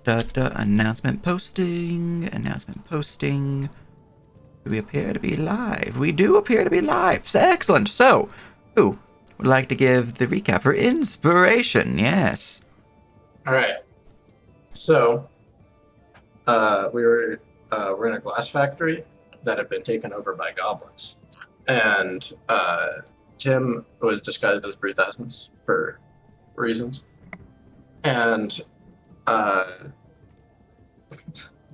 Announcement posting. Announcement posting. Do we appear to be live? We do appear to be live. Excellent. So, who would like to give the recap for inspiration? Yes. All right. So, we're in a glass factory that had been taken over by goblins, and Tim was disguised as Bruce Asmus for reasons, and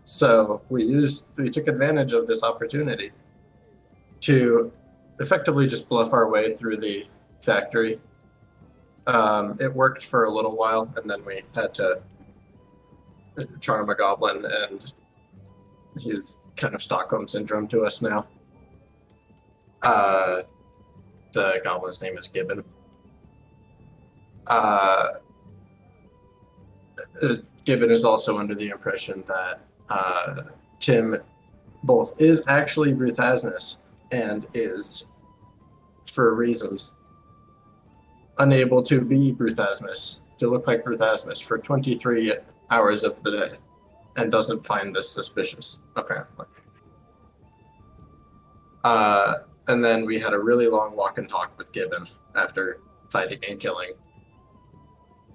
so we took advantage of this opportunity to effectively just bluff our way through the factory. It worked for a little while, and then we had to charm a goblin, and he's kind of Stockholm Syndrome to us now. The goblin's name is Gibbon. Gibbon is also under the impression that Tim both is actually Bruce Asmus and is, for reasons, unable to be Bruce Asmus, to look like Bruce Asmus for 23 hours of the day, and doesn't find this suspicious, apparently. And then we had a really long walk and talk with Gibbon after fighting and killing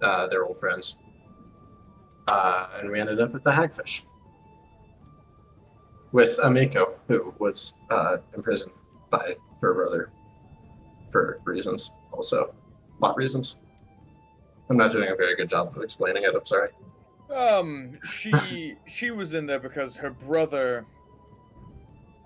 their old friends. And we ended up at the Hagfish with Amiko, who was imprisoned by her brother for reasons, also plot reasons. I'm not doing a very good job of explaining it. I'm sorry. She was in there because her brother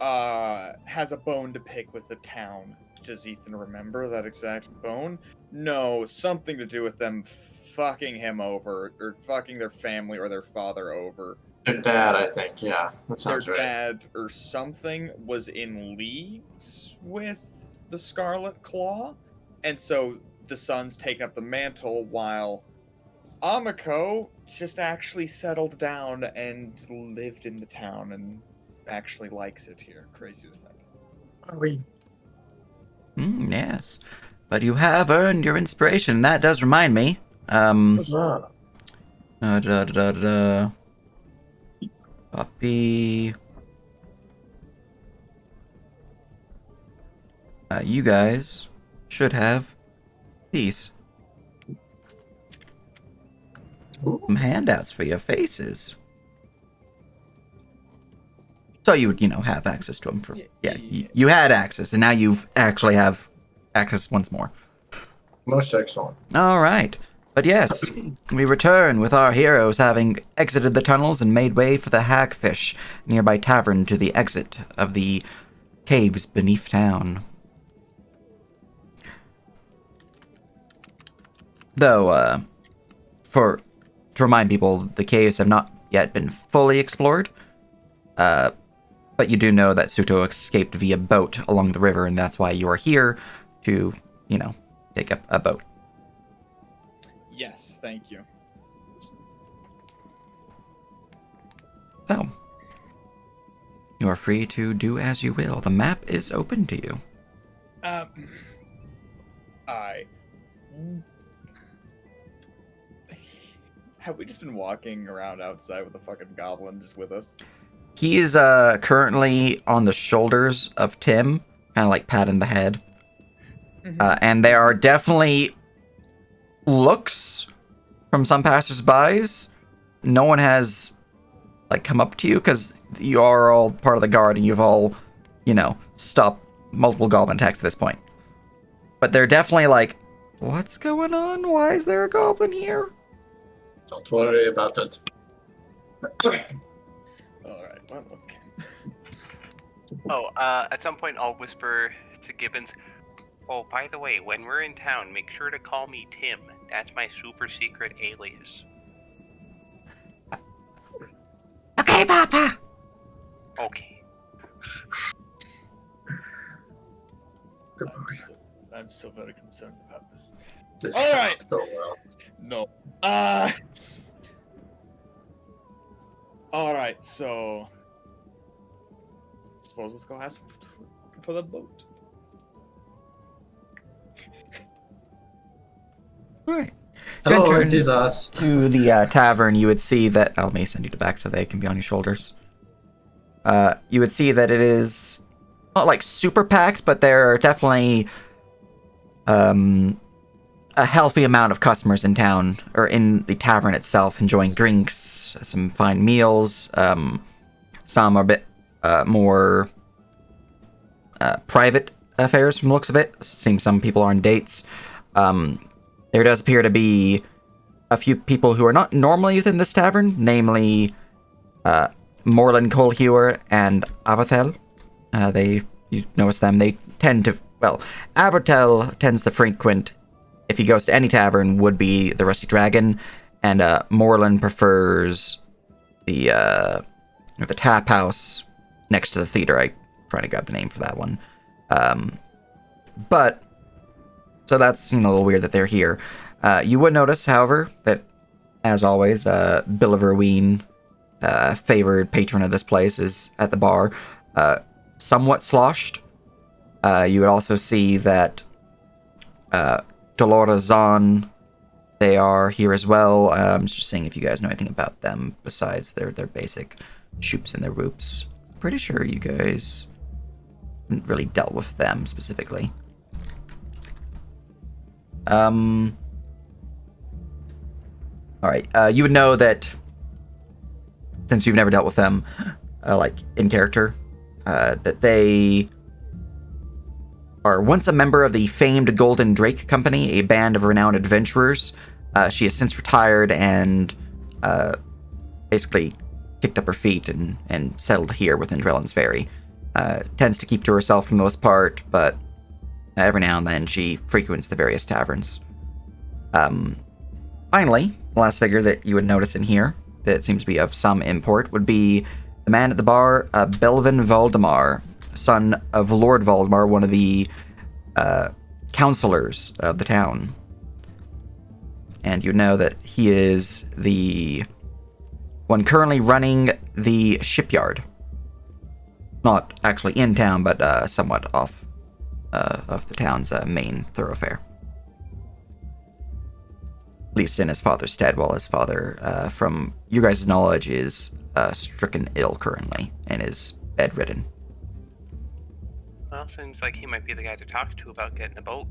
has a bone to pick with the town. Does Ethan remember that exact bone? No, something to do with them fucking him over, or fucking their family or their father over. Their dad, I think, yeah. That sounds Their right. dad or something was in leagues with the Scarlet Claw, and so the son's taken up the mantle while Amiko just actually settled down and lived in the town and actually likes it here. Crazy to think. Are we? Yes. But you have earned your inspiration. That does remind me. What's that? Puppy. You guys should have these. Some handouts for your faces. So you would, have access to them for... Yeah, you had access, and now you actually have access once more. Most excellent. All right. But yes, we return with our heroes having exited the tunnels and made way for the Hagfish nearby tavern to the exit of the caves beneath town. Though, to remind people, the caves have not yet been fully explored. But you do know that Suto escaped via boat along the river, and that's why you are here to, take a boat. Yes, thank you. So, you are free to do as you will. The map is open to you. Have we just been walking around outside with a fucking goblin just with us? He is currently on the shoulders of Tim, kind of like patting the head. And there are definitely looks from some passersby. No one has come up to you because you are all part of the guard and you've all, stopped multiple goblin attacks at this point. But they're definitely like, what's going on? Why is there a goblin here? Don't worry about it. Alright, well, okay. At some point I'll whisper to Gibbons, oh, by the way, when we're in town, make sure to call me Tim. That's my super secret alias. Okay, Papa. Okay. I'm so very concerned about this. This All right. cannot go well. No. Alright, so... suppose let's go ask for the boat. All right. Hello, enter it is us. to the tavern, you would see that. Let me send you the back so they can be on your shoulders. You would see that it is not like super packed, but there are definitely a healthy amount of customers in town, or in the tavern itself, enjoying drinks, some fine meals. Some are a bit more private affairs from the looks of it. Seems some people are on dates. There does appear to be a few people who are not normally within this tavern, namely Morland Coalhewer and Avatel. You notice them. They tend to, Avatel tends to frequent, if he goes to any tavern, would be the Rusty Dragon, and Morland prefers the tap house next to the theater. I'm trying to grab the name for that one. But so that's a little weird that they're here. You would notice, however, that as always, Billiver Ween, favored patron of this place, is at the bar, somewhat sloshed. You would also see that Dolores Zahn, they are here as well. I'm just seeing if you guys know anything about them besides their basic shoops and their whoops. Pretty sure you guys haven't really dealt with them specifically. Alright, you would know that since you've never dealt with them, like in character, that they are once a member of the famed Golden Drake Company, a band of renowned adventurers. She has since retired and basically kicked up her feet and settled here within Drellin's Ferry. Tends to keep to herself for the most part, but every now and then she frequents the various taverns. Finally, the last figure that you would notice in here that seems to be of some import would be the man at the bar, Belvin Valdemar, son of Lord Valdemar, one of the counselors of the town. And you know that he is the one currently running the shipyard. Not actually in town, but somewhat off of the town's main thoroughfare. At least in his father's stead, while his father, from you guys' knowledge, is stricken ill currently and is bedridden. Well, seems like he might be the guy to talk to about getting a boat.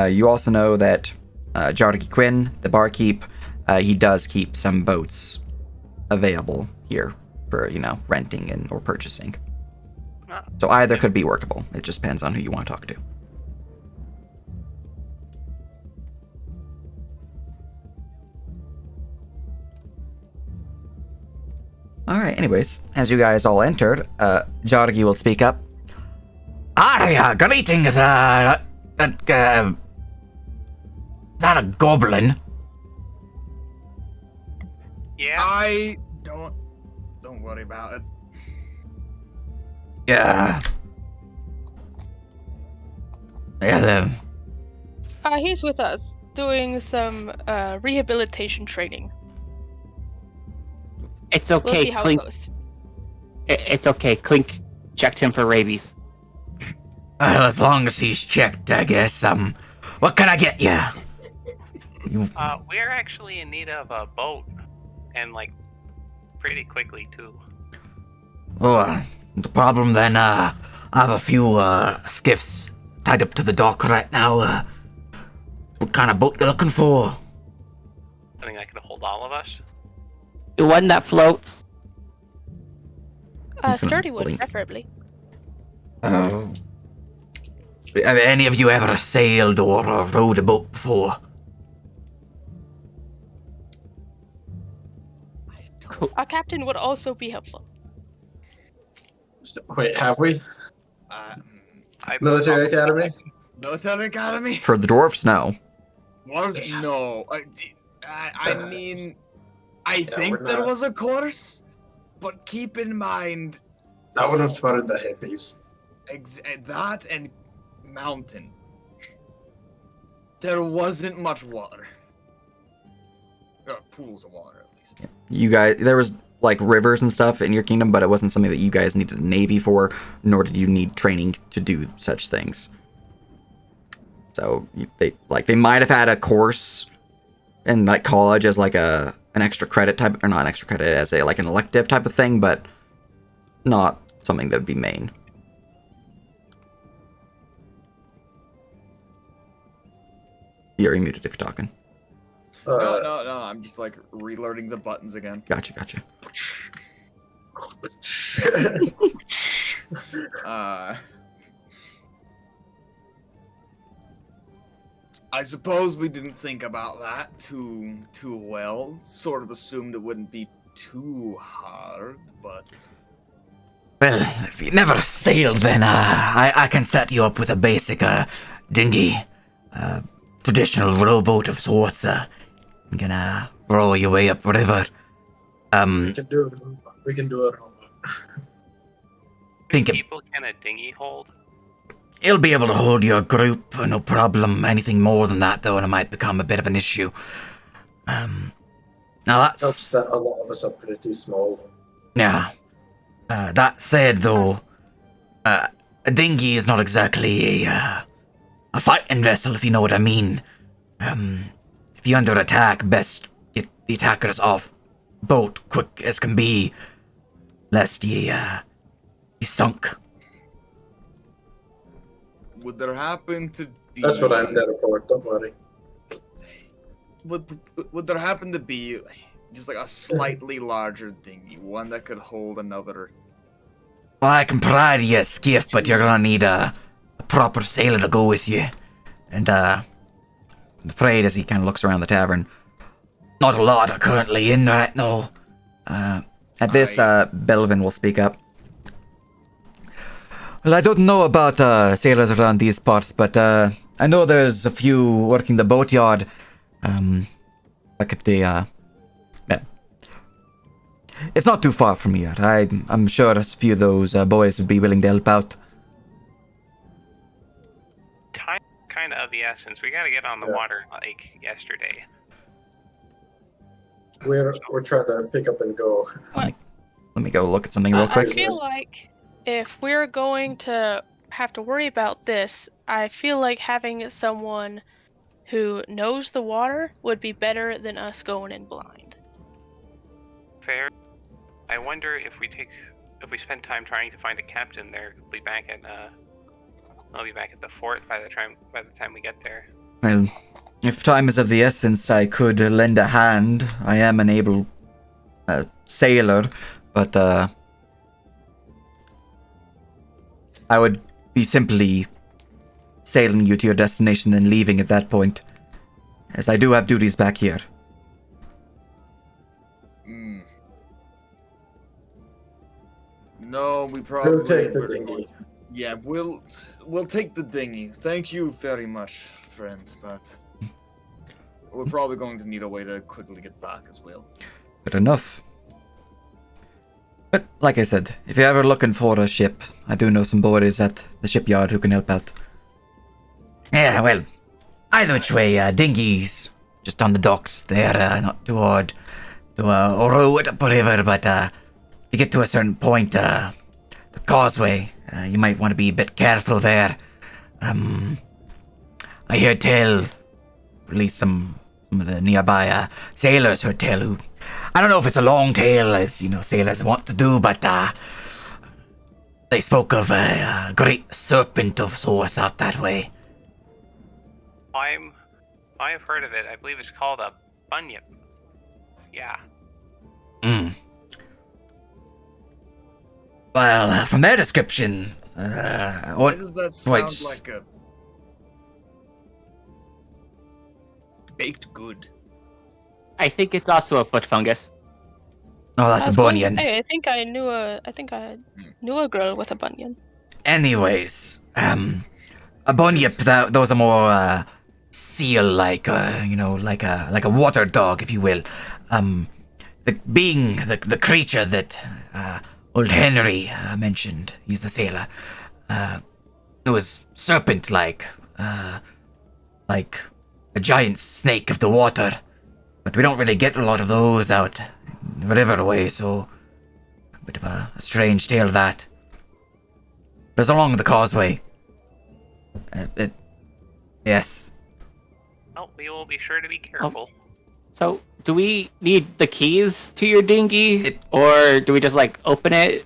You also know that Jardicky Quinn, the barkeep, he does keep some boats available here for, renting and or purchasing. So either could be workable. It just depends on who you want to talk to. Alright, anyways, as you guys all entered, Jargi will speak up. Greetings, is that a goblin? Yeah. Don't worry about it. Yeah. Yeah, He's with us, doing some rehabilitation training. It's We'll okay, see how Clink. it goes. It's okay. Clink checked him for rabies. Well, as long as he's checked, I guess. What can I get you? We're actually in need of a boat, and pretty quickly too. Oh, the problem then, I have a few skiffs tied up to the dock right now. What kind of boat you looking for? Something that could hold all of us. One that floats. Sturdy wood, blink. preferably. Have any of you ever sailed or rowed a boat before? Our captain would also be helpful. Wait, have we? I Military Academy? Military Academy? For the dwarfs, no. No. I mean, I think we're there not. was a course, but keep in mind That one was for the hippies. that and mountain. There wasn't much water. Pools of water, at least. You guys, there was rivers and stuff in your kingdom, but it wasn't something that you guys needed a navy for, nor did you need training to do such things. So they might have had a course in like college as like an extra credit type, or not an extra credit, as a like an elective type of thing, but not something that would be main. You're muted if you're talking. No. I'm just like reloading the buttons again. Gotcha. I suppose we didn't think about that too well. Sort of assumed it wouldn't be too hard, but Well, if you never sailed, then I can set you up with a basic dinghy, traditional rowboat of sorts. You can row your way up river. We can do it. We can do it. Think people can a dinghy hold? He'll be able to hold your group, no problem. Anything more than that, though, and it might become a bit of an issue. Now that's Helps that a lot of us are pretty small. yeah. That said, though, a dinghy is not exactly a fighting vessel, if you know what I mean. If you're under attack, best get the attackers off boat quick as can be, lest ye be sunk. would there happen to be? That's what I'm there for. Don't worry. Would there happen to be just like a slightly larger dinghy, one that could hold another? Well, I can provide you a skiff, but you're gonna need a proper sailor to go with you. And I'm afraid, as he kind of looks around the tavern, not a lot are currently in right now. At this, Belvin will speak up. Well, I don't know about sailors around these parts, but I know there's a few working the boatyard. Back at the yeah. It's not too far from here. I'm sure a few of those boys would be willing to help out. Time kind of the essence. We gotta get on the water like yesterday. We're trying to pick up and go. Let me go look at something real I quick. feel like if we're going to have to worry about this, I feel like having someone who knows the water would be better than us going in blind. Fair. I wonder if we spend time trying to find a captain there, I'll be back at the fort by the time we get there. Well, if time is of the essence, I could lend a hand. I am an able sailor, but I would be simply sailing you to your destination and leaving at that point, as I do have duties back here. No, we probably We'll take the wouldn't. dinghy. Yeah, we'll take the dinghy. Thank you very much, friend, but we're probably going to need a way to quickly get back as well. Good enough. But, like I said, if you're ever looking for a ship, I do know some boys at the shipyard who can help out. Yeah, well, either which way, dinghies just on the docks. They're not too hard to row it up a river, but if you get to a certain point, the causeway, you might want to be a bit careful there. I hear tell, at least some of the nearby sailors heard tell who, I don't know if it's a long tale, as you know, sailors want to do, but they spoke of a great serpent of sorts out that way. I have heard of it. I believe it's called a bunyip. Yeah. Well, from their description, Why does that sound like a baked good? I think it's also a foot fungus. Oh, that's a bunion. Hey, I think I knew a girl with a bunion. Anyways, a bunyip, those are more seal-like, like a water dog, if you will. The creature that old Henry mentioned, he's the sailor. It was serpent-like, like a giant snake of the water. But we don't really get a lot of those out the river way, so a bit of a strange tale that. There's along the causeway. Yes. Well, we will be sure to be careful. So, do we need the keys to your dinghy, It- or do we just like open it?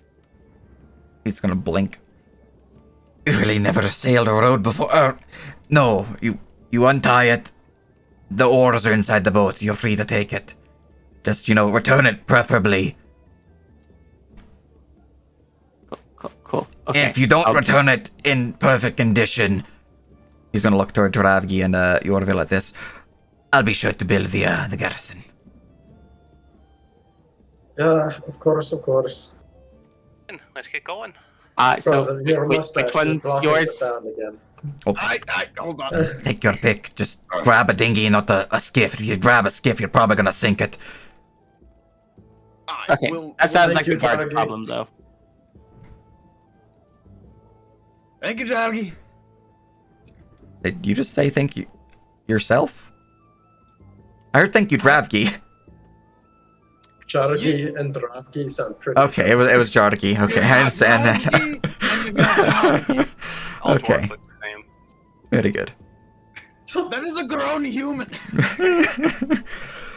He's gonna blink. You really never sailed a road before. No, you untie it. The oars are inside the boat. You're free to take it. Just, return it preferably. Cool. Okay. If you don't I'll- return it in perfect condition, He's gonna look toward Dravgi and Yorville at this. I'll be sure to build the garrison. Yeah, of course. Let's get going. So Brother, your which mustache is one's blocking the yours? sound again. I hold on. Take your pick. Just grab a dinghy, not a skiff. If you grab a skiff, you're probably gonna sink it. Okay, We'll that sounds like thank you, a guard Target. problem, though. Thank you, Jargi. Did you just say thank you yourself? I heard thank you, Dravgi. Chargi and Dravgi sound pretty Okay, it was Jardaki. Okay, I understand that. All Okay. dwarves look the same. Very good. That is a grown human.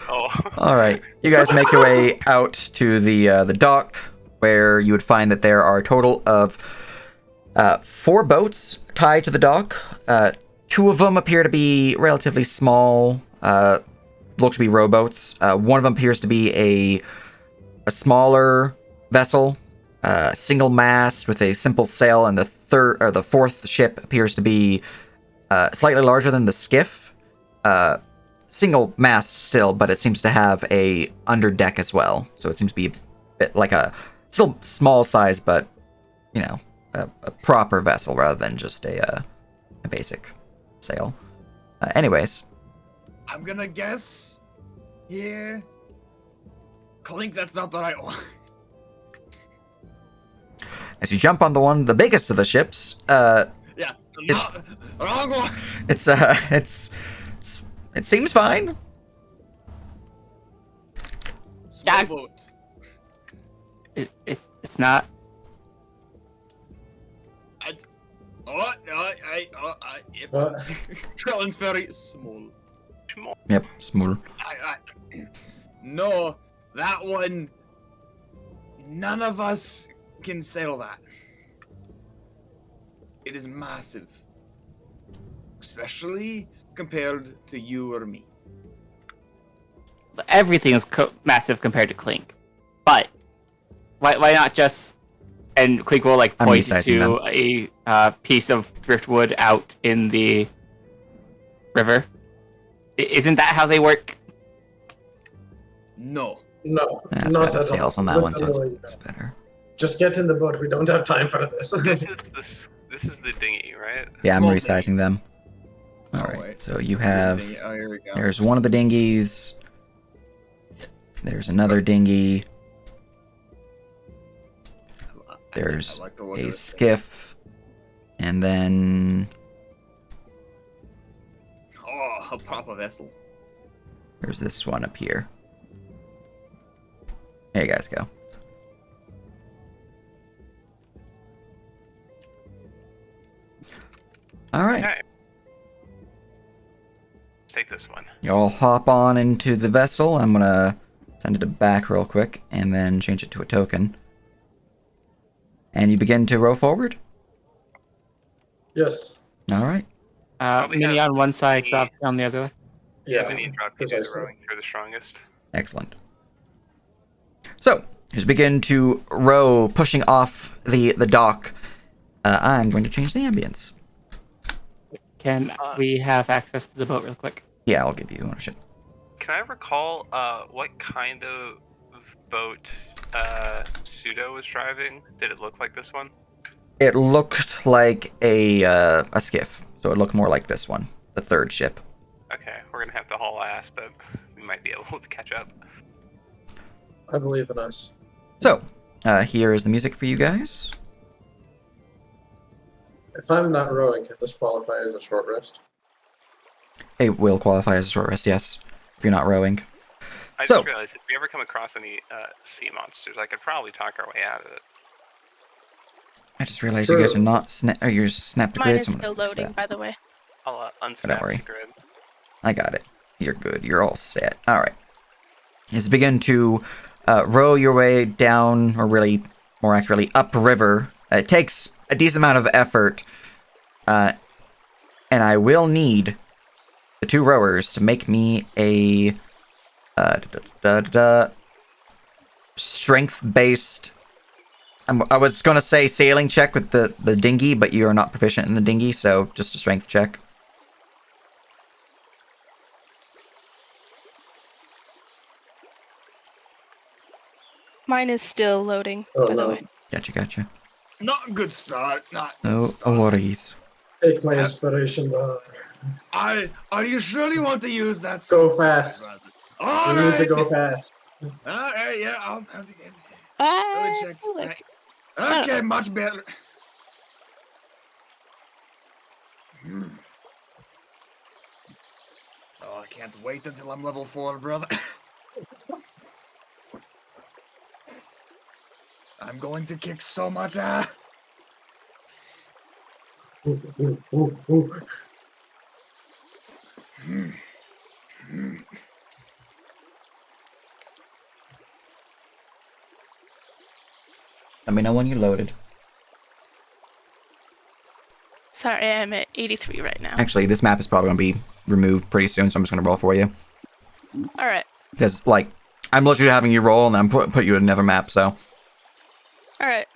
Oh. All right, you guys make your way out to the dock, where you would find that there are a total of 4 boats tied to the dock. 2 of them appear to be relatively small, look to be rowboats. One of them appears to be a smaller vessel, single mast with a simple sail, and the 4th ship appears to be slightly larger than the skiff. Single mast still, but it seems to have a underdeck as well. So it seems to be a bit like a still small size, but a proper vessel rather than just a basic sail. Anyways, I'm gonna guess here. Clink, that's not the right one. as you jump on the biggest of the ships, Yeah, wrong one. it seems fine. Small Yeah. boat. It's not. What? Trellin's very small. Yep, small. No, that one. None of us can sail that. It is massive, especially compared to you or me. Everything is massive compared to Clink, but why not just? And Clink will like I'm point resizing to a piece of driftwood out in the river. Isn't that how they work? No. No, That's not right, the at sails all. on that one, so Literally, it's better. Just get in the boat. We don't have time for this. This is the dinghy, right? Yeah, I'm Small resizing them. All Oh, right, wait. so you have. Oh, here we go. There's one of the dinghies. There's another dinghy. There's I like the look of a it. skiff. And then Oh, a proper vessel. there's this one up here. There you guys go. All right. Okay. Let's take this one. Y'all hop on into the vessel. I'm gonna send it back real quick and then change it to a token. And you begin to row forward. Yes. All right. Probably Mini have on one side, the- drop on the other. Yeah. Vinny and drop you do the precisely. rowing for the strongest. Excellent. So, as we begin to row, pushing off the dock, I'm going to change the ambience. Can we have access to the boat real quick? Yeah, I'll give you ownership. Can I recall what kind of boat Pseudo was driving? Did it look like this one? It looked like a skiff, so it looked more like this one, the 3rd ship. Okay, we're gonna have to haul ass, but we might be able to catch up. I believe in us. So, here is the music for you guys. If I'm not rowing, can this qualify as a short rest? It will qualify as a short rest, yes, if you're not rowing. I So- just realized if we ever come across any sea monsters, I could probably talk our way out of it. I just realized you guys True. are not you're snap to Mine grid, is so I'm still gonna fix loading, that. by the way. I'll Don't unsnap worry. the grid. I got it. You're good. You're all set. All right. Is begin to row your way down, or really, more accurately, upriver. It takes a decent amount of effort, and I will need the two rowers to make me a strength-based. I was going to say sailing check with the dinghy, but you are not proficient in the dinghy, so just a strength check. Mine is still loading, Oh, by the no. way. Gotcha. Not a good start. Not a good No start. worries. Take my inspiration bar. Are you sure you want to use that? Go fast. All We need to right. go fast. All right. Yeah. I'll have to get. Ah, Really check look. strength. Okay, much better. Oh, I can't wait until I'm level 4, brother. I'm going to kick so much ass. Ooh, ooh, ooh, ooh. Let me know when you loaded. Sorry, I'm at 83 right now. Actually, this map is probably going to be removed pretty soon, so I'm just going to roll for you. All right. Because, like, I'm literally having you roll, and I'm put you in another map, so. All right.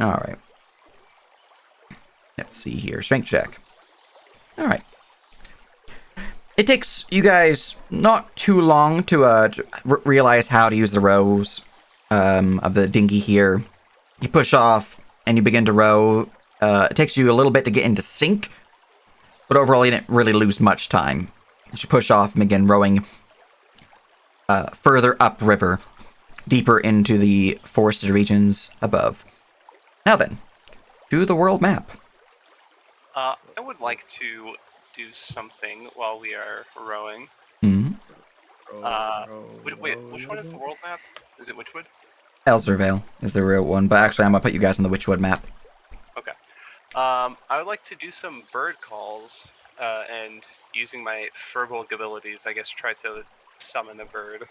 Alright. Let's see here. Strength check. Alright. It takes you guys not too long to realize how to use the rows of the dinghy here. You push off, and you begin to row. It takes you a little bit to get into sync, but overall you didn't really lose much time. As you push off and begin rowing further upriver, deeper into the forested regions above. Now then, to the world map. I would like to do something while we are rowing. Hmm. Wait, which one is the world map? Is it Witchwood? Elzervale is the real one, but actually I'm gonna put you guys on the Witchwood map. Okay. I would like to do some bird calls, and using my Furbolg abilities, I guess try to summon a bird.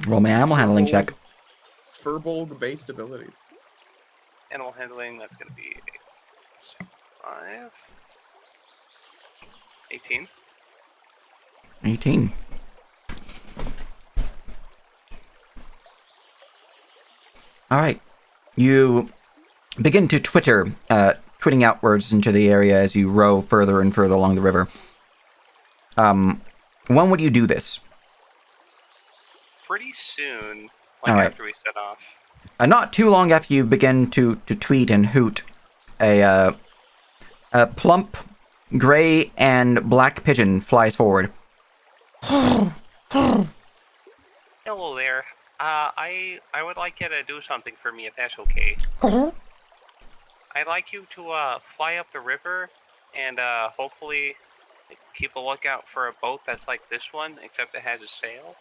Roll me animal handling check. Furbolg-based abilities. Animal handling, that's going to be 5. 18. 18. Alright. You begin to twitting outwards into the area as you row further and further along the river. When would you do this? Pretty soon, like All right. after we set off. Not too long after you begin to tweet and hoot, a plump gray and black pigeon flies forward. Hello there. I would like you to do something for me if that's okay. I'd like you to fly up the river and hopefully keep a lookout for a boat that's like this one, except it has a sail.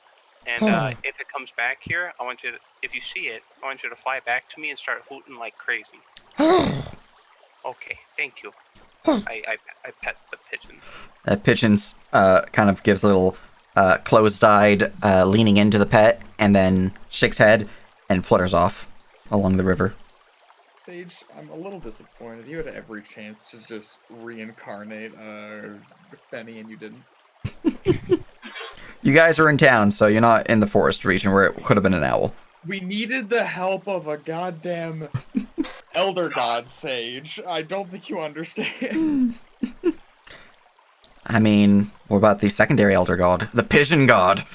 And if it comes back here, I want you to, if you see it, I want you to fly back to me and start hooting like crazy. Okay, thank you. I pet the pigeon. Pigeon's kind of gives a little closed-eyed leaning into the pet, and then shakes head and flutters off along the river. Sage, I'm a little disappointed. You had every chance to just reincarnate Benny, and you didn't. You guys are in town, so you're not in the forest region where it could have been an owl. We needed the help of a goddamn elder god, Sage. I don't think you understand. I mean, what about the secondary elder god? The pigeon god!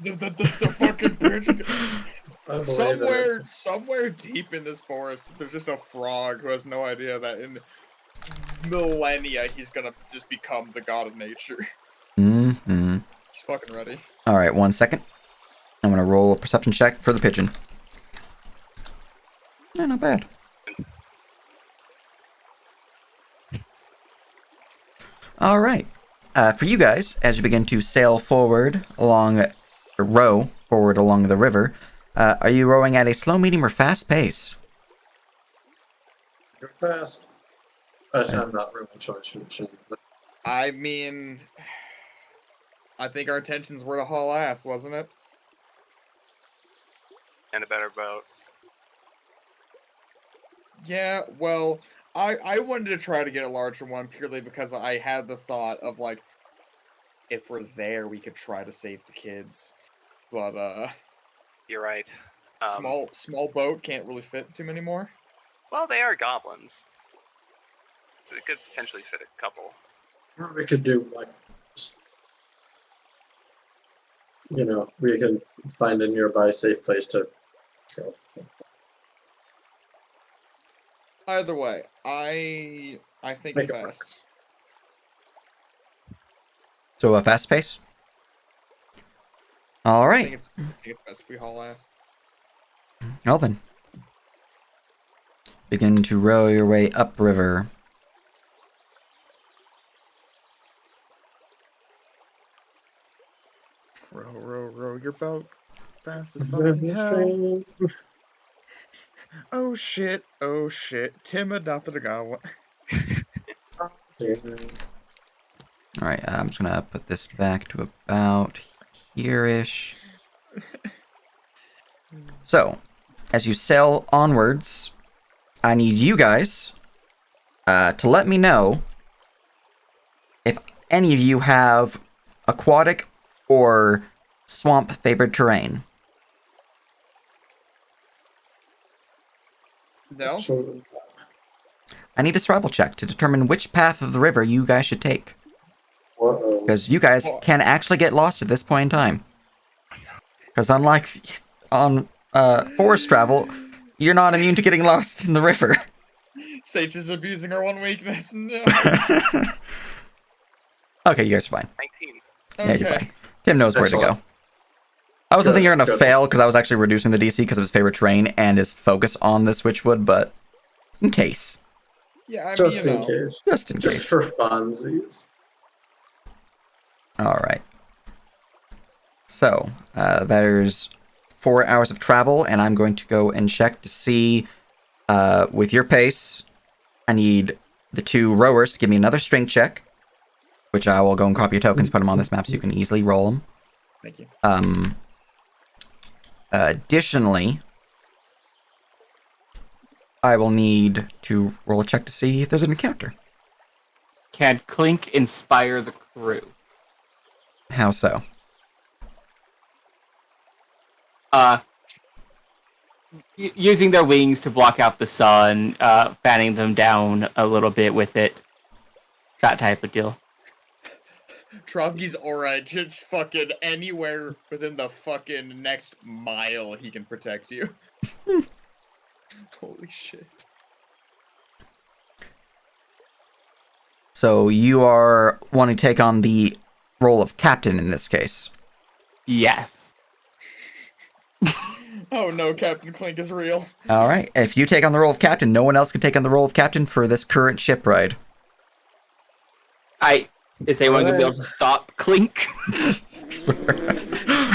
The fucking pigeon. I believe it. Somewhere deep in this forest, there's just a frog who has no idea that in millennia he's gonna just become the god of nature. Mm-hmm. He's fucking ready. Alright, 1 second. I'm gonna roll a perception check for the pigeon. No, not bad. Alright. For you guys, as you begin to sail forward along, or row forward along the river, are you rowing at a slow, medium, or fast pace? Go fast. I'm not really sure. But I mean, I think our intentions were to haul ass, wasn't it? And a better boat. Yeah, well, I wanted to try to get a larger one purely because I had the thought of, like, if we're there, we could try to save the kids. But, You're right. small boat can't really fit too many more. Well, they are goblins. So it could potentially fit a couple. or we could do like, we can find a nearby safe place to go. Either way, I think Make it work. fast. So a fast pace. All I right. think it's best if we haul ass. Well then, begin to row your way upriver. Row your boat fast as fucking hell. Oh shit, Tim adopted a goblin. All right, I'm just gonna put this back to about here-ish. So, as you sail onwards, I need you guys to let me know if any of you have aquatic or swamp favored terrain. No? So, I need a survival check to determine which path of the river you guys should take. Because you guys can actually get lost at this point in time. Because unlike on forest travel, you're not immune to getting lost in the river. Sage is abusing our one weakness. No. Okay, you guys are fine. 19. Yeah, you're Okay. fine. Tim knows where to Excellent. go. I wasn't Good, thinking you're gonna good. fail because I was actually reducing the DC because of his favorite terrain and his focus on the Switchwood, but in case. Yeah, I mean, just you in know. case. Just in Just case. for funsies. Alright. So, there's 4 hours of travel, and I'm going to go and check to see, with your pace, I need the 2 rowers to give me another strength check, which I will go and copy your tokens, put them on this map so you can easily roll them. Thank you. Additionally, I will need to roll a check to see if there's an encounter. Can Clink inspire the crew? How so? Using their wings to block out the sun, fanning them down a little bit with it. That type of deal. Trovgi's aura, just fucking anywhere within the fucking next mile he can protect you. Holy shit. So you are wanting to take on the role of captain in this case. Yes. Oh no, Captain Clink is real. All right. If you take on the role of captain, no one else can take on the role of captain for this current ship ride. Is anyone gonna be able to stop Clink?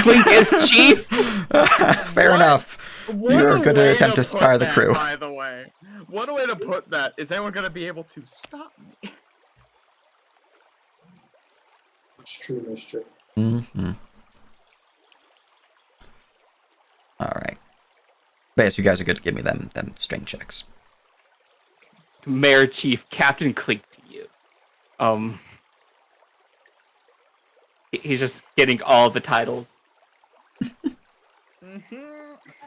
Clink is chief. Fair enough. You're going to attempt to inspire the crew. By the way, what a way to put that. Is anyone gonna be able to stop me? It's true mischief. Mm-hmm. All right. But yes, you guys are good to give me them strength checks. Mayor Chief Captain Clink to you. He's just getting all the titles,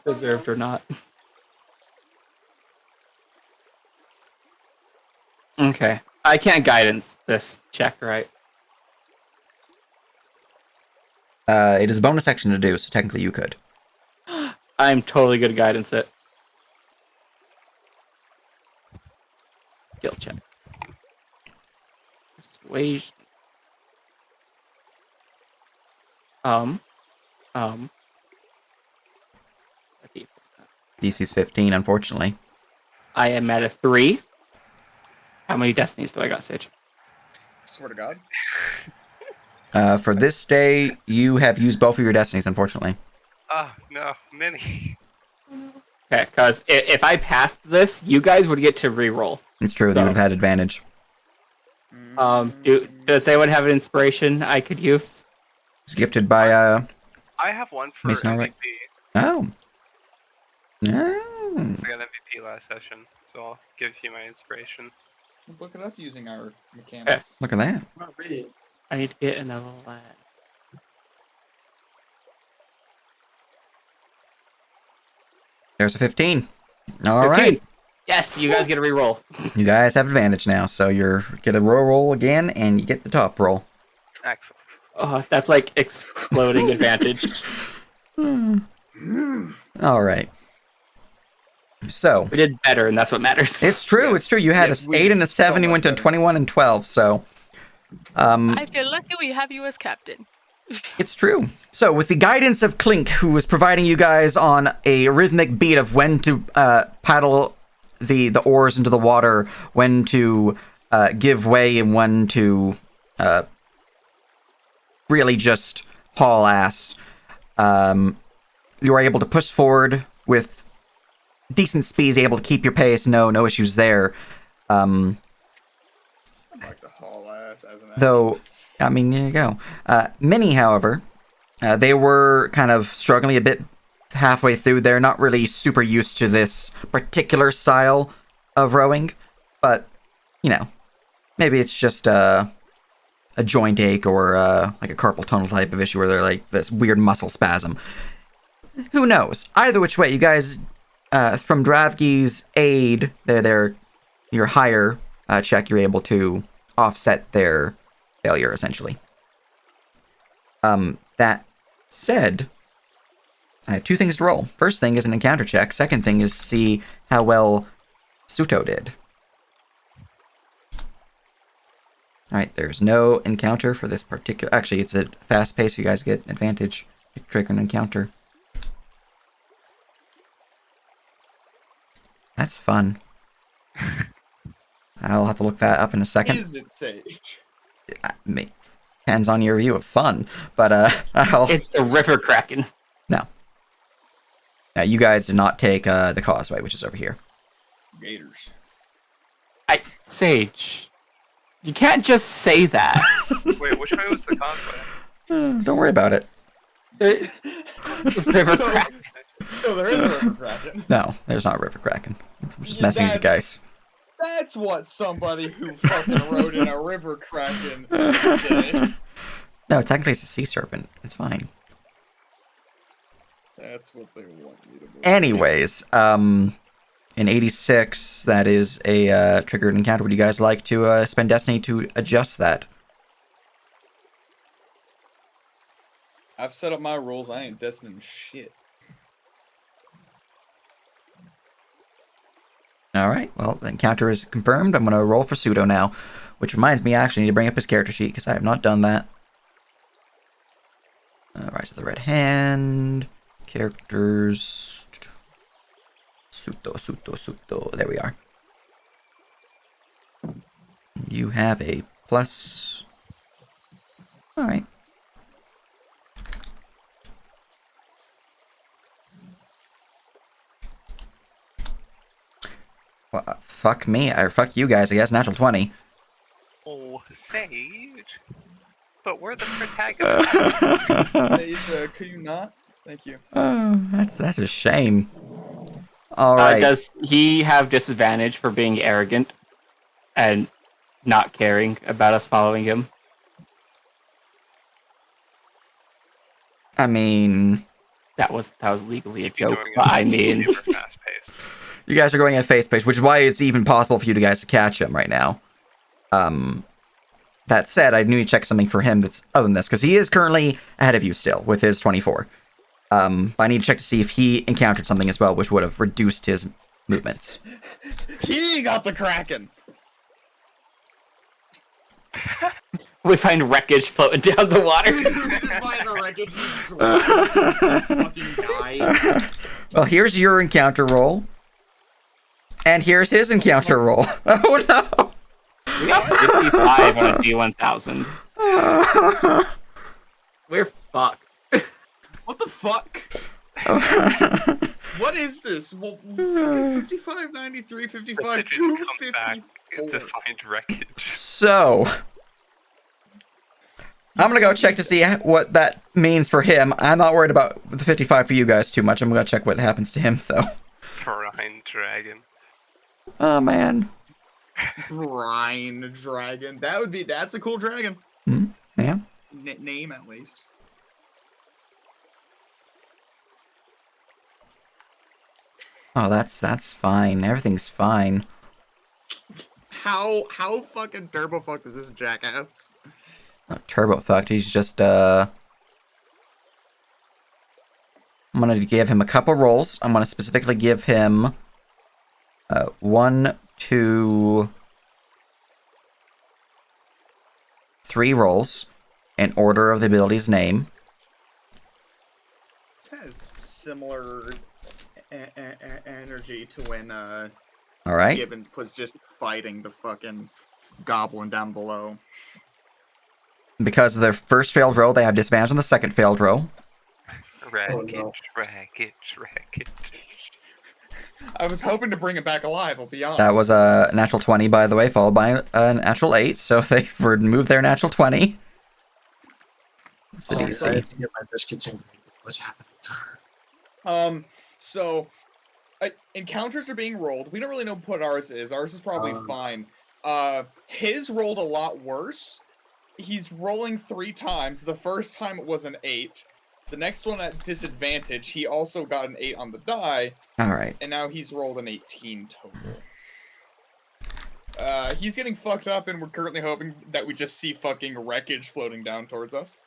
deserved or not. Okay, I can't guidance this check, right? It is a bonus action to do, so technically you could. I'm totally good at guidance it. Skill check. Persuasion. DC's 15, unfortunately. I am at a 3. How many destinies do I got, Sage? Swear to God. For this day, you have used both of your destinies, unfortunately. Oh, no. Many. Okay, because if I passed this, you guys would get to reroll. It's true. They would have had advantage. Does anyone have an inspiration I could use? It's gifted by I have one for Mason, all MVP. right. Oh. Oh. I got MVP last session, so I'll give you my inspiration. Look at us using our mechanics. Look at that. Alrighty. I need to get another lad. There's a 15. All right. 15. Yes, you guys get a reroll. You guys have advantage now, so you're get a roll again, and you get the top roll. Excellent. Oh, that's like exploding advantage. All right. So We did better, and that's what matters. it's true. Yes. It's true. You had Yes, an we 8 and a did so 7. You much went to better. 21 and 12. So, I feel lucky we have you as captain. it's true. So, with the guidance of Clink, who is providing you guys on a rhythmic beat of when to paddle the oars into the water, when to give way, and when to really just haul ass, you are able to push forward with decent speed, able to keep your pace. No issues there. I'd like to haul ass as an Though, I mean, there you go. Mini, however, they were kind of struggling a bit halfway through. They're not really super used to this particular style of rowing, but, you know, maybe it's just a joint ache or like a carpal tunnel type of issue where they're like this weird muscle spasm. Who knows? Either which way, you guys, from Dravgi's aid, your higher check, you're able to offset their failure, essentially. That said, I have 2 things to roll. First thing is an encounter check. Second thing is to see how well Suto did. Alright, there's no encounter for this particular... Actually, it's a fast pace, so you guys get advantage. Trigger an encounter. That's fun. I'll have to look that up in a second. Is it Sage? Depends on your view of fun, but It's the River Kraken. No. Now, you guys did not take the causeway, which is over here. Gators. Sage, you can't just say that. Wait, which way was the causeway? Don't worry about it. River So- Kraken. So there is a River Kraken. No, there's not River Kraken. I'm just Yeah, messing with you guys. That's what somebody who fucking rode in a River Kraken would say. No, technically it's a sea serpent. It's fine. That's what they want me to believe. Anyways, in 86, that is a triggered encounter. Would you guys like to spend Destiny to adjust that? I've set up my rules. I ain't destining shit. Alright, well, the encounter is confirmed. I'm going to roll for Pseudo now. Which reminds me, I actually need to bring up his character sheet, because I have not done that. Rise of the Red Hand. Characters. Suto. There we are. You have a plus. Alright. Well, fuck me, or fuck you guys, I guess. Natural 20. Oh, Sage. But we're the protagonists. Sage, could you not? Thank you. Oh, that's a shame. Alright. Does he have disadvantage for being arrogant and not caring about us following him? I mean, That was legally a You're joke. doing But it I mean, super fast paced. you guys are going at face pace, which is why it's even possible for you guys to catch him right now. That said, I need to check something for him that's other than this, because he is currently ahead of you still with his 24. But I need to check to see if he encountered something as well, which would have reduced his movements. He got the Kraken. we find wreckage floating down the water. Well, here's your encounter roll. And here's his encounter roll. Oh no! We got 55 on a D1000. We're fucked. What the fuck? What is this? Well, 55, 93, 55, It comes back 254. to find wreckage. So, I'm gonna go check to see what that means for him. I'm not worried about the 55 for you guys too much. I'm gonna check what happens to him, though. Brine dragon. Oh, man. Brine dragon. That's a cool dragon. Yeah. Name at least. Oh, that's fine. Everything's fine. How fucking turbo fucked is this jackass? Turbo fucked. He's just, I'm gonna give him a couple rolls. I'm gonna specifically give him 1, 2, 3 rolls in order of the ability's name. This has similar energy to when All right. Gibbons was just fighting the fucking goblin down below. Because of their first failed roll, they have disadvantage on the second failed roll. Wreckage, no. wreckage. I was hoping to bring it back alive, I'll be honest. That was a natural 20, by the way, followed by a natural 8, so they removed their natural 20. What's the Oh, I DC? have to get my biscuits in. What's happening? So encounters are being rolled. We don't really know what ours is. Ours is probably fine. His rolled a lot worse. He's rolling 3 times. The first time it was an 8. The next one at disadvantage, he also got an 8 on the die, All right. and now he's rolled an 18 total. He's getting fucked up, and we're currently hoping that we just see fucking wreckage floating down towards us.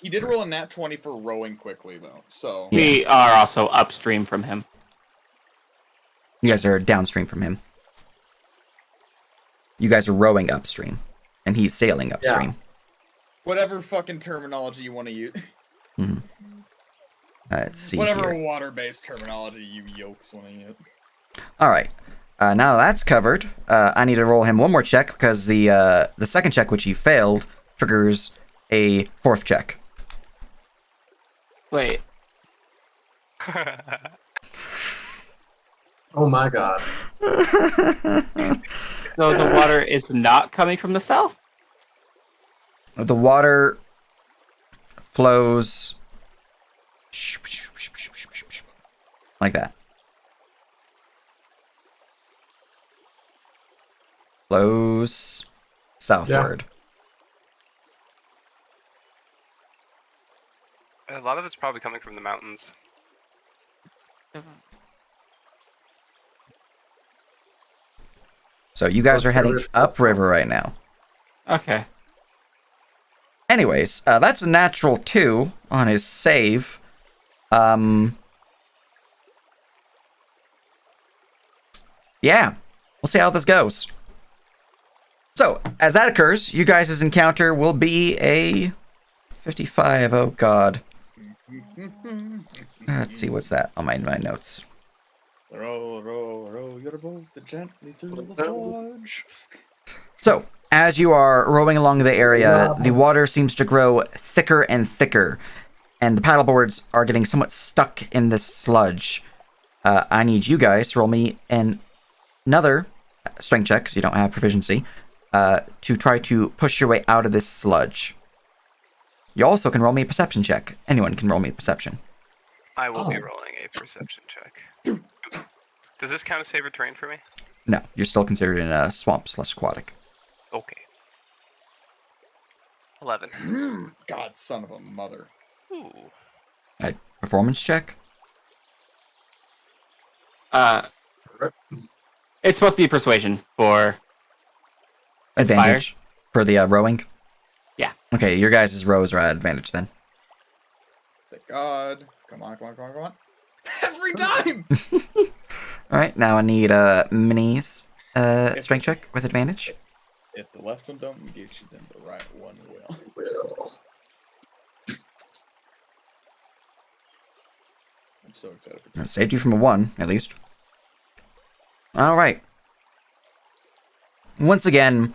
He did roll a nat 20 for rowing quickly, though, so... We are also upstream from him. You guys are downstream from him. You guys are rowing upstream, and he's sailing upstream. Whatever fucking terminology you want to use. Let's see Whatever here. water-based terminology you yokes want to use. All right. Now that's covered. I need to roll him one more check because the second check, which he failed, triggers a 4th check. Wait. Oh my god. So the water is not coming from the south? The water flows like that. Flows southward. A lot of it's probably coming from the mountains. So you guys are heading upriver right now. Okay. Anyways, that's a natural 2 on his save. Yeah, we'll see how this goes. So, as that occurs, you guys' encounter will be a 55. Oh god. Let's see, what's that on my notes? Row, row, row your boat gently through the forge. So, as you are rowing along the area, the water seems to grow thicker and thicker, and the paddleboards are getting somewhat stuck in this sludge. I need you guys to roll me another strength check, because you don't have proficiency, to try to push your way out of this sludge. You also can roll me a perception check. Anyone can roll me a perception. I will be rolling a perception check. Does this count as favorite terrain for me? No, you're still considered in a swamp/aquatic. Okay. 11. God, son of a mother. Ooh. A performance check? It's supposed to be persuasion for Advantage for the rowing? Yeah. Okay, your guys' rows are at advantage then. Thank God. Come on, come on, come on, come on. Every time! Alright, now I need Minnie's strength check with advantage. If the left one don't get you, then the right one will. Well, I'm so excited for It saved you from a 1, at least. Alright. Once again,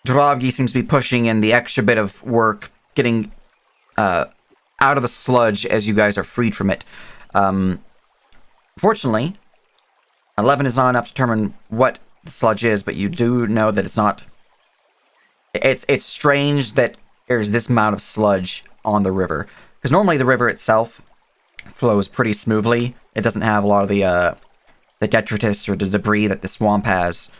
Dravgi seems to be pushing in the extra bit of work, getting out of the sludge as you guys are freed from it. Fortunately, 11 is not enough to determine what the sludge is, but you do know that it's not... It's strange that there's this amount of sludge on the river. Because normally the river itself flows pretty smoothly. It doesn't have a lot of the detritus or the debris that the swamp has.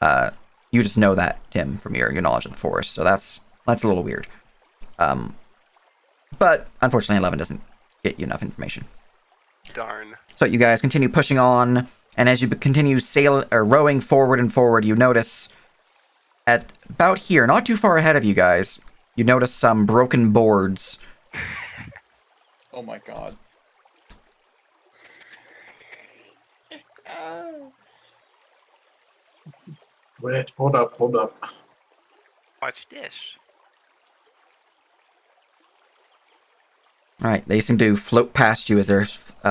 You just know that, Tim, from your knowledge of the forest. So that's a little weird. But unfortunately, 11 doesn't get you enough information. Darn. So you guys continue pushing on, and as you continue rowing forward and forward, you notice at about here, not too far ahead of you guys, you notice some broken boards. Oh my god. Wait, hold up. What's this? All right, they seem to float past you as they're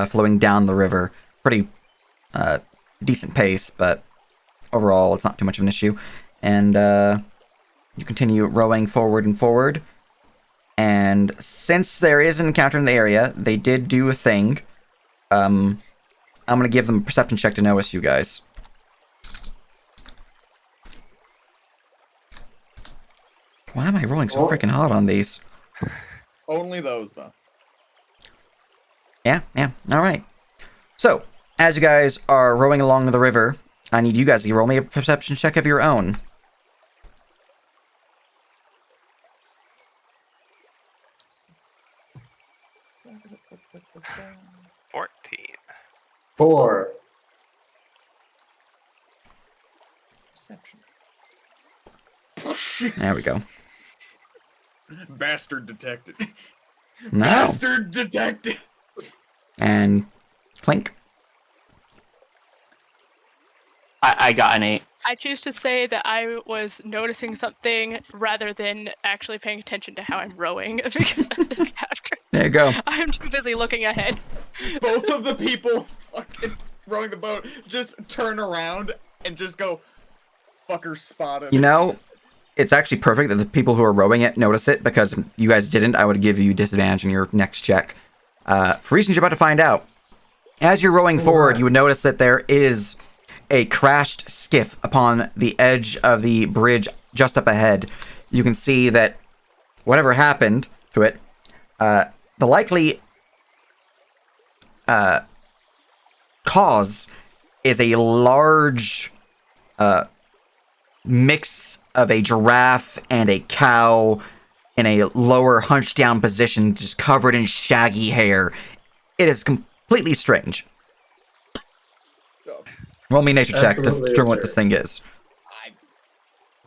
flowing down the river. Pretty decent pace, but overall, it's not too much of an issue. And you continue rowing forward and forward. And since there is an encounter in the area, they did do a thing. I'm going to give them a perception check to notice you guys. Why am I rolling so freaking hot on these? Only those, though. Yeah, alright. So, as you guys are rowing along the river, I need you guys to roll me a perception check of your own. $14. 4. Perception. There we go. Bastard detected. No. Bastard detected. And Clink. I got an 8. I choose to say that I was noticing something rather than actually paying attention to how I'm rowing. Because after There you go. I'm too busy looking ahead. Both of the people fucking rowing the boat just turn around and just go, fucker spotted. You know, it's actually perfect that the people who are rowing it notice it, because if you guys didn't, I would give you disadvantage in your next check. For reasons you're about to find out. As you're rowing forward, you would notice that there is a crashed skiff upon the edge of the bridge just up ahead. You can see that whatever happened to it, the likely cause is a large mix of a giraffe and a cow in a lower hunched down position, just covered in shaggy hair. It is completely strange. Roll me a nature check to Absolutely determine what absurd. this thing is. I'm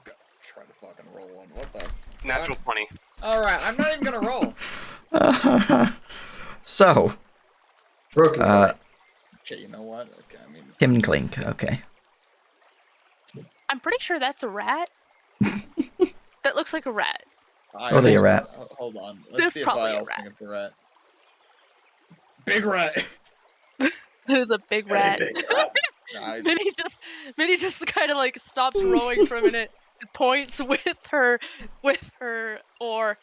gonna try to fucking roll one. What the fuck? Natural 20. Alright, I'm not even gonna roll. So, Broken. Okay, you know what? Okay, I mean, Tim and Clink, okay. I'm pretty sure that's a rat. That looks like a rat. Totally a rat. Hold on. There's Let's see if probably I a else rat. think it's a rat. Big rat. There's a big rat. Nice. Minnie just kind of like stops rowing for a minute, points with her oar.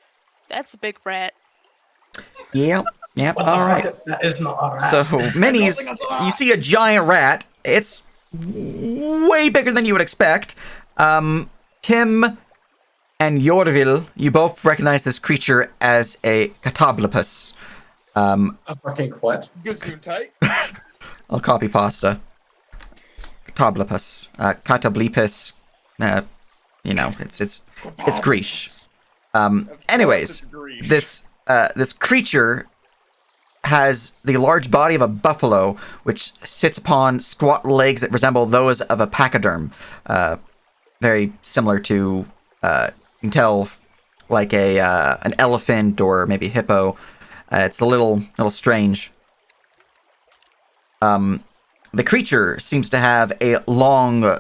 That's a big rat. Yep, What the alright. fuck? That is not a rat. So, Minnie's, you see a giant rat. It's way bigger than you would expect. Tim and Yorville, you both recognize this creature as a catablopus. A fucking what? Gesundheit. I'll copy pasta. Catablopus. Catablipus. You know, it's Greece. Anyways, this creature has the large body of a buffalo, which sits upon squat legs that resemble those of a pachyderm. Very similar to, you can tell, like an elephant or maybe a hippo. It's a little strange. The creature seems to have a long,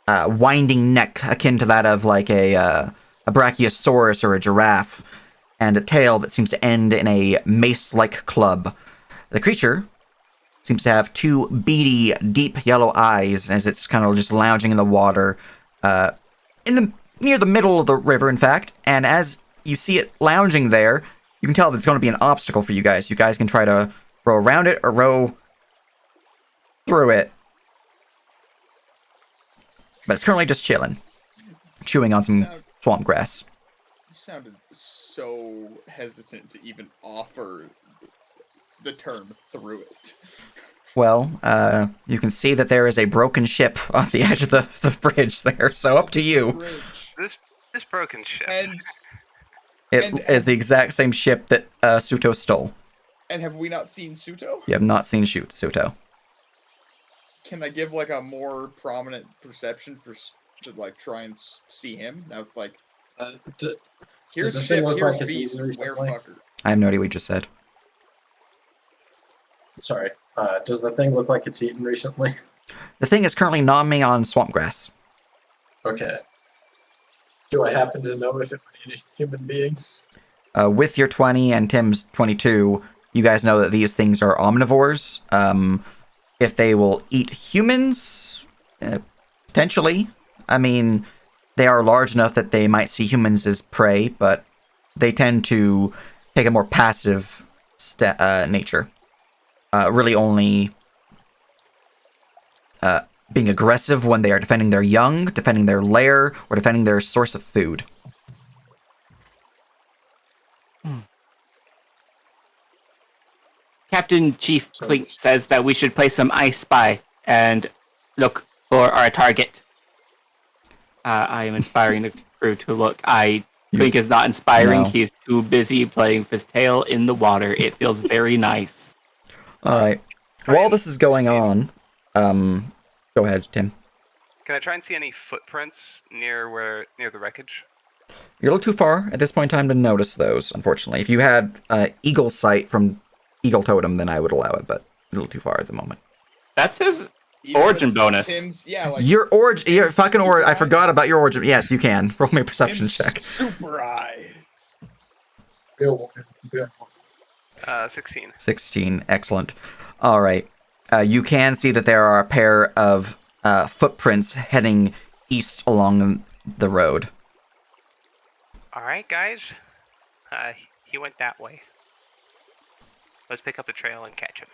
winding neck akin to that of like a brachiosaurus or a giraffe, and a tail that seems to end in a mace-like club. The creature seems to have two beady, deep yellow eyes as it's kind of just lounging in the water. In the near the middle of the river, in fact. And as you see it lounging there, you can tell that it's going to be an obstacle for you guys. You guys can try to row around it or row through it. But it's currently just chilling, chewing on some swamp grass. You sounded so hesitant to even offer the term through it. Well, you can see that there is a broken ship on the edge of the bridge there, so up to you. Bridge. This broken ship. And It is the exact same ship that Suto stole. have we not seen Suto? You have not seen Suto. Can I give like a more prominent perception to like try and see him? Now, like, here's the ship, thing look here's like it's beast, easily where something? fucker. I have no idea what you just said. Sorry. Does the thing look like it's eaten recently? The thing is currently gnawing on swamp grass. Okay. Do I happen to know if it would eat a human being? With your 20 and Tim's 22, you guys know that these things are omnivores. If they will eat humans, potentially. I mean, they are large enough that they might see humans as prey, but they tend to take a more passive nature. Really only being aggressive when they are defending their young, defending their lair, or defending their source of food. Captain Chief Clink says that we should place some ice spy and look for our target. I am inspiring the crew to look. Clink is not inspiring. No. He's too busy playing with his tail in the water. It feels very nice. All right. While this is going on, go ahead, Tim. Can I try and see any footprints near the wreckage? You're a little too far at this point in time to notice those, unfortunately. If you had Eagle Sight from Eagle Totem, then I would allow it, but a little too far at the moment. That's his Even origin with bonus. Tim's, yeah, like Your fucking super I eyes. forgot about your origin. Yes, you can. Roll me a perception Tim's check. super eyes. Bill. 16. 16. Excellent. All right. You can see that there are a pair of footprints heading east along the road. All right, guys. He went that way. Let's pick up the trail and catch him.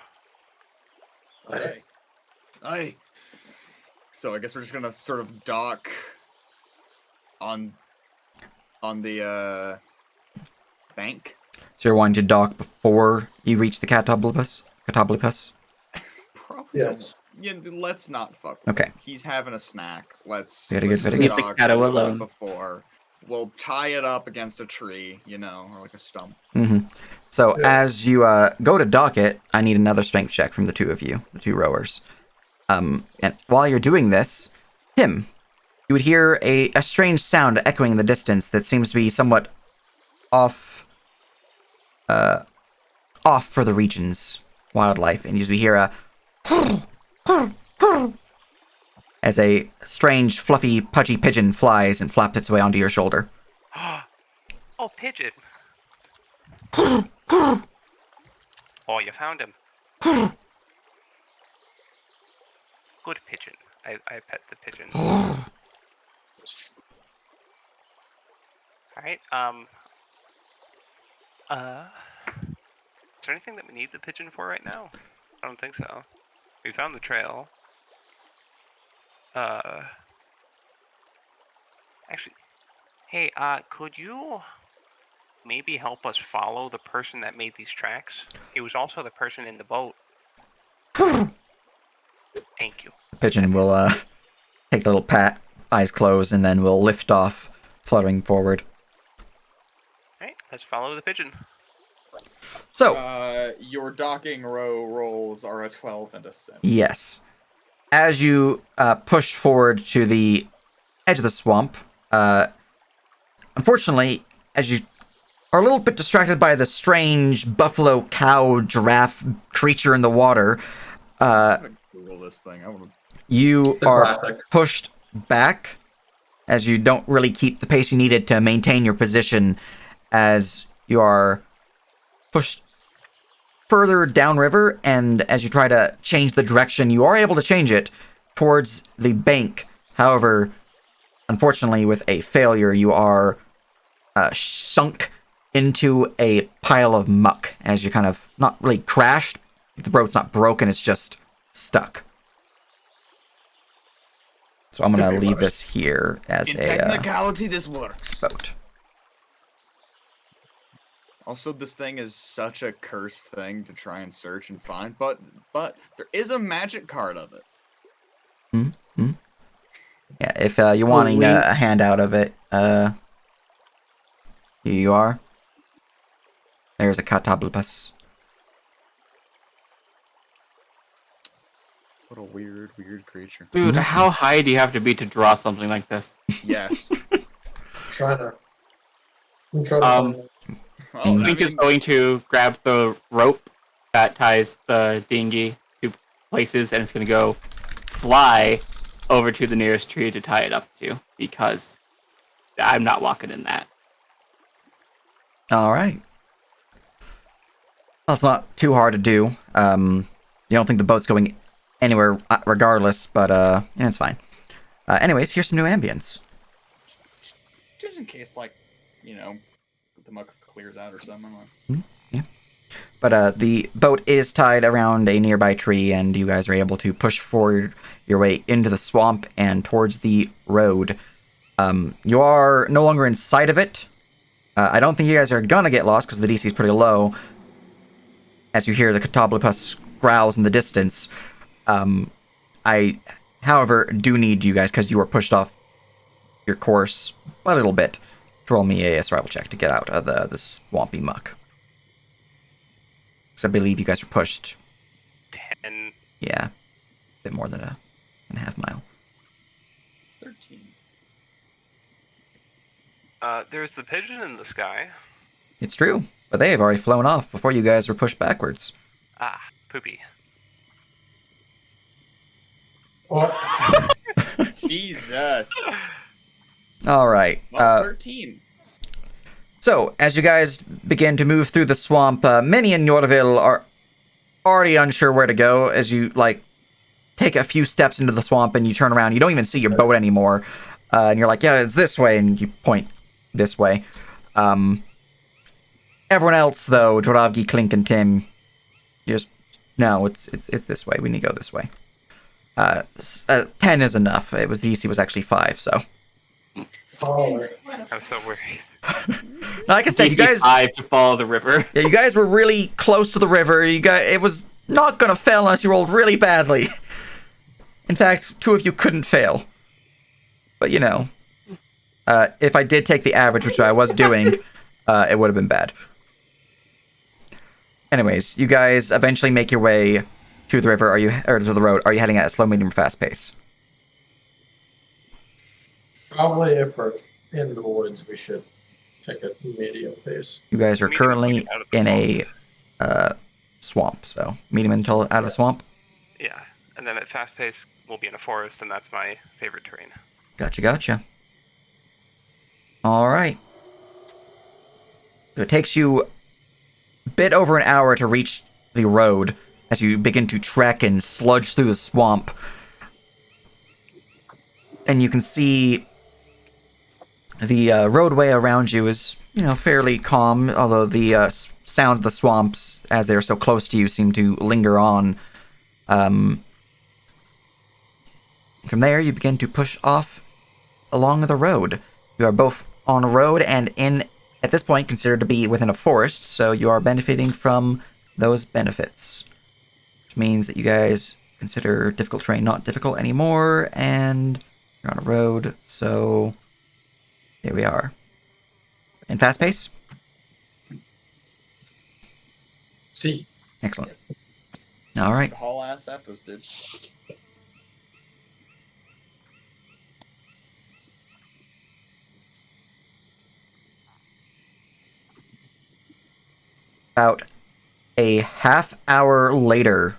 Aye. So I guess we're just gonna sort of dock on the bank. So you're wanting to dock before you reach the Catablipus? Probably. Yes. Yeah, let's not fuck with Okay. him. He's having a snack. Let's Very good, very good. dock Leave the cattle a little alone. before. We'll tie it up against a tree, or like a stump. Mm-hmm. So Yeah. as you go to dock it, I need another strength check from the two of you, the two rowers. And while you're doing this, Tim, you would hear a strange sound echoing in the distance that seems to be somewhat off for the region's wildlife, and you hear a as a strange, fluffy, pudgy pigeon flies and flaps its way onto your shoulder. Oh, pigeon. Oh, you found him. Good pigeon. I pet the pigeon. Alright, is there anything that we need the pigeon for right now? I don't think so. We found the trail. Actually, hey, could you maybe help us follow the person that made these tracks? He was also the person in the boat. Thank you. The pigeon will take a little pat, eyes closed, and then will lift off, fluttering forward. Alright, let's follow the pigeon. So, Your docking row rolls are a 12 and a 7. yes. As you push forward to the edge of the swamp, unfortunately, as you are a little bit distracted by the strange buffalo, cow, giraffe creature in the water, I'm gonna Google this thing. I want to. you The are graphic. pushed back as you don't really keep the pace you needed to maintain your position as you are pushed further downriver, and as you try to change the direction, you are able to change it towards the bank. However, unfortunately, with a failure, you are sunk into a pile of muck as you kind of not really crashed. The boat's not broken; it's just stuck. So I'm gonna Could be leave worse. this here as In a technicality, this works. boat. Also, this thing is such a cursed thing to try and search and find, but there is a magic card of it. Yeah, if you're wanting Link. a handout of it, here you are. There's a Catablipus. What a weird creature. Dude, how high do you have to be to draw something like this? Yes. I'm trying to find it. Well, I Link is mean, going to grab the rope that ties the dinghy to places, and it's going to go fly over to the nearest tree to tie it up to, because I'm not walking in that. All right. Well, it's not too hard to do. You don't think the boat's going anywhere regardless, but yeah, it's fine. Anyways, here's some new ambience. just in case, like, the muck clears out or something. But the boat is tied around a nearby tree, and you guys are able to push forward your way into the swamp and towards the road. You are no longer in sight of it. I don't think you guys are gonna get lost because the DC is pretty low. As you hear the Catablipus growls in the distance. I, however, do need you guys, because you were pushed off your course by a little bit, to roll me a survival check to get out of the swampy muck. Because I believe you guys were pushed. 10. Yeah, a bit more than a half mile. 13. There's the pigeon in the sky. It's true, but they have already flown off before you guys were pushed backwards. Ah, poopy. What? Jesus. All right. Well, 13. So, as you guys begin to move through the swamp, many in Yorville are already unsure where to go. As you, take a few steps into the swamp and you turn around, you don't even see your boat anymore. And you're like, yeah, it's this way, and you point this way. Everyone else, though, Dravgi, Clink, and Tim, no, it's this way. We need to go this way. 10 is enough. The DC was actually 5, so. Oh, I'm so worried. Like I said, you guys, 5 to follow the river. yeah, you guys were really close to the river. It was not gonna fail unless you rolled really badly. In fact, 2 of you couldn't fail. But if I did take the average, which I was doing, it would have been bad. Anyways, you guys eventually make your way to the river. Or to the road? Are you heading at a slow, medium, or fast pace? probably if we're in the woods, we should take a medium pace. You guys are Medium currently when you get out of the in a swamp, so medium until out of the swamp. Yeah, and then at fast pace, we'll be in a forest, and that's my favorite terrain. Gotcha. All right. So it takes you a bit over an hour to reach the road as you begin to trek and sludge through the swamp. And you can see the roadway around you is, fairly calm, although the sounds of the swamps, as they're so close to you, seem to linger on. From there, you begin to push off along the road. You are both on a road and at this point, considered to be within a forest, so you are benefiting from those benefits. Which means that you guys consider difficult terrain not difficult anymore, and you're on a road, so here we are. In fast pace? See, Excellent. All right. Haul ass after this, dude. About a half hour later,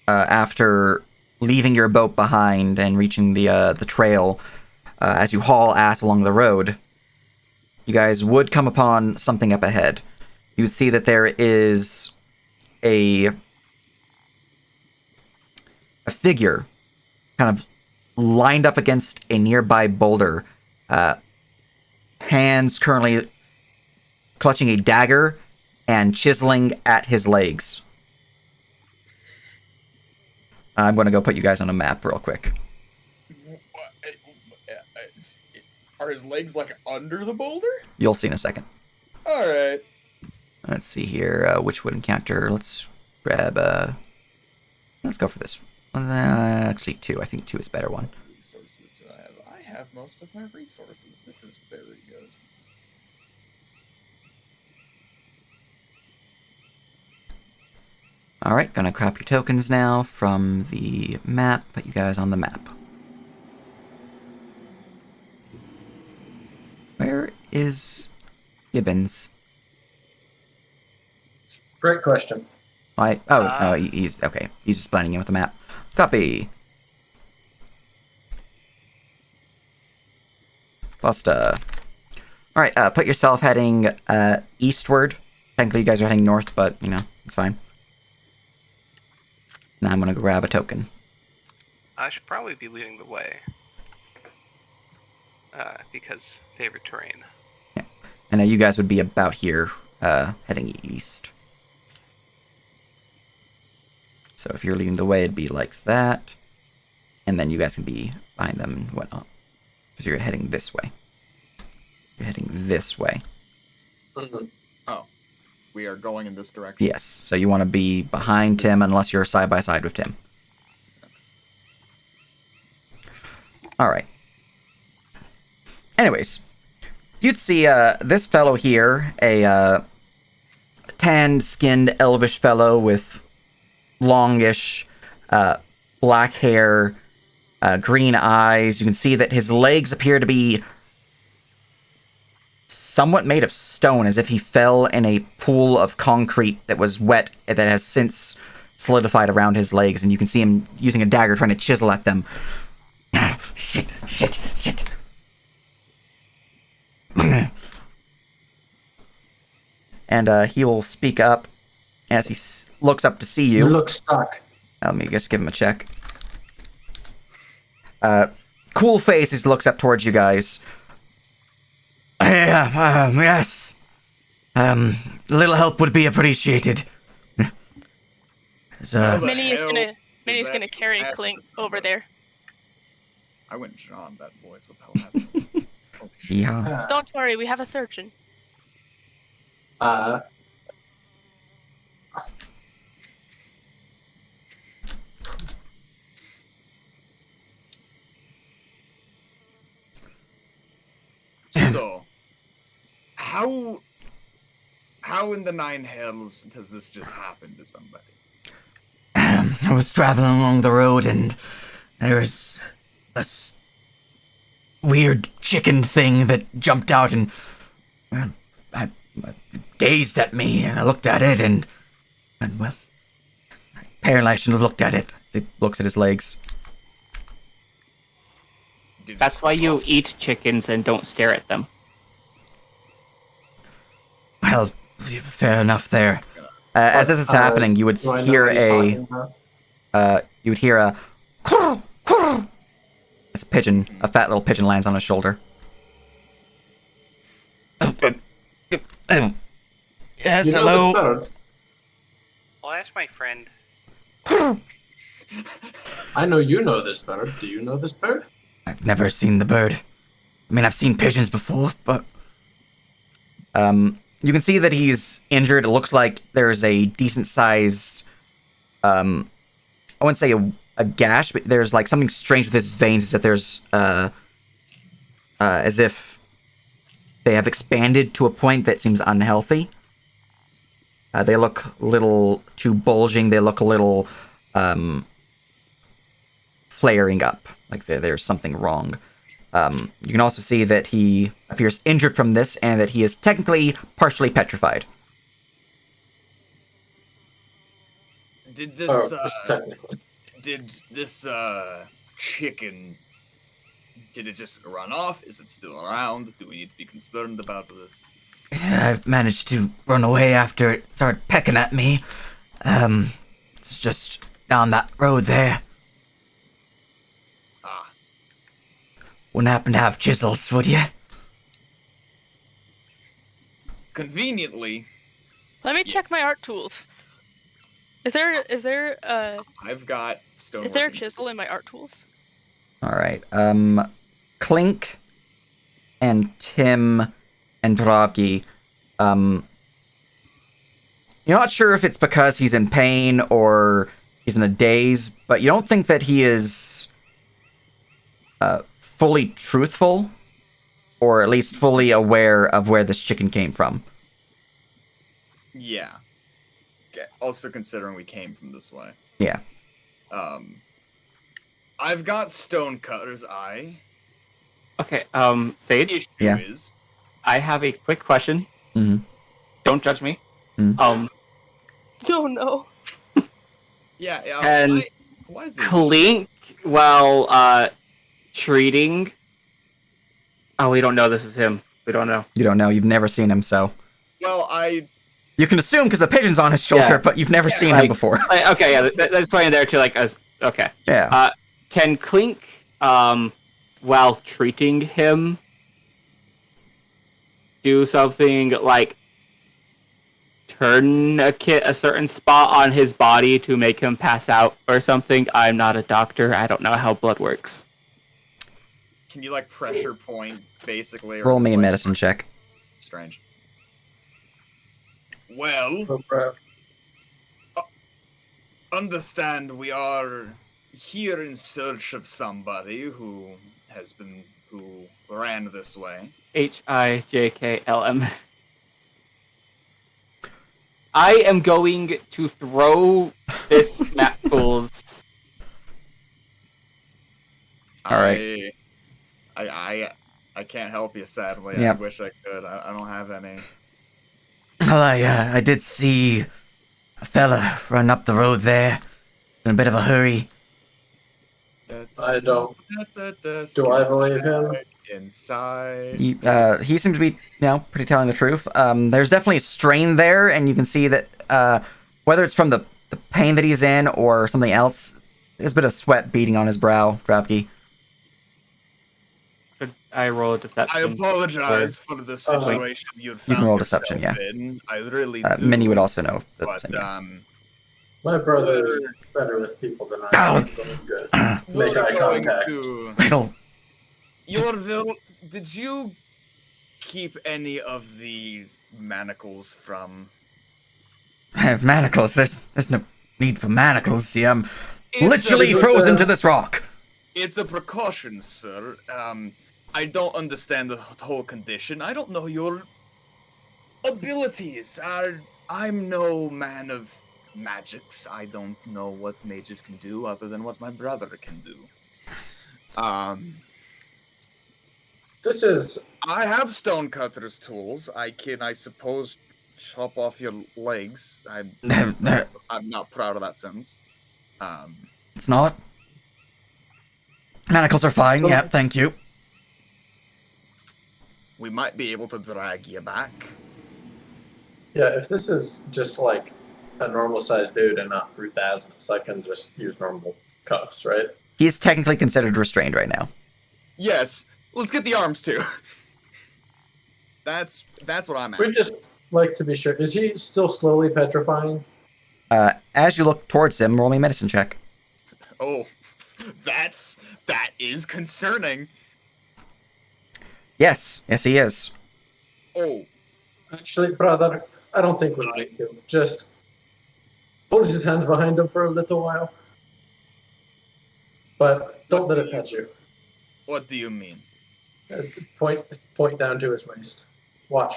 after leaving your boat behind and reaching the trail, as you haul ass along the road, you guys would come upon something up ahead. You would see that there is a figure kind of lined up against a nearby boulder, hands currently clutching a dagger and chiseling at his legs. I'm going to go put you guys on a map real quick. Are his legs like under the boulder? You'll see in a second. All right. Let's see here. Which would encounter? Let's grab. Let's go for this. Actually, 2. I think 2 is a better one. Resources do I have? I have most of my resources. This is very good. All right, gonna crop your tokens now from the map. Put you guys on the map. Where is Gibbons? Great question. No, he's okay. He's just blending in with the map. Copy. Fosta. All right, put yourself heading eastward. Technically, you guys are heading north, but you know it's fine. Now I'm gonna grab a token. I should probably be leading the way. Because favorite terrain. Yeah, and you guys would be about here, heading east. So if you're leading the way, it'd be like that, and then you guys can be behind them and whatnot. Because you're heading this way. You're heading this way. Oh, we are going in this direction. Yes. So you want to be behind Tim unless you're side by side with Tim. All right. Anyways, you'd see this fellow here, a tan-skinned elvish fellow with longish black hair, green eyes. You can see that his legs appear to be somewhat made of stone, as if he fell in a pool of concrete that was wet that has since solidified around his legs, and you can see him using a dagger trying to chisel at them. Shit. And he will speak up as he looks up to see you. You look stuck. Let me just give him a check. Cool face as he looks up towards you guys. Yes. Little help would be appreciated. Minnie's gonna carry Clink over there. I went John that voice. What the hell happened? Yeah. Don't worry, we have a surgeon. So, how in the 9 hells does this just happen to somebody? I was traveling along the road and there was a weird chicken thing that jumped out and I gazed at me, and I looked at it and well, apparently I shouldn't have looked at it. He looks at his legs. That's why you eat chickens and don't stare at them. Well, fair enough there. As this is happening, you would Do I know hear what he's talking about? you would hear a as a pigeon, a fat little pigeon lands on his shoulder. Yes, You know hello. this bird? Well, that's my friend. I know you know this bird. Do you know this bird? I've never seen the bird. I mean, I've seen pigeons before, but You can see that he's injured. It looks like there's a decent sized, I wouldn't say a gash, but there's like something strange with his veins. Is that there's, as if they have expanded to a point that seems unhealthy. They look a little too bulging. They look a little, flaring up. Like there's something wrong. You can also see that he appears injured from this and that he is technically partially petrified. Did this Just technically. did this chicken did it just run off? Is it still around? Do we need to be concerned about this? I managed to run away after it started pecking at me. It's just down that road there. wouldn't happen to have chisels, would you? Conveniently, Let me check my art tools. Is there I've got stone. is there a chisel in my art tools? All right. Clink and Tim and Dravgi. You're not sure if it's because he's in pain or he's in a daze, but you don't think that he is fully truthful, or at least fully aware of where this chicken came from. Yeah. Okay. Also considering we came from this way. Yeah. I've got Stonecutter's eye. Okay, Sage, Issue Yeah. is I have a quick question. Mhm. Don't judge me. Mhm. Oh no. yeah. And why is the Clink, while treating. Oh, we don't know this is him. We don't know. You don't know. You've never seen him, so Well, you can assume because the pigeon's on his shoulder, Yeah. but you've never seen him like- before. Okay, yeah, that's pointing there to like us. Okay. Yeah. Can Clink, while treating him, do something like turn a certain spot on his body to make him pass out or something? I'm not a doctor. I don't know how blood works. can you like pressure point basically? or Roll just, me a like, medicine check. Strange. Well, Oh, crap. understand we are here in search of somebody who ran this way. HIJKLM. I am going to throw this map pools. All right. I can't help you, sadly. Yep. I wish I could. I don't have any. Well, I did see a fella run up the road there in a bit of a hurry. I don't. Do I believe him? Inside. He seems to be, pretty telling the truth. There's definitely a strain there, and you can see that whether it's from the pain that he's in or something else, there's a bit of sweat beading on his brow, Dravgi. Should I roll a I deception? apologize for the situation you'd found You can roll yourself deception, yeah. in. I really do. Minnie would also know. The But same thing. My brother is better with people than I Ow. am. Going to we're make eye going contact. to Riddle. Yorville. Did you keep any of the manacles from? I have manacles. There's no need for manacles. See, I'm It's literally a- frozen to this rock. It's a precaution, sir. I don't understand the whole condition. I don't know your abilities. I'm no man of magics. I don't know what mages can do other than what my brother can do. This is I have Stonecutter's tools. I can, I suppose, chop off your legs. I'm not proud of that sentence. It's not. Manacles are fine. So- Yeah, thank you. We might be able to drag you back. yeah. If this is just like a normal sized dude and not brute asthma, I can just use normal cuffs, right? He's technically considered restrained right now. Yes, let's get the arms too. That's what I'm at. We just like to be sure. Is he still slowly petrifying? As you look towards him, roll me a medicine check. Oh, that is concerning. Yes, he is. Oh, Actually, brother, I don't think we need to. Just hold his hands behind him for a little while. But don't let it pet you. what do you mean? Point down to his waist. Watch.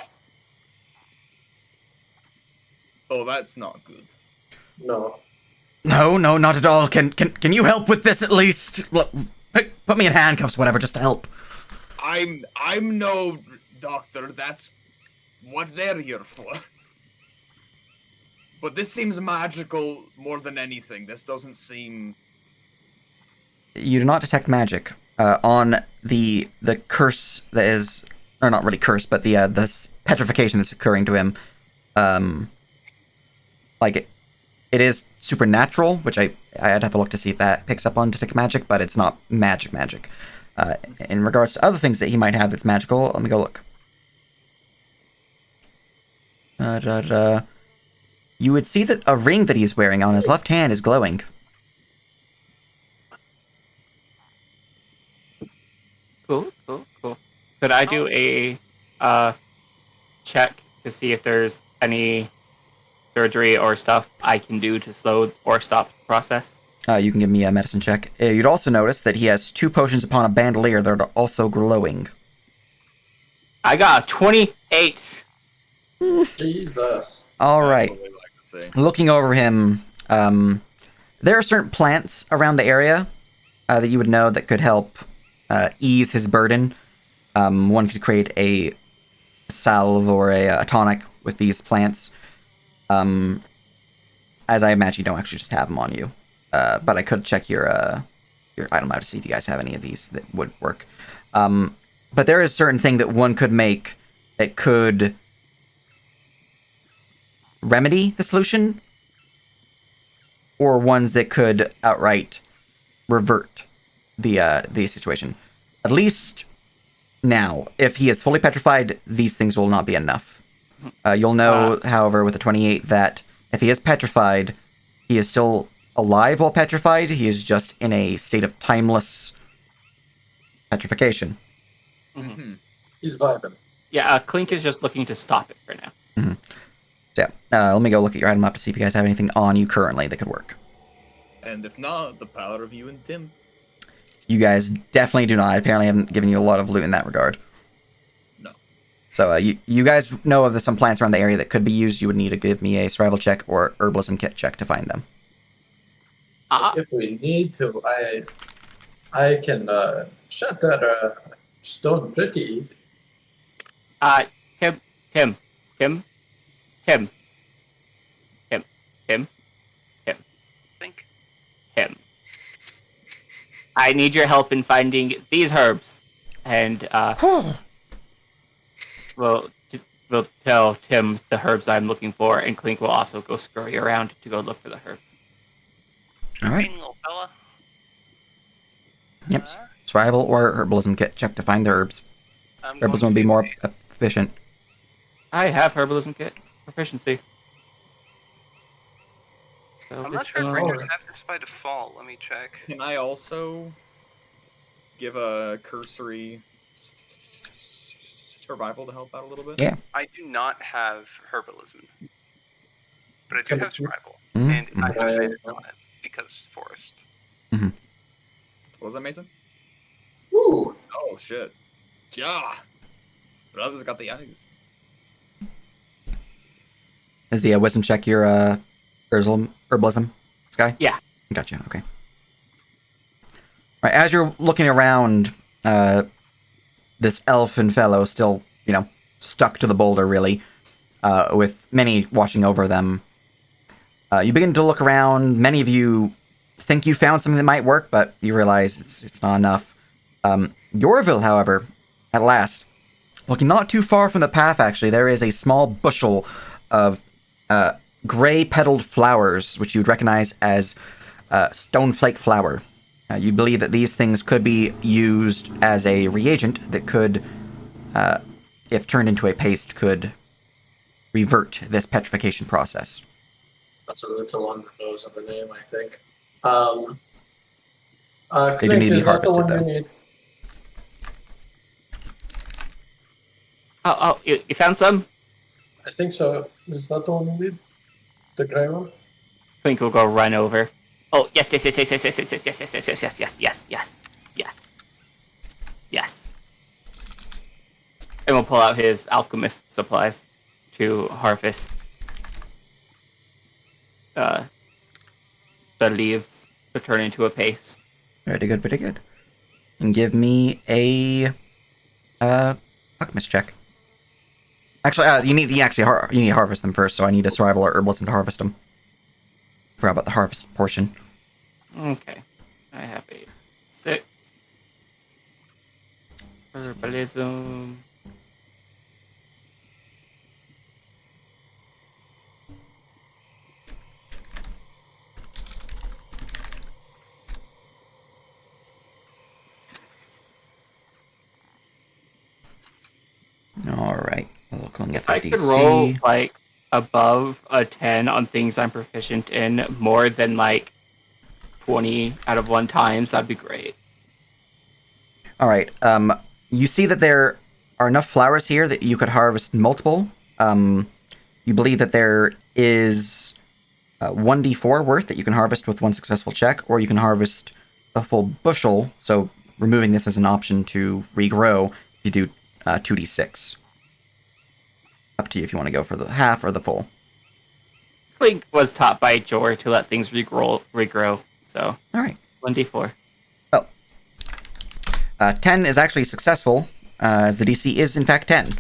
Oh, that's not good. No. No, not at all. Can you help with this at least? Look, put me in handcuffs, whatever, just to help. I'm no doctor. That's what they're here for. But this seems magical more than anything. This doesn't seem. You do not detect magic on the curse that is, or not really curse, but the petrification that's occurring to him. It is supernatural, which I'd have to look to see if that picks up on detect magic, but it's not magic. In regards to other things that he might have that's magical, let me go look. You would see that a ring that he's wearing on his left hand is glowing. Cool. Could I do a check to see if there's any surgery or stuff I can do to slow or stop the process? You can give me a medicine check. You'd also notice that he has 2 potions upon a bandolier that are also glowing. I got a 28. Jesus. All right. That's what we like to see. Looking over him, there are certain plants around the area that you would know that could help ease his burden. One could create a salve or a tonic with these plants. As I imagine, you don't actually just have them on you. But I could check your item out to see if you guys have any of these that would work. But there is a certain thing that one could make that could remedy the solution, or ones that could outright revert the situation. At least now, if he is fully petrified, these things will not be enough. You'll know, however, with the 28 that if he is petrified, he is still alive while petrified. He is just in a state of timeless petrification. Mm-hmm. He's vibing. Yeah, Clink is just looking to stop it for now. So yeah, let me go look at your item up to see if you guys have anything on you currently that could work. And if not, the power of you and Tim. You guys definitely do not. I apparently haven't given you a lot of loot in that regard. No. So you guys know of some plants around the area that could be used. You would need to give me a survival check or herbalism kit check to find them. If we need to, I can shut that stone pretty easy. Tim. Think. Tim. I need your help in finding these herbs, and we'll tell Tim the herbs I'm looking for, and Clink will also go scurry around to go look for the herbs. All right. Little fella. Yep. Survival or herbalism kit check to find the herbs. Herbalism would be more efficient. I have herbalism kit proficiency. So I'm this not sure if thing- Rangers have this by default. Let me check. Can I also give a cursory survival to help out a little bit? Yeah. I do not have herbalism, but I do have survival, Mhm. and I have advantage on it because forest. What was that, Mason? Ooh. Oh, shit. Yeah. Brother's got the eyes. Is the wisdom check your herbalism, Sky? Yeah. Gotcha. Okay. Right. As you're looking around, this elfin fellow still, stuck to the boulder, really, with many watching over them. You begin to look around. Many of you think you found something that might work, but you realize it's not enough. Yorville, however, at last, looking not too far from the path, actually, there is a small bushel of gray-petaled flowers, which you'd recognize as stoneflake flower. You believe that these things could be used as a reagent that could, if turned into a paste, could revert this petrification process. That's a little on the nose of a name, I think. They do need to be harvested, though. Need? Oh, you found some? I think so. Is that the one we need? The grey one? Clink will go run over. Oh, yes. And we'll pull out his alchemist supplies to harvest the leaves to turn into a paste. Very good, very good. And give me a alchemist check. Actually, you need to harvest them first, so I need a survival or herbalism to harvest them. Forgot about the harvest portion. Okay. I have a 6. Herbalism. Buckling at I could roll like above a 10 on things I'm proficient in more than like 20 out of 1 times. That'd be great. All right. You see that there are enough flowers here that you could harvest multiple. You believe that there is 1d4 worth that you can harvest with 1 successful check, or you can harvest a full bushel. So removing this as an option to regrow, you do 2d6. Up to you if you want to go for the half or the full. Clink was taught by Jor to let things regrow. So All right. 1d4. Well, 10 is actually successful, as the DC is in fact 10,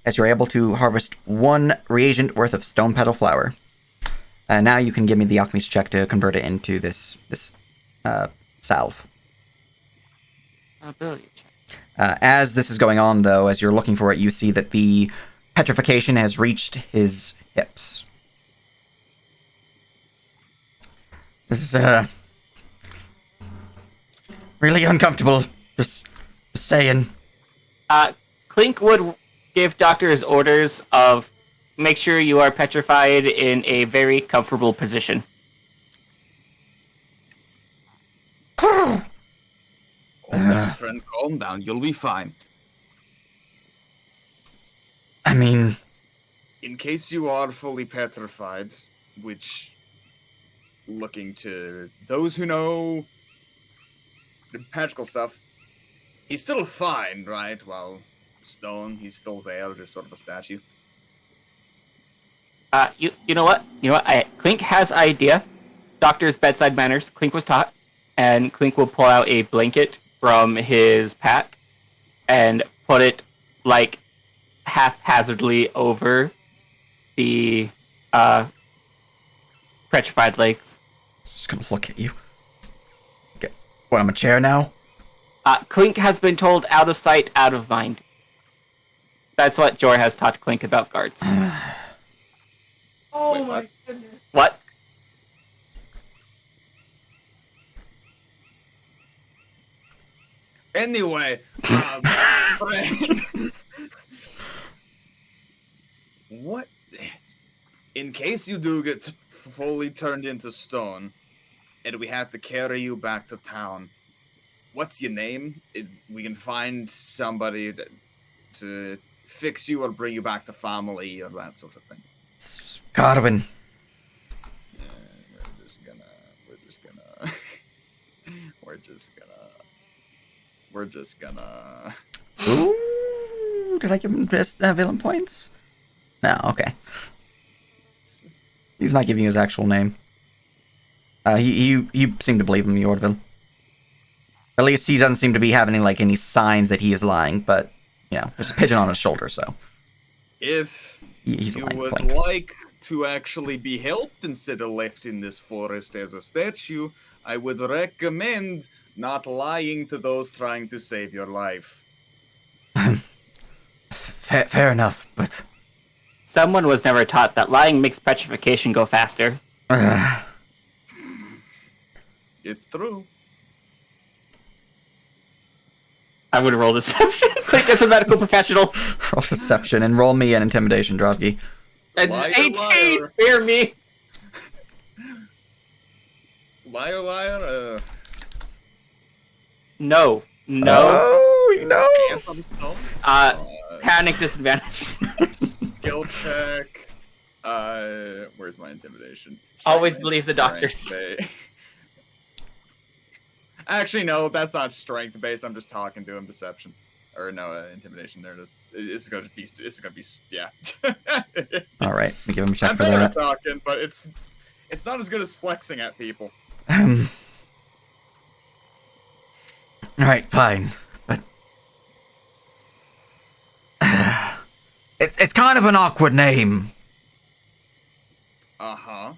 as you're able to harvest 1 reagent worth of stone petal flower. Now you can give me the alchemy's check to convert it into this salve. Ability check. As this is going on, though, as you're looking for it, you see that the petrification has reached his hips. This is really uncomfortable. Just saying. Clink would give doctors orders of make sure you are petrified in a very comfortable position. Calm down, friend. Calm down. You'll be fine. I mean, In case you are fully petrified, which, looking to those who know the magical stuff, he's still fine, right? Well, stone, he's still there, just sort of a statue. You know what? Clink has idea. Doctor's bedside manners. Clink was taught, and Clink will pull out a blanket from his pack and put it like haphazardly over the petrified legs. just gonna look at you. What, I'm a chair now? Clink has been told out of sight, out of mind. That's what Jor has taught Clink about guards. Oh my goodness. What? Anyway, friend. What? In case you do get fully turned into stone, and we have to carry you back to town, what's your name? We can find somebody to fix you or bring you back to family or that sort of thing. Carwin. We're just gonna. Ooh, did I give him villain points? No, okay. He's not giving you his actual name. You seem to believe him, Yordville. At least he doesn't seem to be having any signs that he is lying, but, there's a pigeon on his shoulder, so. If He's you lying, would Clink. like to actually be helped instead of left in this forest as a statue, I would recommend not lying to those trying to save your life. Fair enough, but... Someone was never taught that lying makes petrification go faster. It's true. I would roll deception. Clink is a medical professional. Roll deception and roll me an intimidation, Drovgy. Liar, 18! liar. Fear me! Liar, liar, No. Oh, he Yes, knows! I'm stone. Panic disadvantage. Skill check. Where's my intimidation? Always Strength- believe the doctors. strength ba- Actually, no, that's not strength based. I'm just talking to him. Deception, or no, intimidation. There it is. It's gonna be. Yeah. All right, let me give him a check I'm for better at that. talking, but it's not as good as flexing at people. All right, fine, but it's kind of an awkward name, Uh-huh.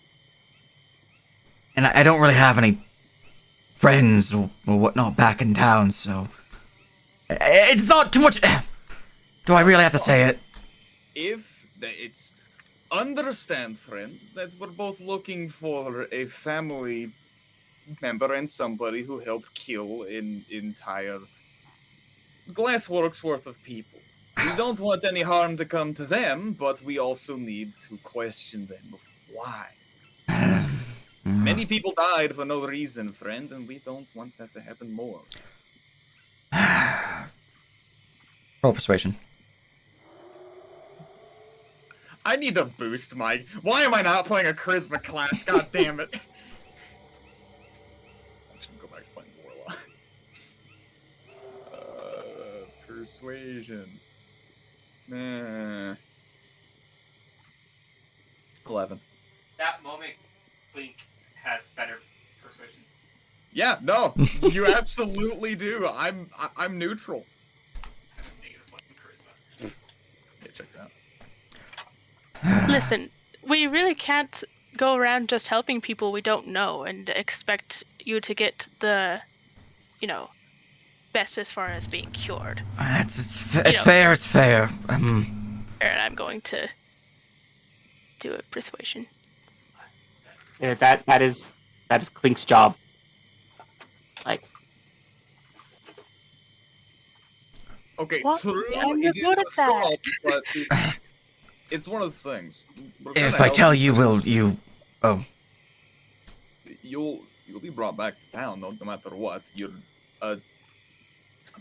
and I don't really have any friends or whatnot back in town, so it's not too much. Do I really have to say it? It's understand, friend, that we're both looking for a family member and somebody who helped kill an entire glassworks worth of people. We don't want any harm to come to them, but we also need to question them of why. Many people died for no reason, friend, and we don't want that to happen more. Roll persuasion. I need to boost my... Why am I not playing a charisma class? God damn it. I'm just gonna go back to playing Warlock. Persuasion. Nah. 11. That moment, Blink has better persuasion. Yeah, no, you absolutely do. I'm neutral. Negative 1 charisma. It checks out. Listen, we really can't go around just helping people we don't know and expect you to get the, best as far as being cured. It's fair. It's fair. And I'm going to do a persuasion. Yeah, that is Clink's job. Like, Okay, What? true. I'm It is good at a that. job, but it's one of those things. We're gonna If I help tell you, will you? Oh, you'll be brought back to town, no matter what. You're a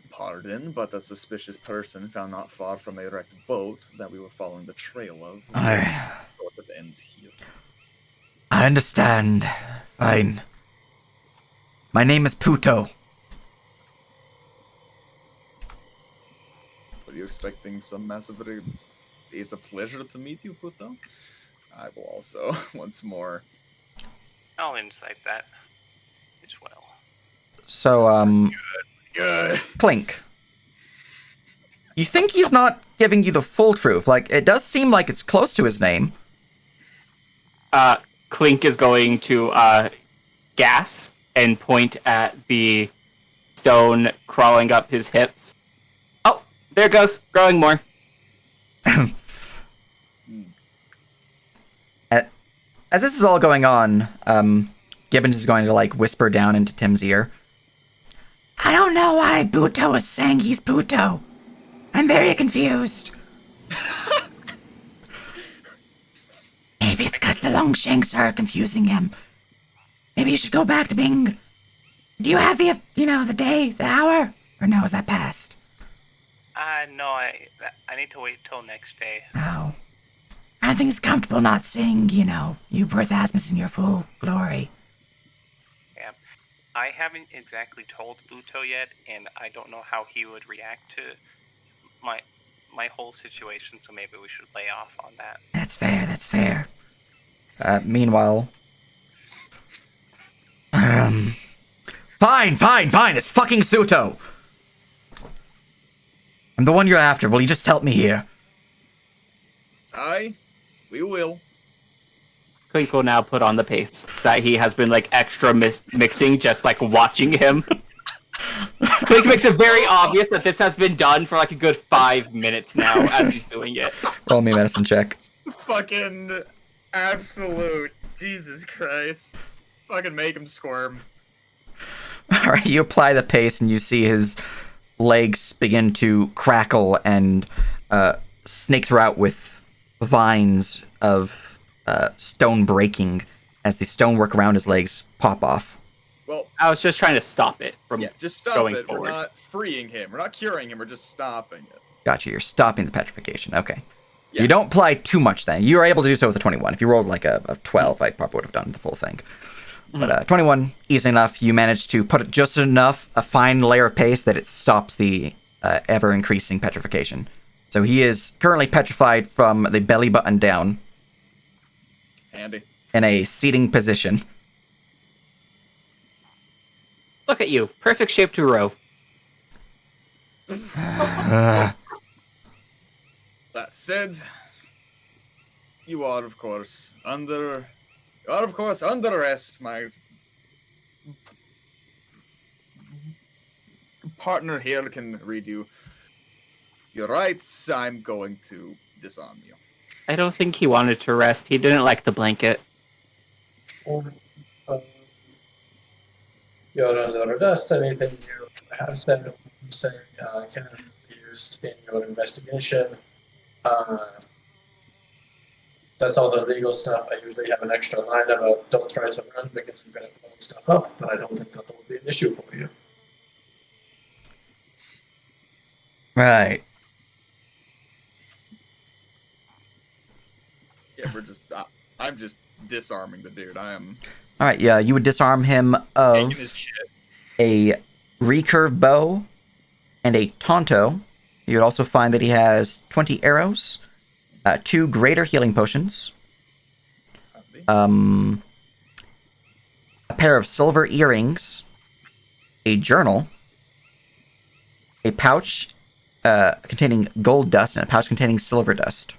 pardon, but a suspicious person found not far from a wrecked boat that we were following the trail of. Sort of ends here. I understand. Fine. My name is Puto. Were you expecting some massive rigs? It's a pleasure to meet you, Puto. I will also once more. I'll insight that as well. So, Good. Clink. You think he's not giving you the full truth? Like, it does seem like it's close to his name. Clink is going to gasp and point at the stone crawling up his hips. Oh, there it goes, growing more. As this is all going on, Gibbons is going to, whisper down into Tim's ear. I don't know why Puto is saying he's Puto. I'm very confused. Maybe it's because the Longshanks are confusing him. Maybe you should go back to being... Do you have the, the day, the hour? Or no, is that past? No, I need to wait till next day. Oh. I don't think it's comfortable not seeing, you Berthasmus in your full glory. Yeah. I haven't exactly told Buto yet, and I don't know how he would react to my whole situation, so maybe we should lay off on that. That's fair, that's fair. Meanwhile, Fine, it's fucking Suto. I'm the one you're after, will you just help me here? We will. Clink will now put on the pace that he has been extra mixing, just watching him. Clink makes it very obvious that this has been done for a good 5 minutes now as he's doing it. roll me a medicine check. Fucking absolute Jesus Christ. Fucking make him squirm. Alright, you apply the pace and you see his legs begin to crackle and snake throughout with vines of stone breaking as the stonework around his legs pop off. Well, I was just trying to stop it from just stop going it. forward. We're not freeing him. We're not curing him. We're just stopping it. Gotcha, you're stopping the petrification. Okay. Yeah. You don't apply too much then. You were able to do so with a 21. If you rolled a 12, I probably would have done the full thing. But 21, easy enough. You managed to put it just enough, a fine layer of paste that it stops the ever-increasing petrification. So he is currently petrified from the belly button down Handy. in a seating position. Look at you, perfect shape to row. That said, you are of course under arrest. My partner here can read you your rights. I'm going to disarm you. I don't think he wanted to rest. He didn't like the blanket. You're under arrest. Anything you have said or say can be used in your investigation. That's all the legal stuff. I usually have an extra line about don't try to run because I'm going to blow stuff up, but I don't think that will be an issue for you. Right. Yeah, I'm just disarming the dude. I am All right. Yeah, you would disarm him of taking his shit. a recurve bow and a tonto. You would also find that he has 20 arrows, 2 greater healing potions, a pair of silver earrings, a journal, a pouch containing gold dust, and a pouch containing silver dust,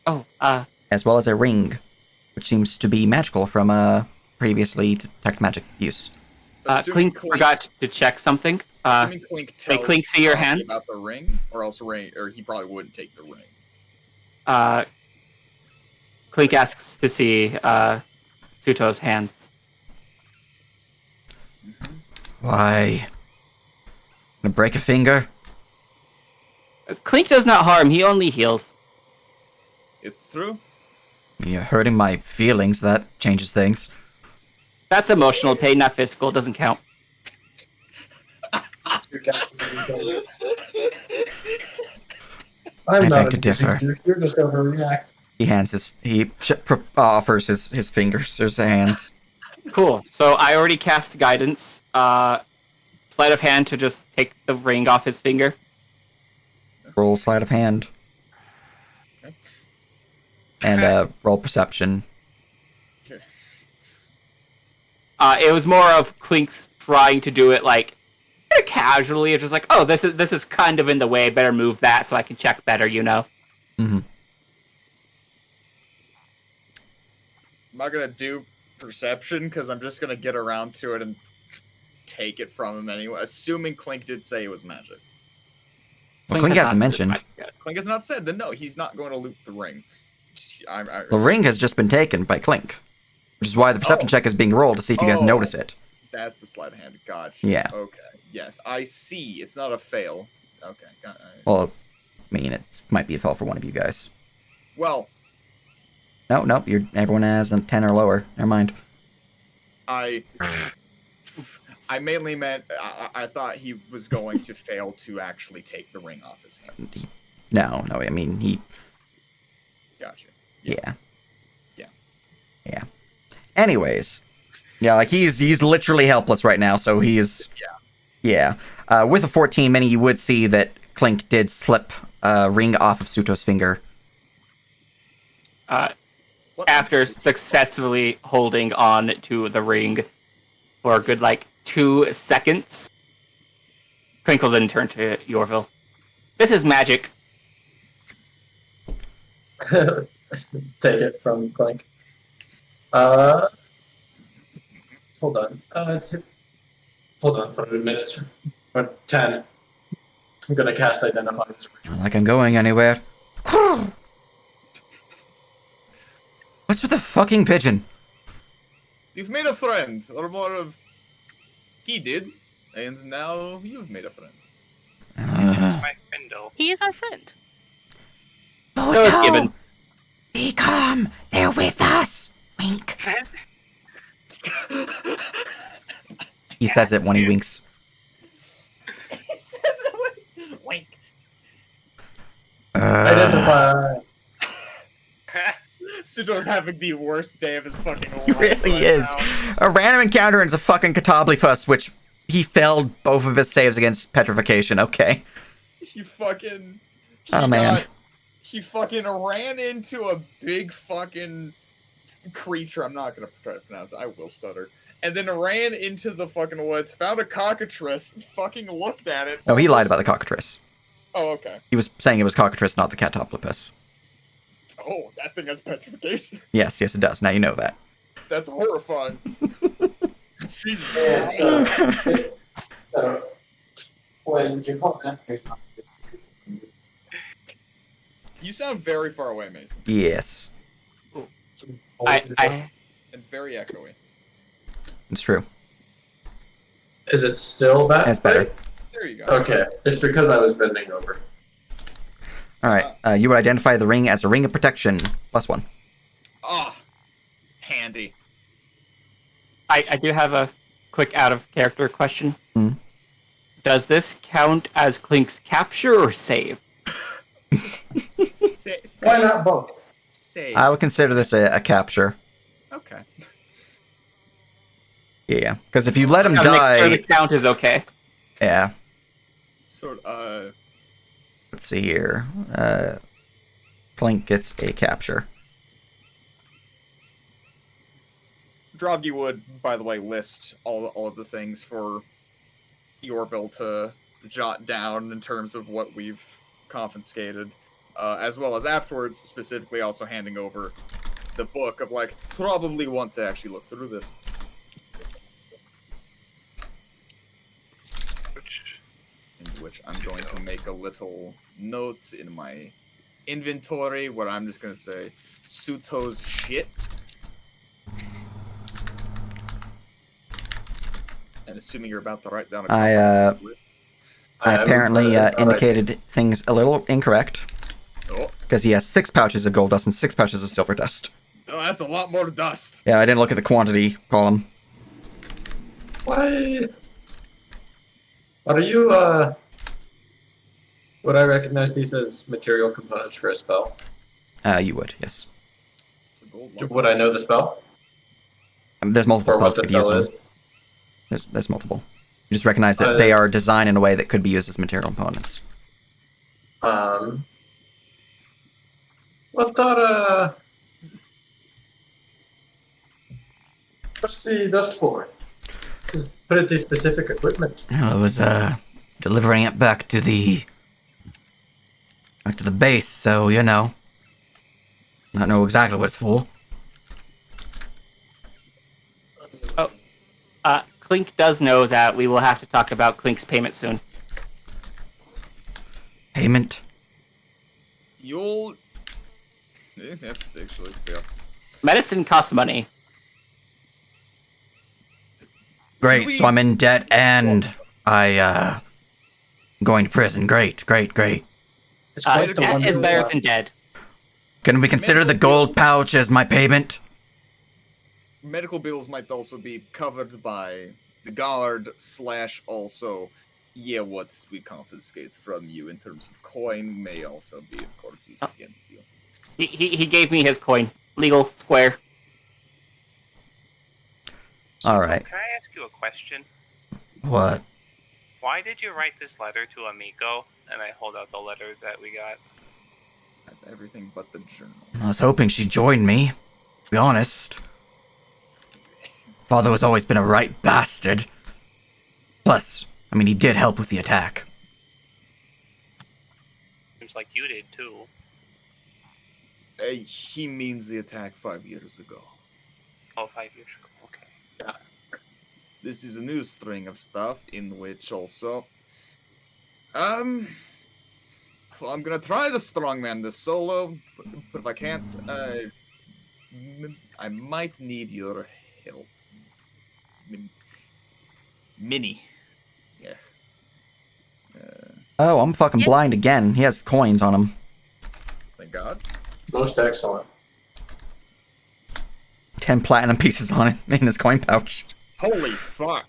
Oh, as well as a ring, which seems to be magical from previously detect magic use. Assuming Clink forgot to check something. Assuming Clink tells Clink see your Tommy hands? about the ring, or else he probably wouldn't take the ring. Clink asks to see Suto's hands. Why? Gonna break a finger? Clink does not harm, he only heals. It's true. I mean, you're hurting my feelings. That changes things. That's emotional pain, not physical, doesn't count. I'm I not beg to differ. You're just overreact. He offers his fingers, his hands. Cool. So I already cast guidance. Sleight of hand to just take the ring off his finger. Roll sleight of hand. Okay. And roll perception. Okay. It was more of Clink's trying to do it like kinda casually. It's just like, oh, this is kind of in the way. Better move that so I can check better. Mm-hmm. I'm not gonna do perception because I'm just gonna get around to it and take it from him anyway. Assuming Clink did say it was magic. Well, Clink hasn't mentioned. Clink has not said. Then no, he's not going to loot the ring. The ring has just been taken by Clink, which is why the perception check is being rolled to see if you guys notice it. That's the sleight of hand. Gotcha. Yeah. Okay. Yes, I see. It's not a fail. Okay. Well, I mean, it might be a fail for one of you guys. Well, No, everyone has a 10 or lower. Never mind. I mainly meant I thought he was going to fail to actually take the ring off his hand. No, I mean, he... Gotcha. Yeah. Yeah. Anyways. Yeah, like, he's literally helpless right now, so he's... Yeah. With a 14, many you would see that Clink did slip a ring off of Suto's finger. After successfully holding on to the ring for a good, 2 seconds, Clink will then turn to Yorville. This is magic. Take it from Clink. Hold on. Hold on for a minute. Or 10. I'm gonna cast Identify as Ritual. Not like I'm going anywhere. What's with the fucking pigeon? You've made a friend, or more of... He did, and now you've made a friend. My friendo. He is our friend. So is Gibbon. Be calm. They're with us. Wink. He says it when he winks. He says it with... Wink. Identify. Suto's having the worst day of his fucking life. He really right is. now. A random encounter is a fucking Catablipus, which he failed both of his saves against petrification. Okay. He fucking... Oh, man. He fucking ran into a big fucking creature. I'm not gonna try to pronounce it. I will stutter. And then ran into the fucking woods, found a cockatrice, fucking looked at it. No, he lied about the cockatrice. Oh, okay. He was saying it was cockatrice, not the Catablipus. Oh, that thing has petrification. Yes, it does. Now you know that. That's horrifying. Jesus So, Christ. so, when you call that, You sound very far away, Mason. Yes, I And very echoey. it's true. Is it still that? It's better. way? There you go. Okay, it's because I was bending over. All right. You would identify the ring as a ring of protection. +1. Ah, handy. I do have a quick out of character question. Hmm. Does this count as Clink's capture or save? Why not both? Save. I would consider this a capture. Okay. Yeah, because if you let him Gotta make sure die, the count is okay. yeah. Sort Let's see here. Clink gets a capture. Drovgy would, by the way, list all of the things for Yorville to jot down in terms of what we've confiscated, as well as afterwards, specifically also handing over the book of, like, probably want to actually look through this. In which I'm going to make a little note in my inventory where I'm just going to say, Suto's shit. And assuming you're about to write down a comprehensive list. I apparently indicated things a little incorrect Oh, because he has 6 pouches of gold dust and 6 pouches of silver dust. oh, that's a lot more dust. Yeah, I didn't look at the quantity column. Why? Are you, would I recognize these as material components for a spell? You would, yes. It's a gold one. Would I know the spell? There's multiple Or what spells the that could use spell them. is? There's multiple. You just recognize that they are designed in a way that could be used as material components. What's the dust for? This is pretty specific equipment. I was delivering it back to the base, so you know. I know exactly what it's for. Clink does know that we will have to talk about Clink's payment soon. Payment. You'll... that's actually fair. Medicine costs money. Great, so I'm in debt and I'm going to prison. Great. It's quite the Debt is wonderful better one. than dead. Can we consider the gold pouch as my payment? Medical bills might also be covered by the guard / also, yeah, what we confiscate from you in terms of coin may also be, of course, used against you. He gave me his coin. Legal, square. All right. Can I ask you a question? What? Why did you write this letter to Amico? And I hold out the letter that we got. I have everything but the journal. I was hoping she'd join me, to be honest. Father has always been a right bastard. Plus, I mean, he did help with the attack. Seems like you did too. He means the attack 5 years ago. Oh, 5 years ago. Okay. This is a new string of stuff in which also... well, I'm gonna try the strongman this solo, but if I can't, I might need your help. Mini. Yeah. Oh, I'm fucking blind again. He has coins on him. Thank God. Most excellent. 10 platinum pieces on it in his coin pouch. Holy fuck.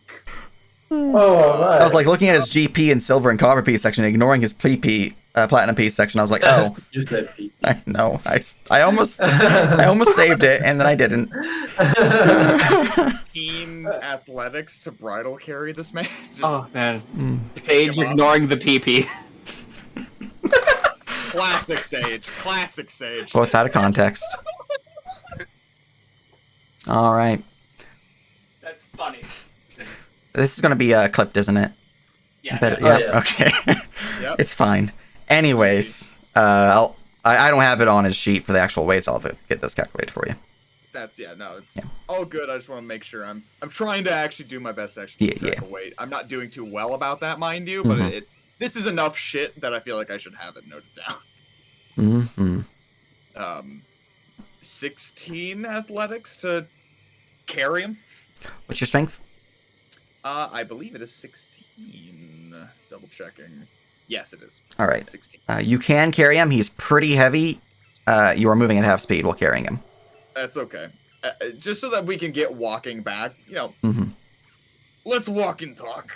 Oh, all right. I was like looking at his GP and silver and copper piece section, ignoring his platinum piece section. I was like, oh, Use that Pete. I know. I almost saved it and then I didn't. Team athletics to bridal carry this man. Just Oh man, Mm. Paige him up. ignoring the PP. classic Sage. Classic Sage. Well, it's out of context. All right. That's funny. This is going to be clipped, isn't it? Yeah. Bet- Oh, yep, yeah. okay. Yep. It's fine. Anyways, I don't have it on his sheet for the actual weights. I'll have to get those calculated for you. That's it's Yeah. all good. I just want to make sure I'm trying to actually do my best to actually keep Yeah, track of weight. I'm not doing too well about that, mind you, but Mhm. this is enough shit that I feel like I should have it noted down. Mm-hmm. 16 athletics to carry him. What's your strength? I believe it is 16. Double checking. Yes, it is. All right. 16. You can carry him. He's pretty heavy. You are moving at half speed while carrying him. That's okay. Just so that we can get walking back, Mm-hmm. let's walk and talk.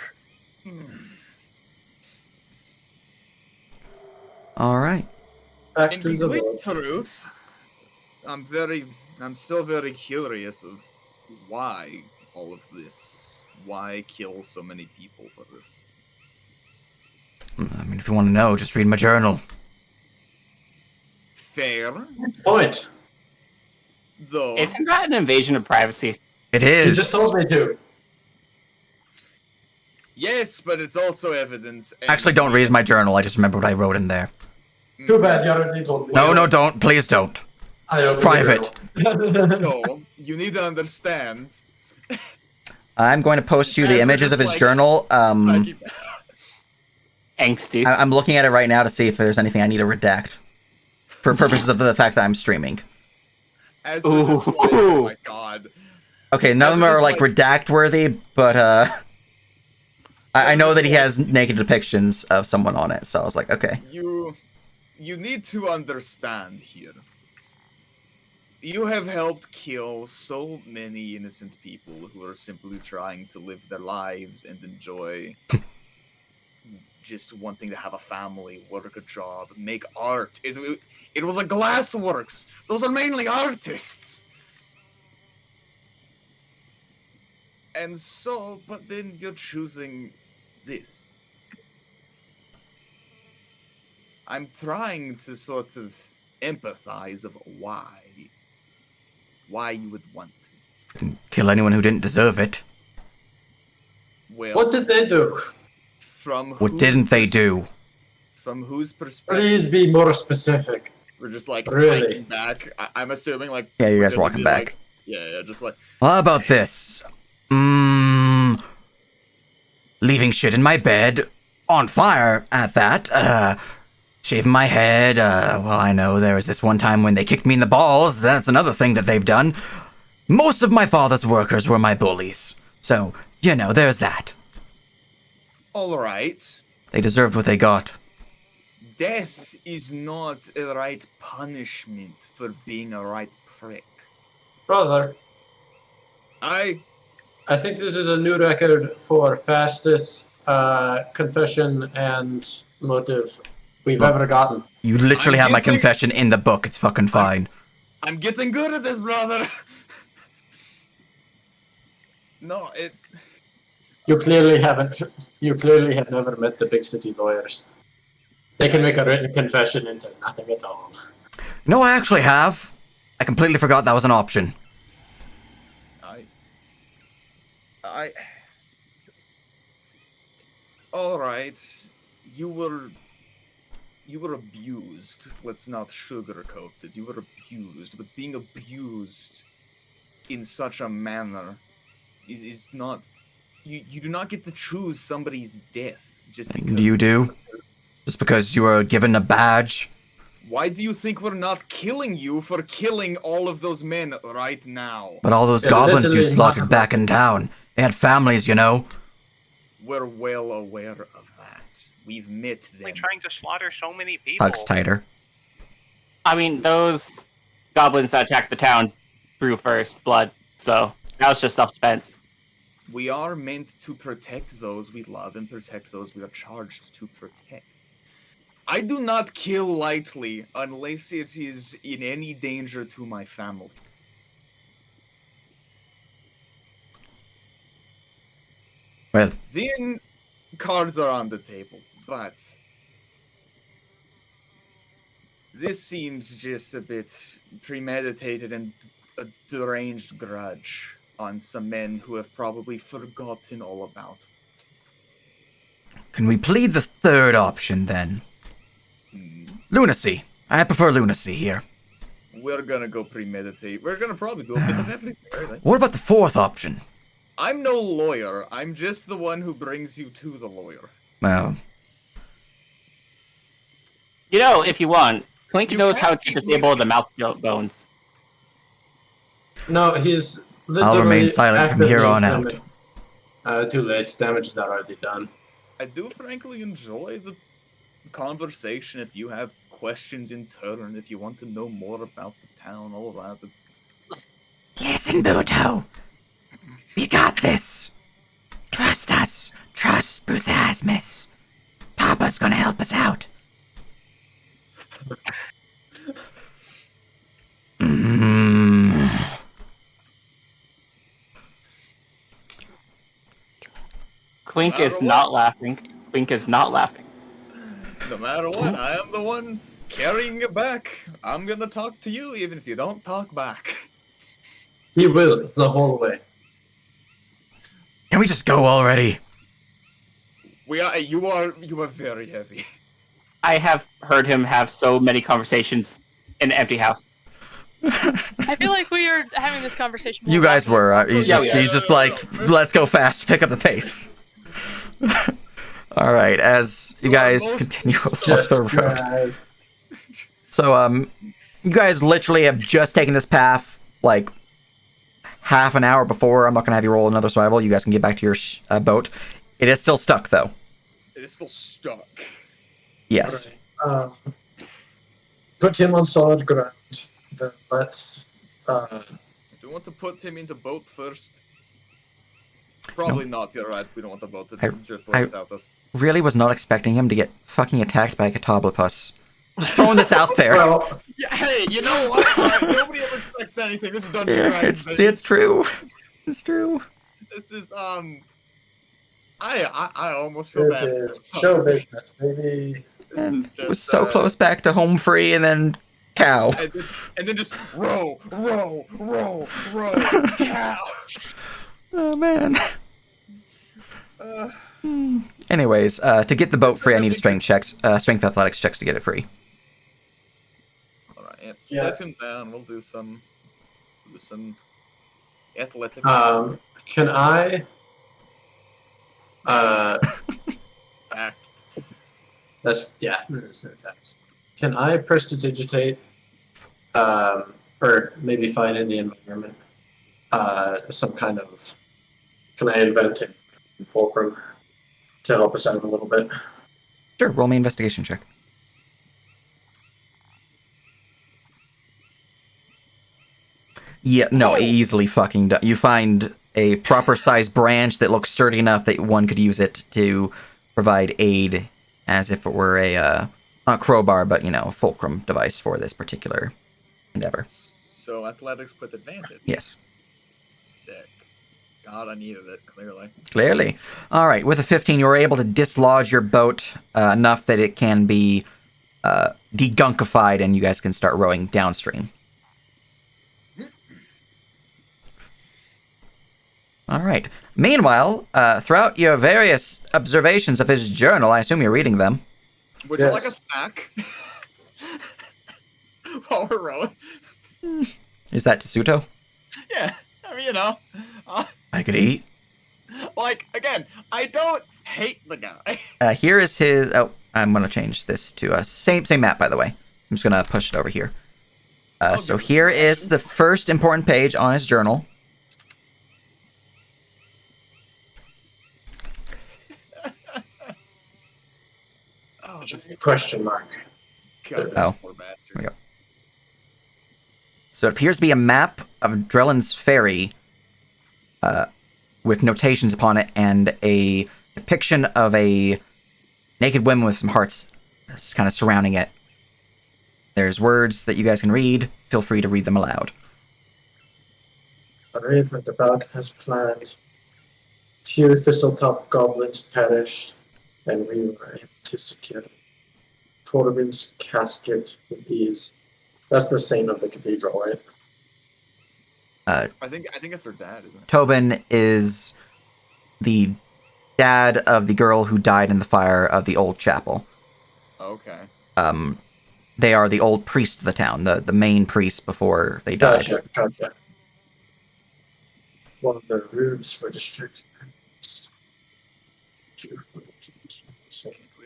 All right. Back In to the complete boat. truth, I'm still very curious of why all of this. Why kill so many people for this? I mean, if you want to know, just read my journal. Fair, Point. though. Isn't that an invasion of privacy? It You is. just told me to. Yes, but it's also evidence. and- Actually, don't read my journal. I just remember what I wrote in there. Too bad you already told me. No, don't. Please don't. It's private. So, you need to understand. I'm going to post you As the we're images just of his like- journal. Angsty. I'm looking at it right now to see if there's anything I need to redact. For purposes of the fact that I'm streaming. As we're just like, oh my god. Okay, none of them are Just like like- redact worthy, but I know that he has naked depictions of someone on it, so I was like, okay. You need to understand here. You have helped kill so many innocent people who are simply trying to live their lives and enjoy just wanting to have a family, work a job, make art. It was a glassworks. Those are mainly artists. And so, but then you're choosing this. I'm trying to sort of empathize of why you would want to. Kill anyone who didn't deserve it. Well, What did they do? from What whose didn't they pers- do? From whose perspective? Please be more specific. We're just like Really? hiking back. I'm assuming like Yeah, you we're guys gonna walking be, back. like- yeah, just like Well, how about this? Leaving shit in my bed, on fire at that, shaving my head, well, I know there was this one time when they kicked me in the balls, that's another thing that they've done. Most of my father's workers were my bullies, so, there's that. all right. They deserved what they got. Death is not a right punishment for being a right prick. Brother, I I think this is a new record for fastest confession and motive we've ever gotten. You literally I'm have my guilty. confession in the book, it's fucking fine. I'm getting good at this, brother. No, it's You clearly haven't. You clearly have never met the big city lawyers. They can make a written confession into nothing at all. No, I actually have. I completely forgot that was an option. I. All right, you were abused. Let's not sugarcoat it. You were abused, but being abused in such a manner is not. You do not get to choose somebody's death just because. Do you do? Just because you were given a badge? Why do you think we're not killing you for killing all of those men right now? But all those Yeah, goblins you literally slaughtered not- back in town, they had families, We're well aware of that. We've met them. Like trying to slaughter so many people. Hugs tighter. I mean, those goblins that attacked the town drew first blood, so that was just self-defense. We are meant to protect those we love and protect those we are charged to protect. I do not kill lightly unless it is in any danger to my family. Well, Then cards are on the table, but this seems just a bit premeditated and a deranged grudge on some men who have probably forgotten all about it. Can we plead the third option then? Lunacy. I prefer lunacy here. We're gonna go premeditate. We're gonna probably do a bit of everything, really. What about the fourth option? I'm no lawyer. I'm just the one who brings you to the lawyer. Well, If you want, Clink You knows how can't to keep disable moving. the mouth bones. No, he's. I'll remain literally silent from here on out. Too late. Damage is already done. I do frankly enjoy the conversation if you have questions in turn, if you want to know more about the town, all of that. Listen, Buto. We got this. Trust us. Trust Bruthasmus. Papa's gonna help us out. Clink is not laughing. Clink is not laughing. No matter what, I am the one carrying it back. I'm gonna talk to you even if you don't talk back. He will. It's the whole way. Can we just go already? You are very heavy. I have heard him have so many conversations in an empty house. I feel like we are having this conversation. You more guys often. were. He's Yeah, just like, let's go fast, pick up the pace. All right, as you guys continue along Just the road. drive. So, you guys literally have just taken this path, like, half an hour before. I'm not going to have you roll another survival. You guys can get back to your boat. It is still stuck, though. It is still stuck. Yes. Alright, put him on solid ground. Then let's. Do you want to put him in the boat first? Probably not, you're right. We don't want the boat to drift away without us. Really was not expecting him to get fucking attacked by a Catablopus. Just throwing this out there. Well, Yeah, hey, you know what? Nobody ever expects anything. This is Dungeons and Yeah, Dragons. it's true. It's true. This is, I almost feel this bad. is show business, baby. This is just, It was so close back to home free and then cow. And then just row, cow. Oh, man. Anyways, to get the boat free, I need a strength athletics checks to get it free. Alright, Yeah. set him down. We'll do some athletics. Can I? Fact. That's. Can I prestidigitate, or maybe find in the environment, some kind of? Can I invent a fulcrum to help us out a little bit? Sure, roll me investigation check. Yeah, no, easily fucking done. You find a proper sized branch that looks sturdy enough that one could use it to provide aid as if it were a, not crowbar, but, you know, a fulcrum device for this particular endeavor. So athletics with advantage. Yes. Sick. God, I needed it, clearly. Clearly. All right, with a 15, you were able to dislodge your boat enough that it can be degunkified and you guys can start rowing downstream. All right. Meanwhile, throughout your various observations of his journal, I assume you're reading them. Would you like a snack? While we're rowing? Is that Tsuto? Yeah, I mean, you know. I could eat. Like, again, I don't hate the guy. Here is his... Oh, I'm going to change this to a same map, by the way. I'm just going to push it over here. So here is the first important page on his journal. Question mark. God, Oh. this poor bastard. Here we go. So it appears to be a map of Drellin's Ferry with notations upon it and a depiction of a naked woman with some hearts kind of surrounding it. There's words that you guys can read. Feel free to read them aloud. Arrayed with about as planned. Few Thistletop goblins perished, and we were able to secure Torben's casket with ease. That's the saint of the cathedral, right? I think it's their dad, isn't it? Tobin is the dad of the girl who died in the fire of the old chapel. Okay. They are the old priest of the town, the main priest before they died. Gotcha. One of the rubes were destroyed.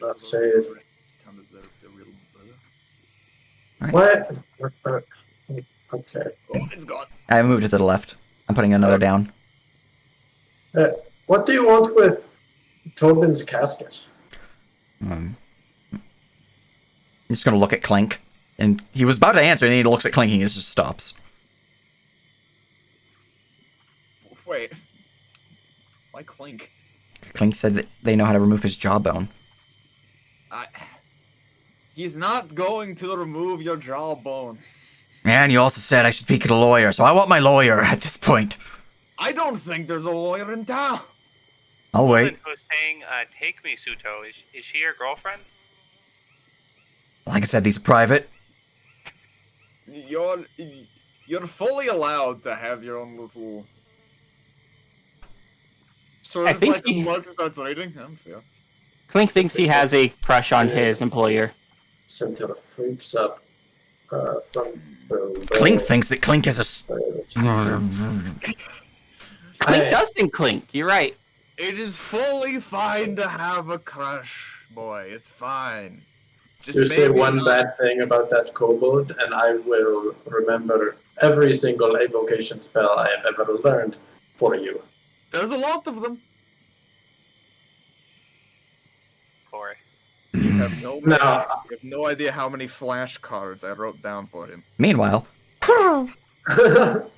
Not safe. This town deserves a real brother. What? Okay. Oh, it's gone. I moved it to the left. I'm putting another down. What do you want with Tobin's casket? He's just gonna look at Clink. And he was about to answer, and then he looks at Clink and he just stops. Wait. Why Clink? Clink said that they know how to remove his jawbone. He's not going to remove your jawbone. And you also said I should speak to the lawyer, so I want my lawyer at this point. I don't think there's a lawyer in town. I'll wait. Who was saying, take me, Suto. Is she your girlfriend? Like I said, these are private. You're fully allowed to have your own little. Sort I of think like he- when Lux starts reading. I'm fair. Clink thinks he has a crush on his employer. Some kind of freaks up from the. Clink thinks that Clink is a. Clink does think Clink. You're right. It is fully fine to have a crush, boy. It's fine. Just You say maybe one not- bad thing about that kobold, and I will remember every single evocation spell I have ever learned for you. There's a lot of them. Corey. You have no, No. you have no idea how many flashcards I wrote down for him. Meanwhile, just random,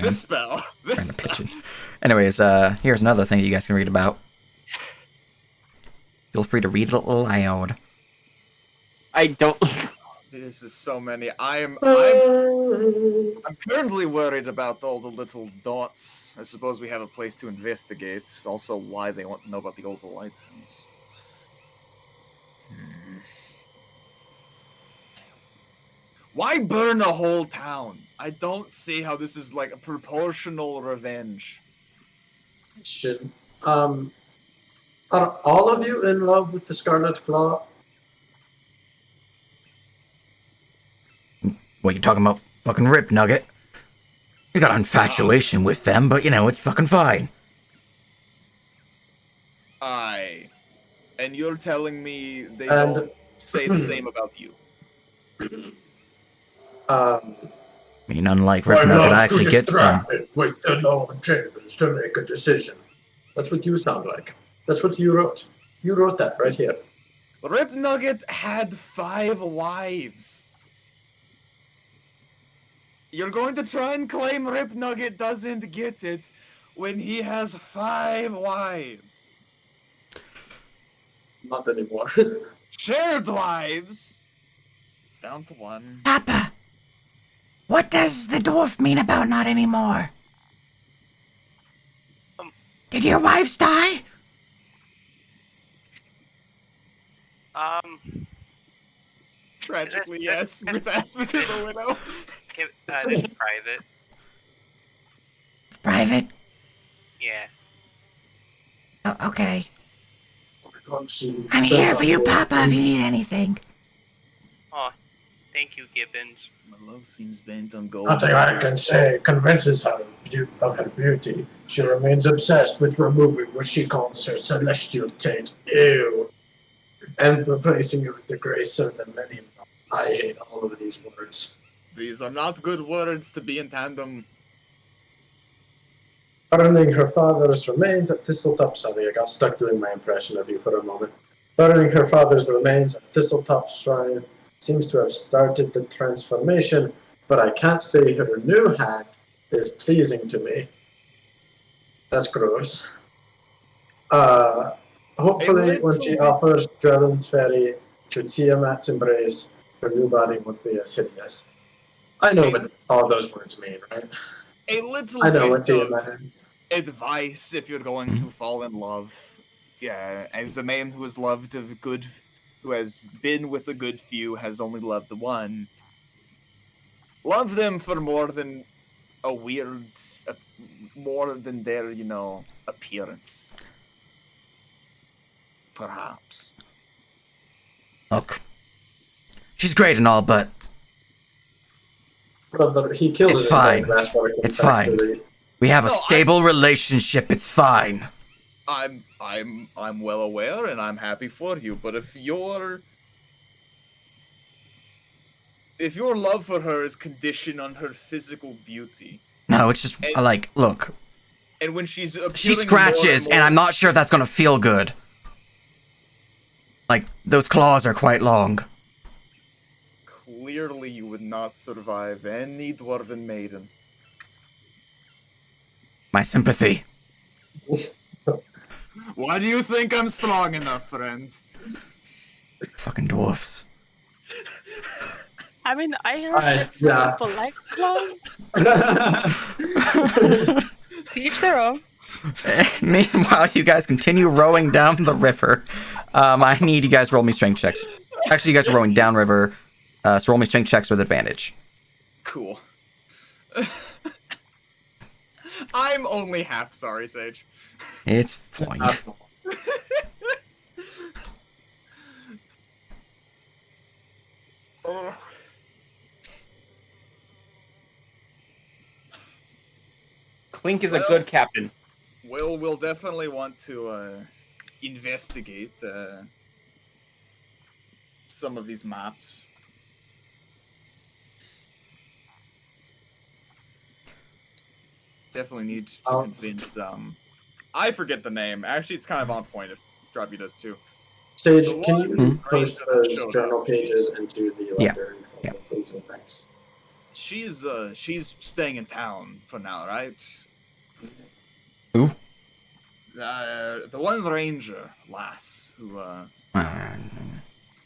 This spell. This random spell. pitches. Anyways, here's another thing that you guys can read about. Feel free to read it aloud. I don't. This is so many. I'm currently worried about all the little dots. I suppose we have a place to investigate. Also, why they want to know about the old lighthouse. Why burn a whole town? I don't see how this is like a proportional revenge. Should are all of you in love with the Scarlet Claw? What you talking about? Fucking Rip Nugget. You got infatuation with them, but you know, it's fucking fine. Aye. And you're telling me they And- don't say the same about you. I mean, unlike Rip Nugget, I actually get some. With the Lord Chambers to make a decision. That's what you sound like. That's what you wrote. You wrote that right here. Rip Nugget had 5 wives. You're going to try and claim Rip Nugget doesn't get it when he has 5 wives. Not anymore. Shared wives. Down to 1. Papa, what does the dwarf mean about not anymore? Did your wives die? Tragically, This- yes. With Asmus is a widow. It's private. It's private? Yeah. Oh, okay. I'm I'm here for you, Papa, if you need anything. Oh, thank you, Gibbons. My love seems bent on gold. Nothing I can say convinces her of her beauty. She remains obsessed with removing what she calls her celestial taint. Ew. And replacing it with the grace of the many. I hate all of these words. These are not good words to be in tandem. Burning her father's remains at Thistletop. Sorry, I got stuck doing my impression of you for a moment. Burning her father's remains at Thistletop Shrine seems to have started the transformation, but I can't say her new hack is pleasing to me. That's gross. Hopefully, when she offers Drellin's Ferry to Tiamat's embrace, her new body won't be as hideous. I know what all those words mean, right? A little I know what bit of Tiamat is. advice if you're going to fall in love. Yeah, as a man who has loved who has been with a good few, has only loved the one. Love them for more than more than their, appearance. Perhaps. Look, she's great and all, but Brother, he killed It's his entire fine. Glassworking It's fine. factory. we have a No, stable relationship. It's fine. I'm well aware and I'm happy for you, but if your love for her is conditioned on her physical beauty, No, it's just And- like, look, and when she appearing scratches, more and I'm not sure if that's gonna feel good. Like, those claws are quite long. clearly you would not survive any dwarven maiden. My sympathy. Why do you think I'm strong enough, friend? Fucking dwarfs. I mean, I heard Right, that some yeah. people like clones. To each their own. Meanwhile, you guys continue rowing down the river. I need you guys to roll me strength checks. Actually, you guys are rowing downriver, so roll me strength checks with advantage. Cool. I'm only half sorry, Sage. It's fine. Clink is a Well- good captain. We'll definitely want to investigate some of these maps. Definitely need to Oh. convince. I forget the name. Actually, it's kind of on point if Droppy does too. Sage, The can one you Hmm? post that those showed journal up. pages into the Yeah. library? Yeah. Please and thanks. She's staying in town for now, right? Who? The one ranger, lass, who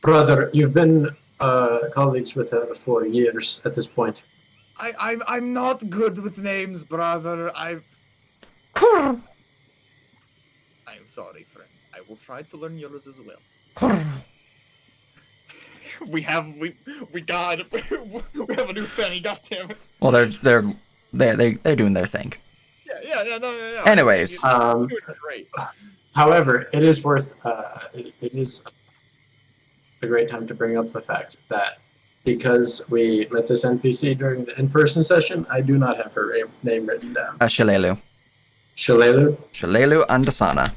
Brother, you've been colleagues with her for years at this point. I'm not good with names, brother. I'm sorry, friend. I will try to learn yours as well. we got we have a new Fanny. God damn it. Well, they're doing their thing. Yeah. No. Anyways. You're doing great. However, it is worth it is a great time to bring up the fact that because we met this NPC during the in-person session, I do not have her name written down. Shalelu. Shalelu? Shalelu Andasana.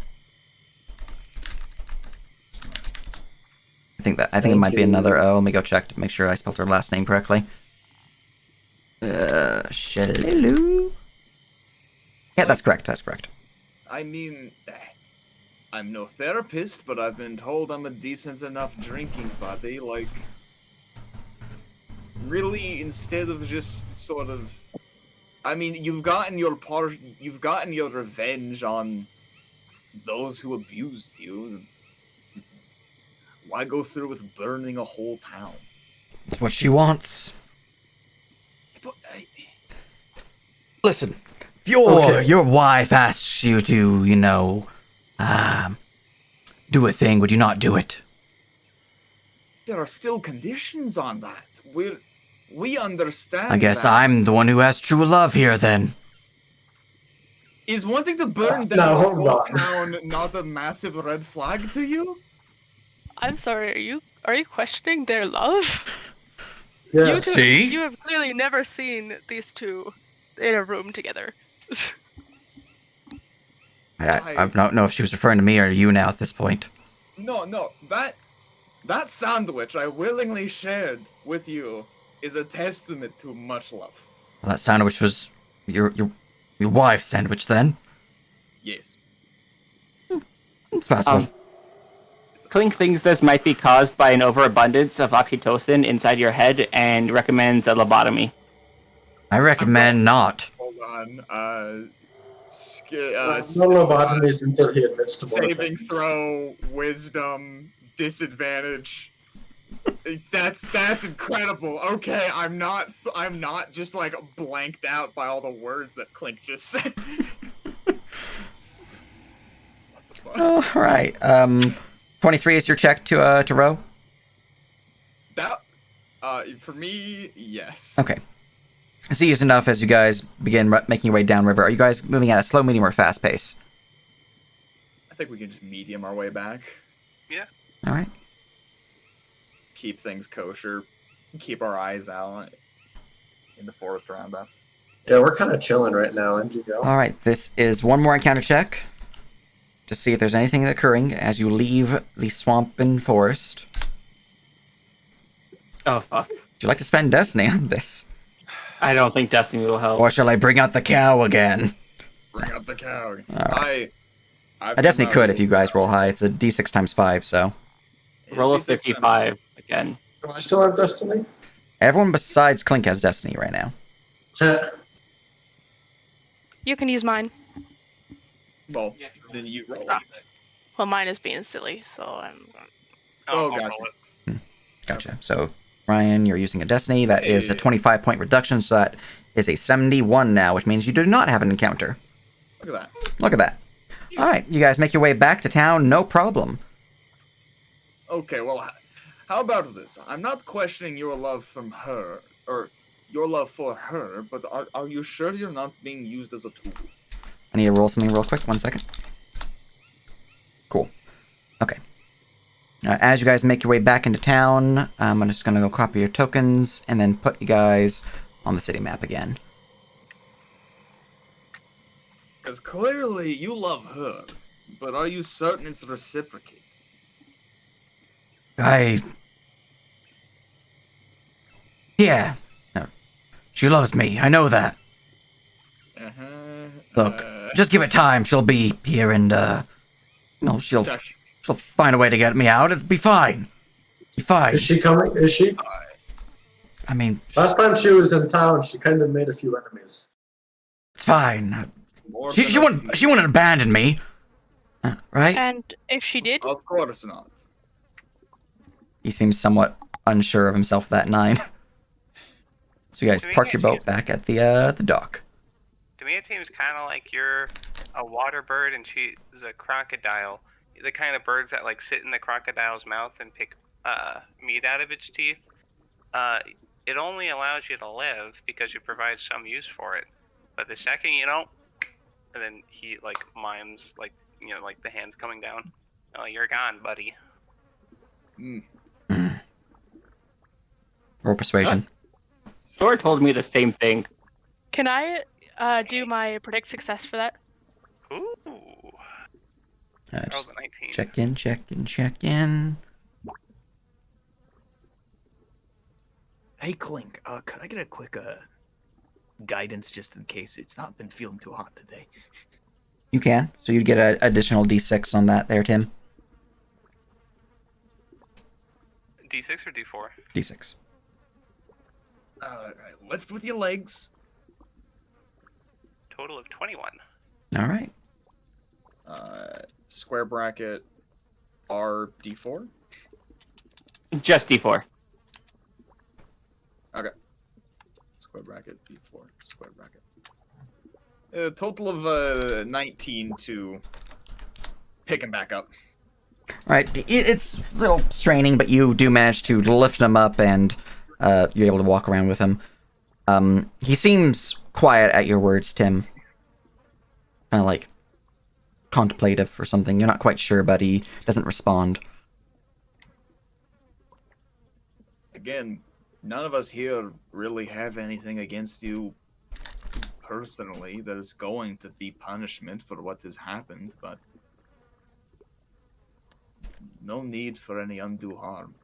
I think it Thank might be you. another O. Let me go check to make sure I spelled her last name correctly. Shalelu. Yeah, that's correct. That's correct. I mean, I'm no therapist, but I've been told I'm a decent enough drinking buddy. Like, really, instead of just sort of, I mean, you've gotten your revenge on those who abused you. Why go through with burning a whole town? It's what she wants. But Listen, if your Okay. wife asks you to, do a thing, would you not do it? there are still conditions on that. We understand. I guess that. I'm the one who has true love here, then. Is wanting to burn No, down a hold whole on. town not a massive red flag to you? I'm sorry, are you questioning their love? Yes. You two, See? you have clearly never seen these two in a room together. I don't know if she was referring to me or you now at this point. No, that sandwich I willingly shared with you is a testament to much love. Well, that sandwich was your wife's sandwich, then. Yes. It's possible. Clink thinks this might be caused by an overabundance of oxytocin inside your head and recommends a lobotomy. I recommend not. Hold on. No lobotomies until he admits to more saving things. throw, wisdom, disadvantage. That's incredible. Okay, I'm not just like blanked out by all the words that Clink just said. What the fuck? All right. 23 is your check to row. That for me, yes. Okay. See is enough as you guys begin making your way downriver. Are you guys moving at a slow, medium, or fast pace? I think we can just medium our way back. All right. Keep things kosher. Keep our eyes out in the forest around us. Yeah, we're kind of chilling right now, NGO. All right. This is one more encounter check to see if there's anything occurring as you leave the swamp and forest. Oh, fuck. Would you like to spend destiny on this, I don't think Destiny will help. or shall I bring out the cow again? Bring up the cow. Right. I I definitely could if you guys roll high. It's a d6 times 5, so. Roll a 55 again. Do I still have Destiny? Everyone besides Clink has Destiny right now. You can use mine. Well, then you roll. Well, mine is being silly, so I'm. Oh, I'll gotcha. roll it. Gotcha. So, Ryan, you're using a Destiny. That is a Hey. 25-point reduction, so that is a 71 now, which means you do not have an encounter. Look at that. Look at that. All right, you guys make your way back to town, no problem. Okay, well, how about this? I'm not questioning your love from her, or your love for her, but are you sure you're not being used as a tool? I need to roll something real quick. 1 second. Cool. Okay. As you guys make your way back into town, I'm just going to go copy your tokens and then put you guys on the city map again. Because clearly you love her, but are you certain it's reciprocated? Yeah. No. She loves me. I know that. Uh-huh. Look, just give it time. She'll be here and, she'll Check. find a way to get me out. It'll be fine. Be fine. Is she coming? Is she? I mean, Last time she was in town, she kind of made a few enemies. it's fine. More She than a wouldn't, few. she wouldn't abandon me. Right? And if she did, Of course not. He seems somewhat unsure of himself, that 9. So you guys To me, park your it boat seems- back at the dock. To me, it seems kind of like you're a water bird and she's a crocodile. The kind of birds that like sit in the crocodile's mouth and pick meat out of its teeth. It only allows you to live because you provide some use for it. But the second you don't, and then he like mimes like like the hands coming down. Oh, you're gone, buddy. Roll persuasion. Thor told me the same thing. can I do my predict success for that? Ooh, that was Just a 19. check in, check in, check in. Hey, Clink, could I get a quick guidance just in case it's not been feeling too hot today? You can. So you'd get an additional d6 on that there, Tim. D6 or D4? D6. Alright, lift with your legs. Total of 21. All right. Square bracket R D4. Just D4. Okay. Square bracket D4. Square bracket. A total of 19 to pick him back up. All right. It's a little straining, but you do manage to lift him up, and you're able to walk around with him. He seems quiet at your words, Tim. Kind of like contemplative or something. You're not quite sure, but he doesn't respond. Again, none of us here really have anything against you personally. There's going to be punishment for what has happened, but no need for any undue harm.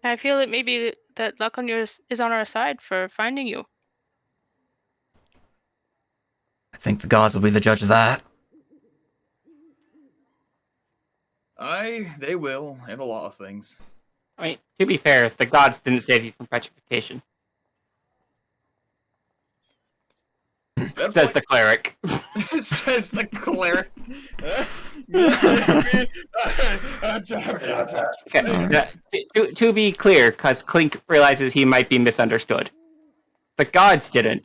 I feel that maybe that luck on yours is on our side for finding you. I think the gods will be the judge of that. Aye, they will, and a lot of things. I mean, to be fair, the gods didn't save you from petrification. Fair Says point. the cleric. Says the cleric. Okay, to be clear, because Clink realizes he might be misunderstood. The gods didn't.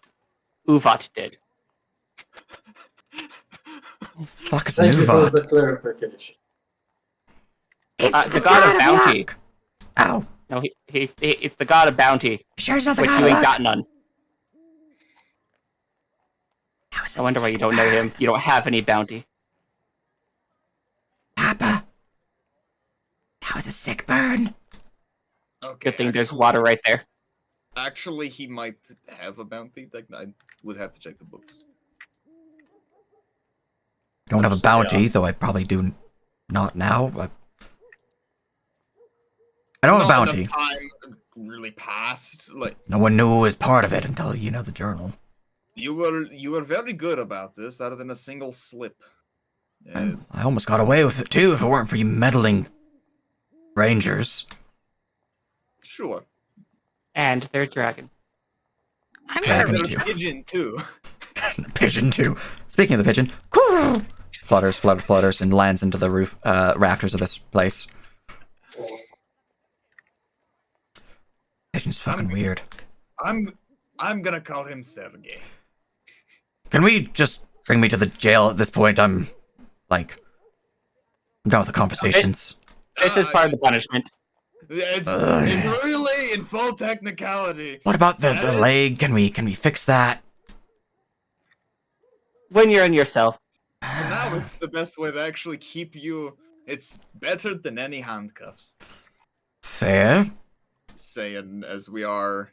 Uvat did. Fuck is an Thank you for Uvat? the clarification. The god of bounty. Ow. No, it's the god of bounty, Sure is not the which god you of ain't luck. got none. That was a I wonder why you sick don't know burn. him. You don't have any bounty. Papa. That was a sick burn. Okay, Good thing there's water right there. Actually, he might have a bounty. Like, I would have to check the books. Don't have a bounty, though I probably do not now. I know of a not bounty. enough time really passed. Like No one knew it was part of it until, the journal. you were very good about this, other than a single slip. I almost got away with it, too, if it weren't for you meddling rangers. Sure. And their dragon. I'm Dragon gonna too. Pigeon too. The pigeon, too. Speaking of the pigeon, flutters, and lands into the roof, rafters of this place. Pigeon's fucking weird. I'm gonna call him Sergey. Can we just bring me to the jail at this point? I'm done with the conversations. This is part of the punishment. It's really in full technicality. What about the leg? Can we fix that? When you're in your cell. For now, it's the best way to actually keep you. It's better than any handcuffs. Fair. Saying as we are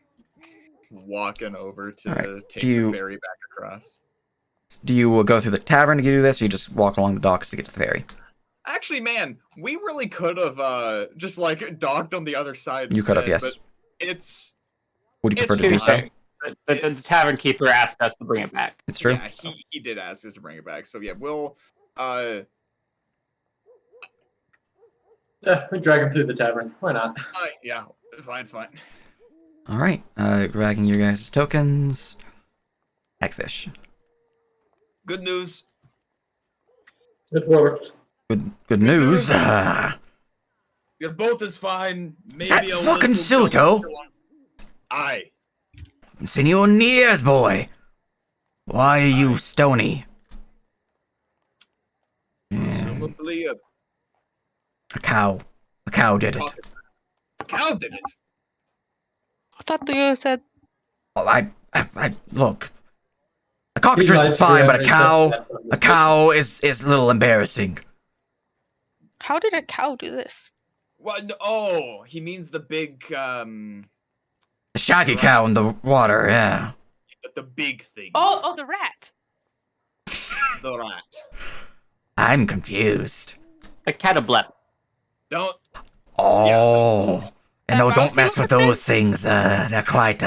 walking over to Alright, take do you- the ferry back across. Do you go through the tavern to do this, or you just walk along the docks to get to the ferry? Actually, man, we really could have just like docked on the other side. You could have, instead, yes. But it's Would you It's prefer to do so? fine. The tavern keeper asked us to bring it back. It's true. Yeah, he did ask us to bring it back. So yeah, we'll Yeah, we drag him through the tavern. Why not? yeah, it's fine. All right. Grabbing your guys' tokens. Hackfish. Good news. It worked. Good news. Your boat is fine. Maybe That a fucking little Suto? Aye. Senor Niers, boy. Why are you stony? Presumably A cow. A cow did it. a cow did it. I thought you said Oh, I look. A cockatrice He lies is fine, for but a every cow, step of a cow is a little embarrassing. how did a cow do this? What? Oh, he means the big The shaggy cow in the water, yeah. the big thing. Oh, the rat. The rat. I'm confused. A catablep. Don't. Oh. And no, That don't mess mousy with looking those things. They're quite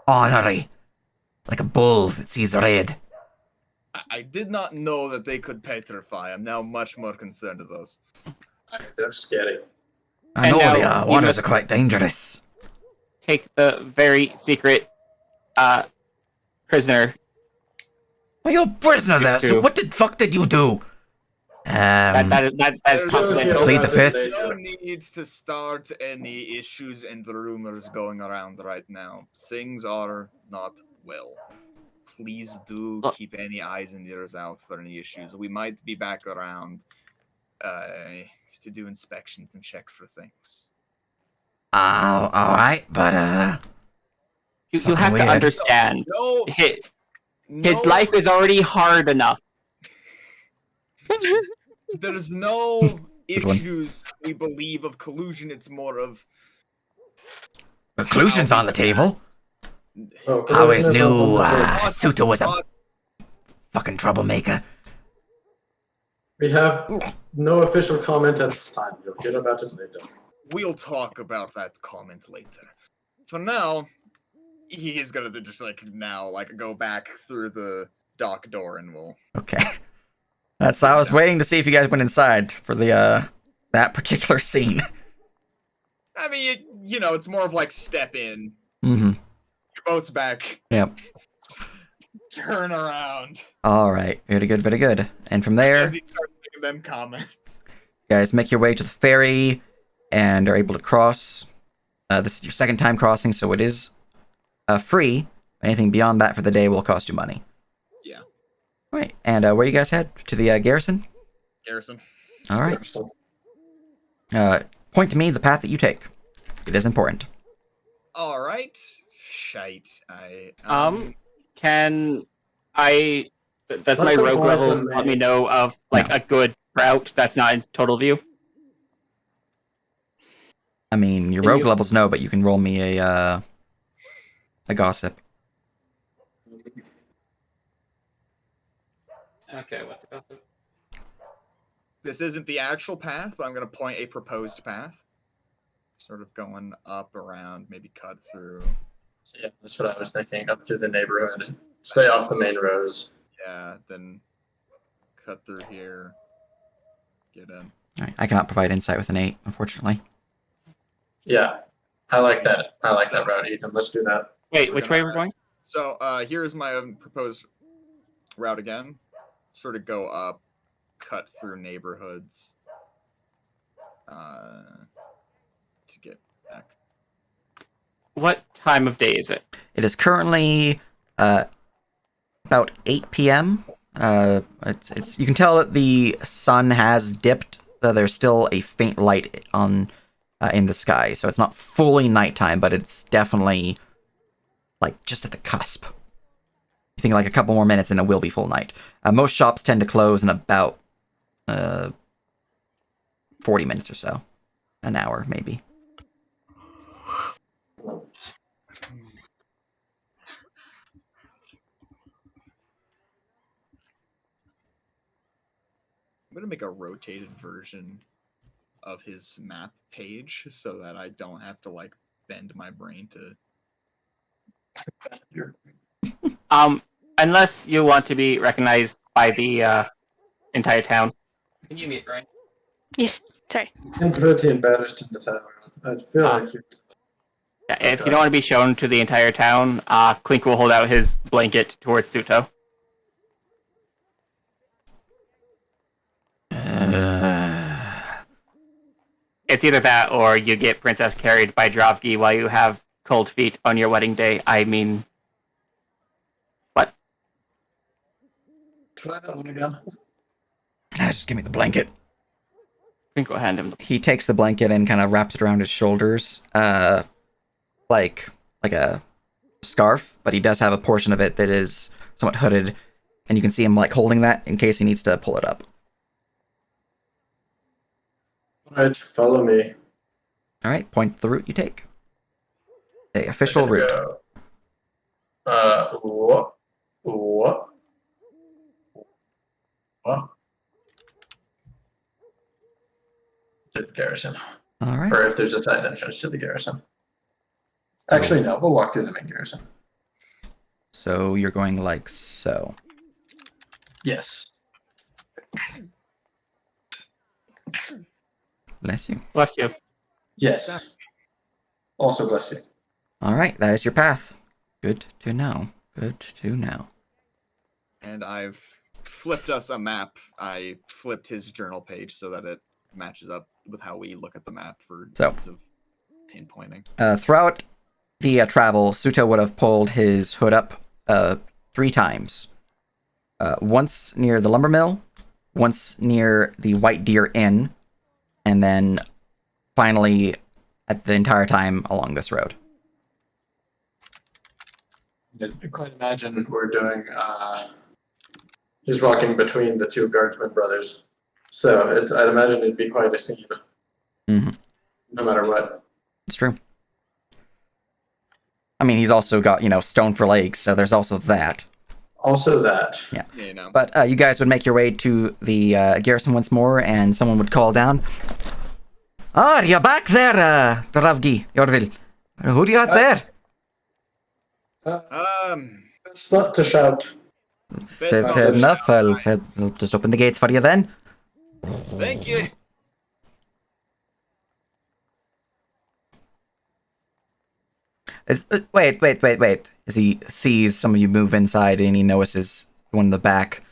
ornery. Like a bull that sees red. I did not know that they could petrify. I'm now much more concerned of those. They're scary. I And know now the you waters must- are quite dangerous. Take the very secret prisoner. Well, you're a prisoner there, so True. what the fuck did you do? That is There's no confidential. hero Plead the that is fifth. No dangerous. need to start any issues and rumors going around right now. Things are not well. Please do Look. keep any eyes and ears out for any issues. We might be back around to do inspections and check for things. Alright, but You Fucking have weird. to understand. No, His no, life is already hard enough. There's no Which one? issues we believe of collusion. It's more of conclusions how on the these table. attacks- Oh, I always collusion is knew not on the table. Suto was a But fucking troublemaker. We have no official comment at this time. You'll hear about it later. we'll talk about that comment later. For now, he is gonna just go back through the dock door and we'll. Okay. That's. I was waiting to see if you guys went inside for the that particular scene. I mean, you know, it's more of like step in, Mm-hmm. your boat's back, Yep. turn around. All right. Very good. Very good. And from there, As he starts making them comments. you guys make your way to the ferry and are able to cross. This is your second time crossing, so it is free. Anything beyond that for the day will cost you money. Yeah. All right. And where you guys head? To the garrison? Garrison. All right. Point to me the path that you take. It is important. All right. Shite. Can I? Does my Let's rogue avoid levels them, let me maybe. know of like a good route that's not in total view? I mean, your Can rogue you- levels no, but you can roll me a gossip. Okay, what's it? This isn't the actual path, but I'm gonna point a proposed path. Sort of going up around, maybe cut through. Yeah, that's what I was thinking. Up through the neighborhood and stay off the main roads. Yeah, then cut through here. Get in. All right, I cannot provide insight with an 8, unfortunately. Yeah, I like that. I like that route, Ethan. Let's do that. Wait, which way we're going? So here's my proposed route again. Sort of go up, cut through neighborhoods to get back. What time of day is it? It is currently about 8 p.m. It's you can tell that the sun has dipped. There's still a faint light on in the sky, so it's not fully nighttime, but it's definitely like just at the cusp. You think like a couple more minutes and it will be full night. Most shops tend to close in about 40 minutes or so, an hour maybe. I'm gonna make a rotated version of his map page so that I don't have to like bend my brain to. Unless you want to be recognized by the entire town. Can you mute, right? Yes. Sorry. I'm pretty embarrassed in the town. I feel like you. Yeah, if you don't want to be shown to the entire town, Clink will hold out his blanket towards Suto. It's either that or you get Princess carried by Dravgi while you have cold feet on your wedding day. I mean, what? Try that one again. Just give me the blanket. Clink will hand him. He takes the blanket and kind of wraps it around his shoulders, like a scarf, but he does have a portion of it that is somewhat hooded, and you can see him like holding that in case he needs to pull it up. All right, follow me. All right, point the route you take. The official I'm gonna route. go, What? To the garrison. All right. Or if there's a side entrance to the garrison. Actually, no, we'll walk through the main garrison. So you're going like so. Yes. Bless you. Bless you. Yes. Also bless you. All right, that is your path. Good to know. Good to know. And I've flipped us a map. I flipped his journal page so that it matches up with how we look at the map for So. ease of pinpointing. Throughout the travel, Suto would have pulled his hood up 3 times. Once near the lumber mill, once near the White Deer Inn, and then finally at the entire time along this road. I quite imagine we're doing, he's walking between the 2 guardsmen brothers. So I'd imagine it'd be quite a scene. Mm-hmm. No matter what. It's true. I mean, he's also got, stone for legs, so there's also that. Also that. Yeah. You know. But you guys would make your way to the garrison once more, and someone would call down. Ah, you're back there, Dravgi, Yorvil. Who do you got there? It's not to shout. Fair enough. I'll just open the gates for you then. Thank you. Wait. As he sees some of you move inside and he notices one in the back.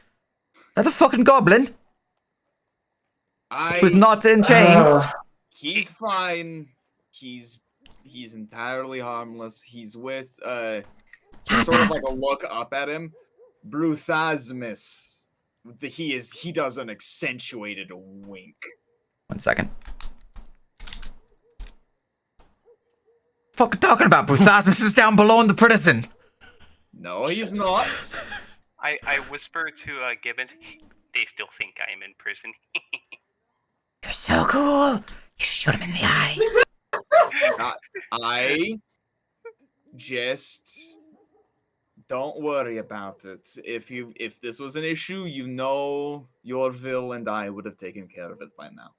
That's a fucking goblin who's not in chains. He's fine. He's entirely harmless. He's with sort of like a look up at him. Bruthasmus. He does an accentuated wink. 1 second. Fucking talking about Bruthasmus is down below in the prison. No, he's not. I whisper to Gibbons, they still think I am in prison. You're so cool. You should shoot him in the eye. I just don't worry about it. If this was an issue, Yorville and I would have taken care of it by now.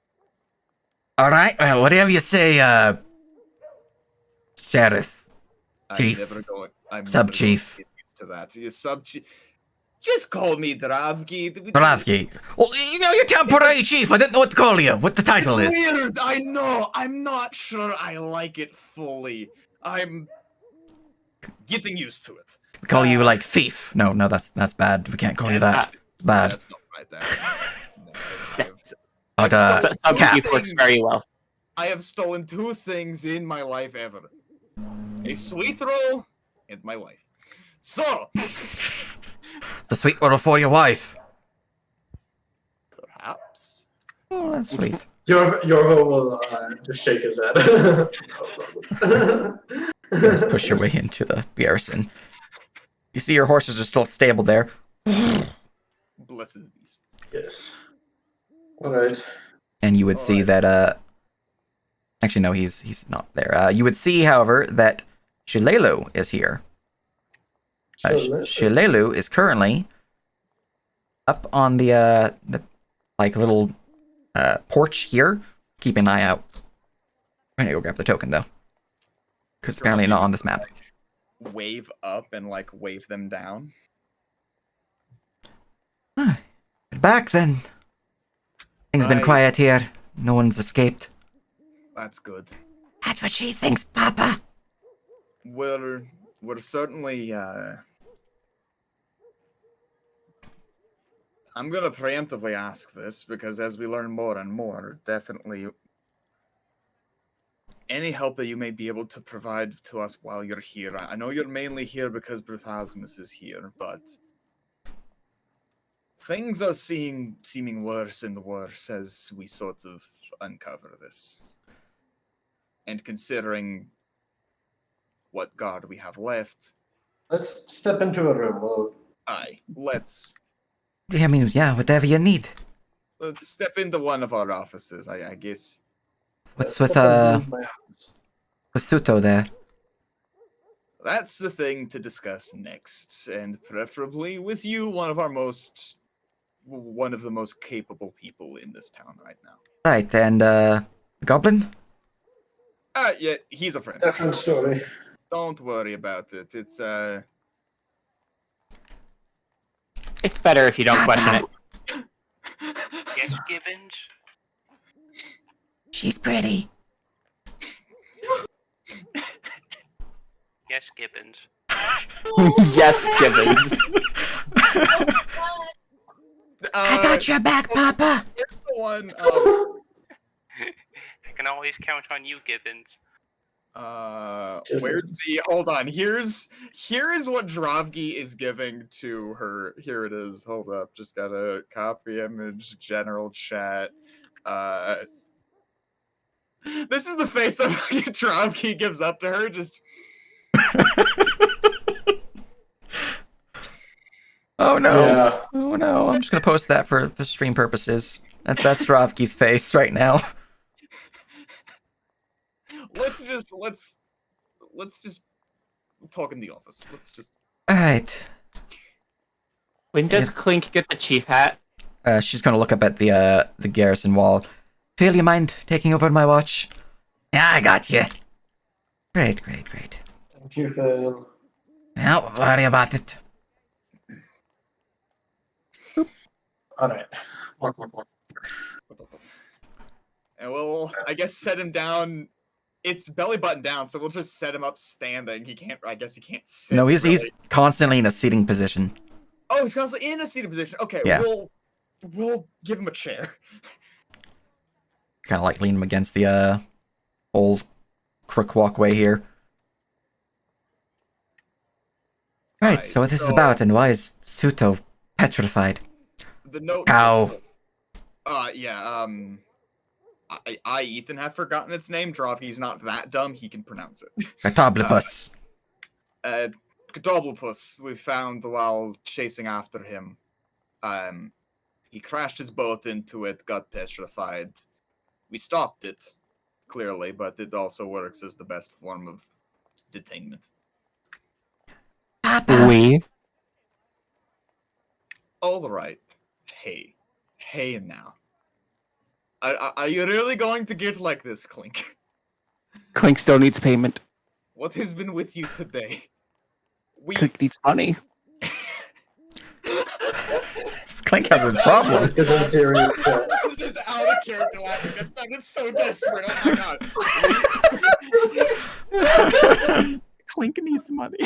All right. Well, whatever you say, sheriff, I'm Chief. never going. I'm Sub-chief. Never going to get used to that. You sub-chief. Just call me Dravgi. Bravki. Well, you know, you're temporary chief. I didn't know what to call you. What the title It's is. weird. I know. I'm not sure I like it fully. I'm getting used to it. We call you like thief. No, that's bad. We can't call you that. It's bad. That's not right there. No, But Sub-chief Cat. works very well. I have stolen 2 things in my life ever: a sweet roll and my wife. So the sweet roll for your wife. perhaps. Oh, that's sweet. Yorvo will just shake his head. You guys push your way into the garrison. You see your horses are still stable there. Blessed beasts. Yes. All right. And you would see that actually no, he's not there. You would see, however, that Shilelu is here. Shilelu is currently up on the like little porch here, keeping an eye out. I'm gonna go grab the token though, because apparently not on this map. Wave up and like wave them down. Get back then. Things been Right. quiet here. No one's escaped. That's good. That's what she thinks, Papa. We're certainly I'm gonna preemptively ask this because as we learn more and more, definitely any help that you may be able to provide to us while you're here. I know you're mainly here because Bruthasmus is here, but things are seeming worse and worse as we sort of uncover this. And considering what guard we have left, Let's step into a room. let's I mean, yeah, whatever you need. step into one of our offices, I guess. What's let's with step into my house. Suto there? That's the thing to discuss next, and preferably with you, one of the most capable people in this town right now. Right, and Goblin? Yeah, he's a friend. Different story. Don't worry about it. It's It's better if you don't question it. Yes, Gibbons? She's pretty. Yes, Gibbons. Yes, Gibbons. I got your back, Papa. Here's the one. I can always count on you, Gibbons. Where's the? Hold on. Here is what Dravgi is giving to her. Here it is. Hold up. Just gotta copy image. General chat. This is the face that Dravgi gives up to her. Just. Oh no! Yeah. Oh no! I'm just gonna post that for stream purposes. That's Dravki's face right now. Let's just talk in the office. Let's just. All right. When does Clink get the chief hat? She's gonna look up at the garrison wall. Phil, you mind taking over my watch? Yeah, I got you. Great. Thank you, Phil. Don't worry about it. All right. And we'll, I guess, set him down. It's belly button down, so we'll just set him up standing. He can't. I guess he can't sit. No, he's really. constantly in a seating position. Oh, he's constantly in a seated position. Okay, Yeah. we'll give him a chair. Kind of like lean him against the old crook walkway here. Right, so what this is about, and why is Suto petrified? The note. Cow. Yeah. I Ethan have forgotten its name. Dravgi's not that dumb. He can pronounce it. Catoblipus. Cadoblipus we found while chasing after him. He crashed his boat into it, got petrified. We stopped it, clearly, but it also works as the best form of detainment. Papa. We. All right. Hey now. Are you really going to get like this, Clink? Clink still needs payment. what has been with you today? We Clink needs money. Clink has a problem. Because I'm serious. This is out of character laughing. That sounded so desperate. Oh my god. Clink needs money.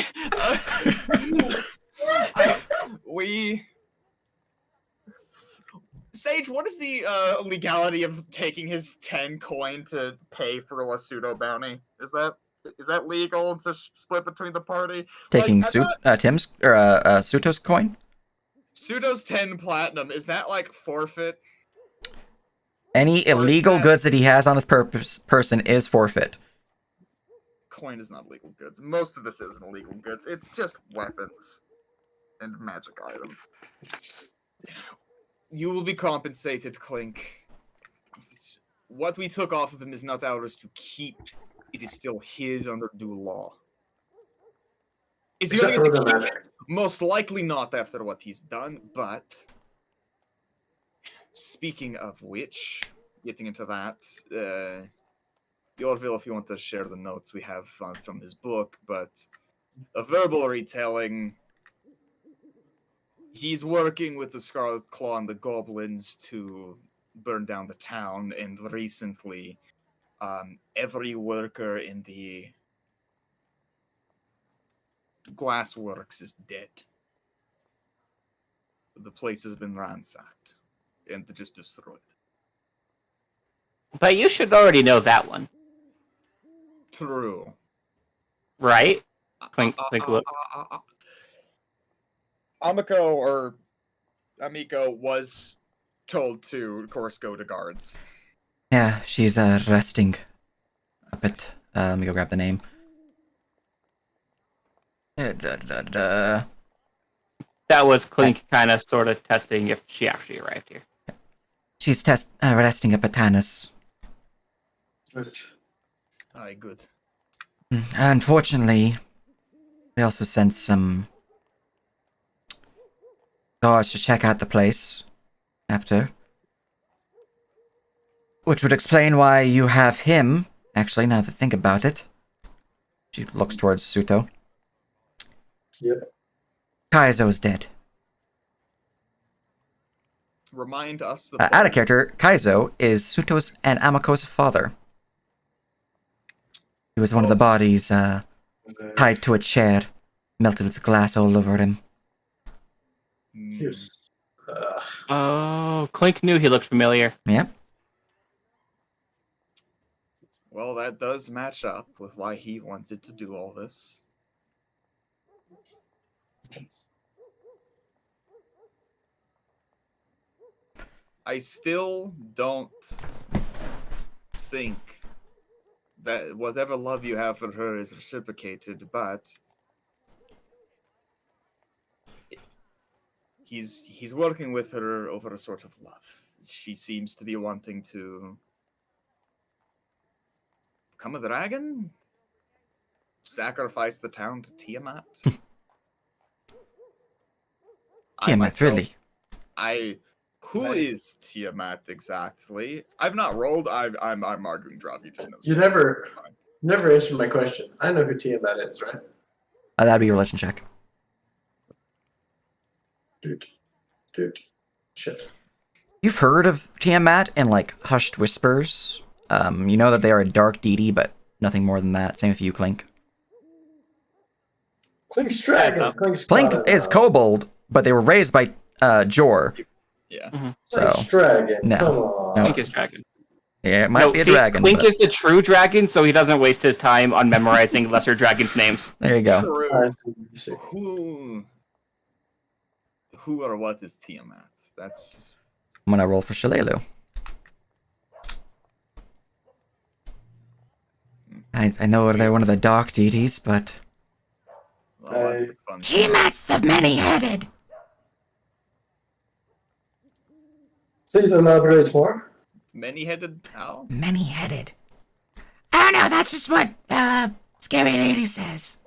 Sage, what is the legality of taking his 10 coin to pay for a pseudo bounty? Is that legal to split between the party? Taking Like, Tim's or Suto's coin. Pseudo's 10 platinum, is that like forfeit? Any illegal goods that he has on his person is forfeit. Coin is not legal goods. Most of this isn't illegal goods. It's just weapons and magic items. You will be compensated, Clink. What we took off of him is not ours to keep. It is still his under due law. Is he Except gonna for get the to keep magic. it? Most likely not after what he's done, but speaking of which, getting into that, Yorville, if you want to share the notes we have from his book, but a verbal retelling. He's working with the Scarlet Claw and the goblins to burn down the town, and recently, every worker in the glassworks is dead. The place has been ransacked and just destroyed. But you should already know that one, True. right? Clink look. Amiko was told to, of course, go to guards. Yeah, she's resting up at. Let me go grab the name. That was Clink kind of sort of testing if she actually arrived here. She's resting up at Tanis. Aye, good. Unfortunately, we also sent some guards to check out the place after. Which would explain why you have him, actually, now that I think about it. She looks towards Suto. Yep. Kaizo is dead. Remind us the Out of character, Kaizo is Suto's and Amako's father. He was one of the bodies tied to a chair, melted with glass all over him. Yes. Oh, Clink knew he looked familiar. Yep. Well, that does match up with why he wanted to do all this. I still don't think that whatever love you have for her is reciprocated, but he's working with her over a sort of love. She seems to be wanting to become a dragon? Sacrifice the town to Tiamat? Tiamat, really? Who is Tiamat exactly? I've not rolled. I'm arguing drop. You just know. You never answered my question. I know who Tiamat is, right? That'd be your religion check. Dude. Shit. You've heard of Tiamat in, like, hushed whispers. You know that they are a dark deity, but nothing more than that. Same with you, Clink. Clink's dragon. Clink is kobold, but they were raised by Jor. Yeah. So, Clink's dragon. no. Come on. No. Clink is dragon. yeah, it might be a dragon. Clink but is the true dragon, so he doesn't waste his time on memorizing lesser dragons' names. there you go. True. Who or what is Tiamat? That's I'm gonna roll for Shalelu. I know they're one of the dark deities, but that's a fun. Tiamat's the many-headed. Please elaborate more. Many-headed owl. Many-headed. Oh no, that's just what Scary Lady says.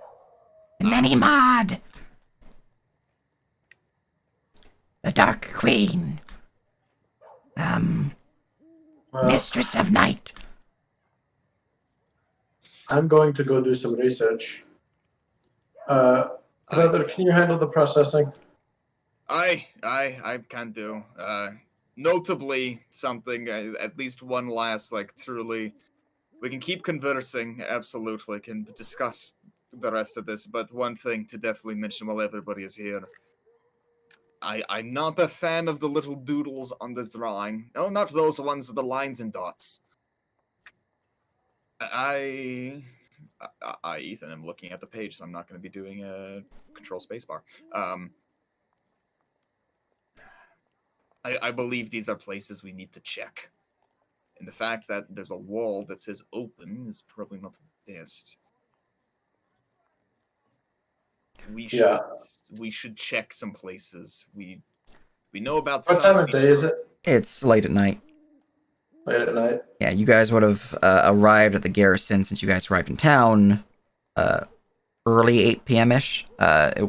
The Many-Mod. The Dark Queen. Well, Mistress of Night. I'm going to go do some research. Brother, can you handle the processing? I can do. Notably, something, at least one last, like, truly. We can keep conversing, absolutely, can discuss the rest of this, but one thing to definitely mention while everybody is here. I'm not a fan of the little doodles on the drawing. No, not those ones, the lines and dots. Ethan, I'm looking at the page, so I'm not going to be doing a control spacebar. I believe these are places we need to check. And the fact that there's a wall that says open is probably not the best. We should check some places. We know about What time of day is it? It's late at night. Late at night. Yeah, you guys would have arrived at the garrison since you guys arrived in town early 8 p.m.-ish.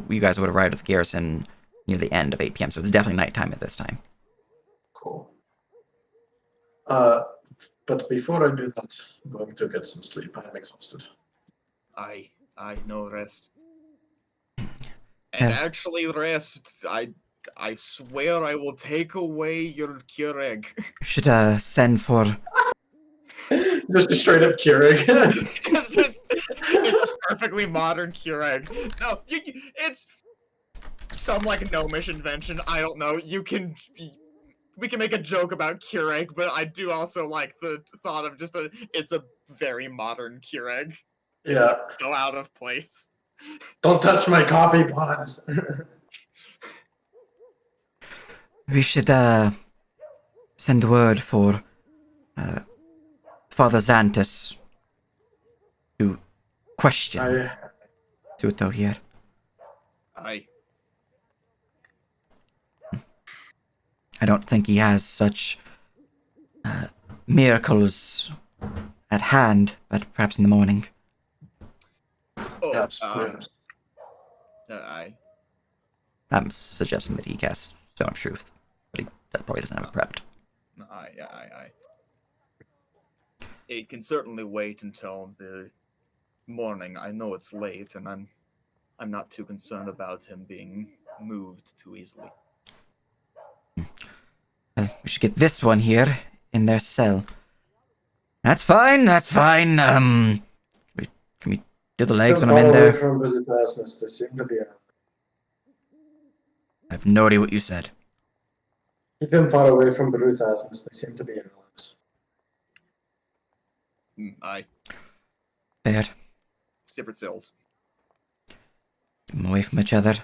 You guys would have arrived at the garrison near the end of 8 p.m., so it's definitely nighttime at this time. Cool. But before I do that, I'm going to get some sleep. I'm exhausted. I know rest. And Yeah. actually, rest. I swear I will take away your Keurig. You should send for... Just a straight up Keurig. It's perfectly modern Keurig. No, it's some like gnomish invention. I don't know. We can make a joke about Keurig, but I do also like the thought of it's a very modern Keurig. Yeah. So out of place. Don't touch my coffee pods. We should send word for Father Xantus to question Tuto here. Aye. I don't think he has such miracles at hand, but perhaps in the morning. Oh, Perhaps. aye. I'm suggesting that he casts Stone of Truth, but that probably doesn't have it prepped. Aye. It can certainly wait until the morning. I know it's late, and I'm not too concerned about him being moved too easily. We should get this one here in their cell. That's fine. Can we do the legs when I'm in there? From the plasmas, they seem to be. I have no idea what you said. Keep him far away from Bruthasmus. They seem to be allies. Aye. Fair. Separate cells. Keep them away from each other.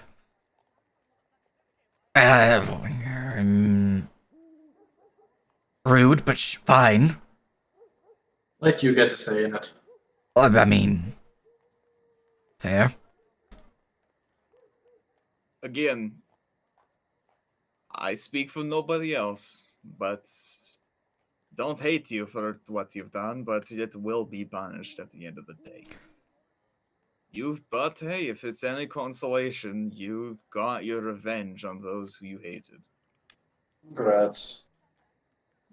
Rude, but fine. Like you get to say in it. I mean, fair. Again, I speak for nobody else, but don't hate you for what you've done, but it will be punished at the end of the day. But hey, if it's any consolation, you got your revenge on those who you hated. Congrats.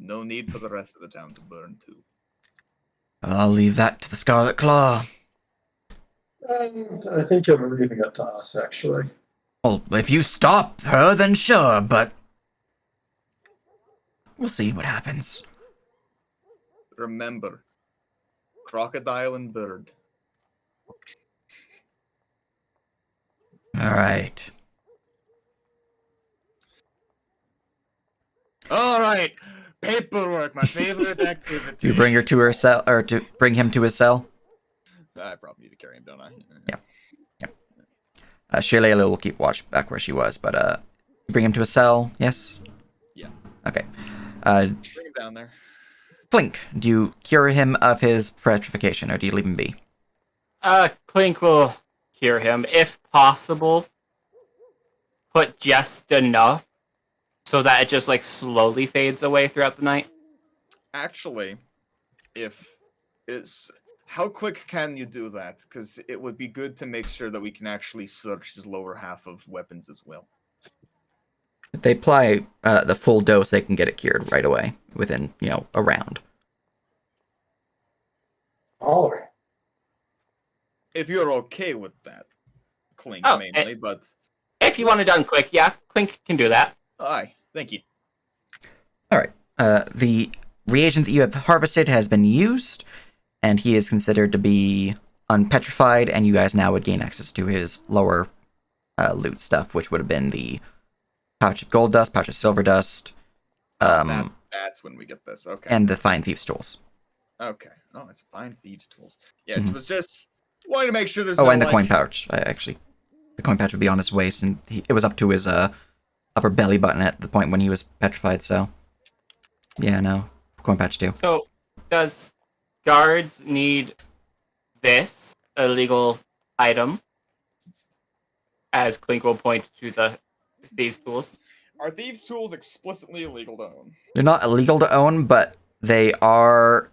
No need for the rest of the town to burn too. I'll leave that to the Scarlet Claw. And I think you're leaving it to us, actually. Well, if you stop her, then sure, but we'll see what happens. Remember, crocodile and bird. All right. All right, paperwork, my favorite activity. Do you bring her to her cell, or to bring him to his cell? I probably need to carry him, don't I? Yeah. Shirleyla will keep watch back where she was, but you bring him to a cell, yes? Yeah. Okay. Bring him down there. Clink, do you cure him of his petrification, or do you leave him be? Clink will cure him, if possible. Put just enough so that it just like slowly fades away throughout the night. Actually, how quick can you do that? Because it would be good to make sure that we can actually search his lower half of weapons as well. If they apply the full dose, they can get it cured right away, within, a round. Holler. If you're okay with that, Clink Oh, mainly, but If you want it done quick, yeah, Clink can do that. aye, thank you. All right. The reagent that you have harvested has been used, and he is considered to be unpetrified, and you guys now would gain access to his lower loot stuff, which would have been the pouch of gold dust, pouch of silver dust, That's when we get this. Okay. and the fine thieves' tools. Okay. Oh, it's fine thieves' tools. Yeah, Mhm. it was just wanting to make sure there's Oh, no, and the like- coin pouch. Actually, the coin pouch would be on his waist, and it was up to his upper belly button at the point when he was petrified. So, yeah, no, coin pouch too. So, does guards need this illegal item? As Clink will point to the thieves' tools. Are thieves' tools explicitly illegal to own? They're not illegal to own, but they are.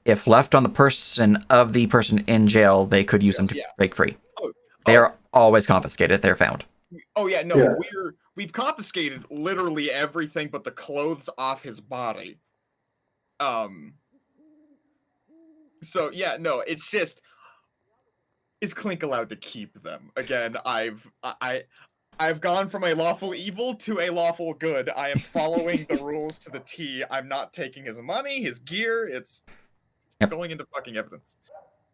If left on the person of the person in jail, they could use them to Yeah. break free. Oh, They oh. are always confiscated if they're found. Oh yeah, no, Yeah. we've confiscated literally everything but the clothes off his body. So yeah, no, it's just, is Clink allowed to keep them? Again, I've gone from a lawful evil to a lawful good. I am following the rules to the T. I'm not taking his money, his gear. It's Yep. going into fucking evidence,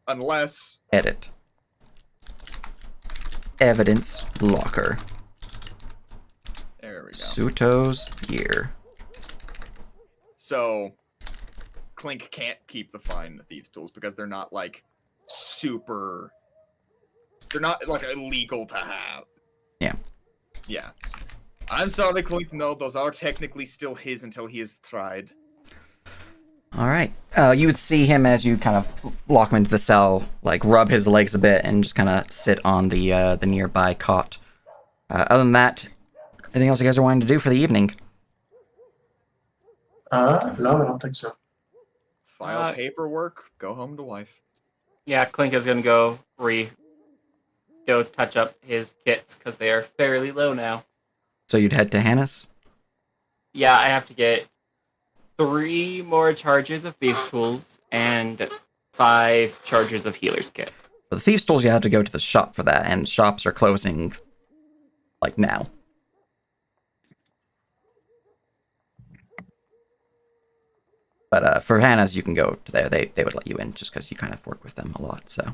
unless Edit. Evidence locker. there we go. Suto's gear. So Clink can't keep the fine thieves' tools because they're not like super. They're not like illegal to have. Yeah. Yeah. I'm sorry, Clink. No, those are technically still his until he is tried. All right. You would see him as you kind of lock him into the cell, like rub his legs a bit, and just kind of sit on the nearby cot. Other than that, anything else you guys are wanting to do for the evening? No, I don't think so. File paperwork. Go home to wife. Yeah, Clink is gonna go touch up his kits because they are fairly low now. So you'd head to Hannah's? Yeah, I have to get 3 more charges of thieves' tools and 5 charges of healer's kit. For the thieves' tools, you have to go to the shop for that, and shops are closing, like, now. But for Hannah's, you can go to there. They would let you in just because you kind of work with them a lot, so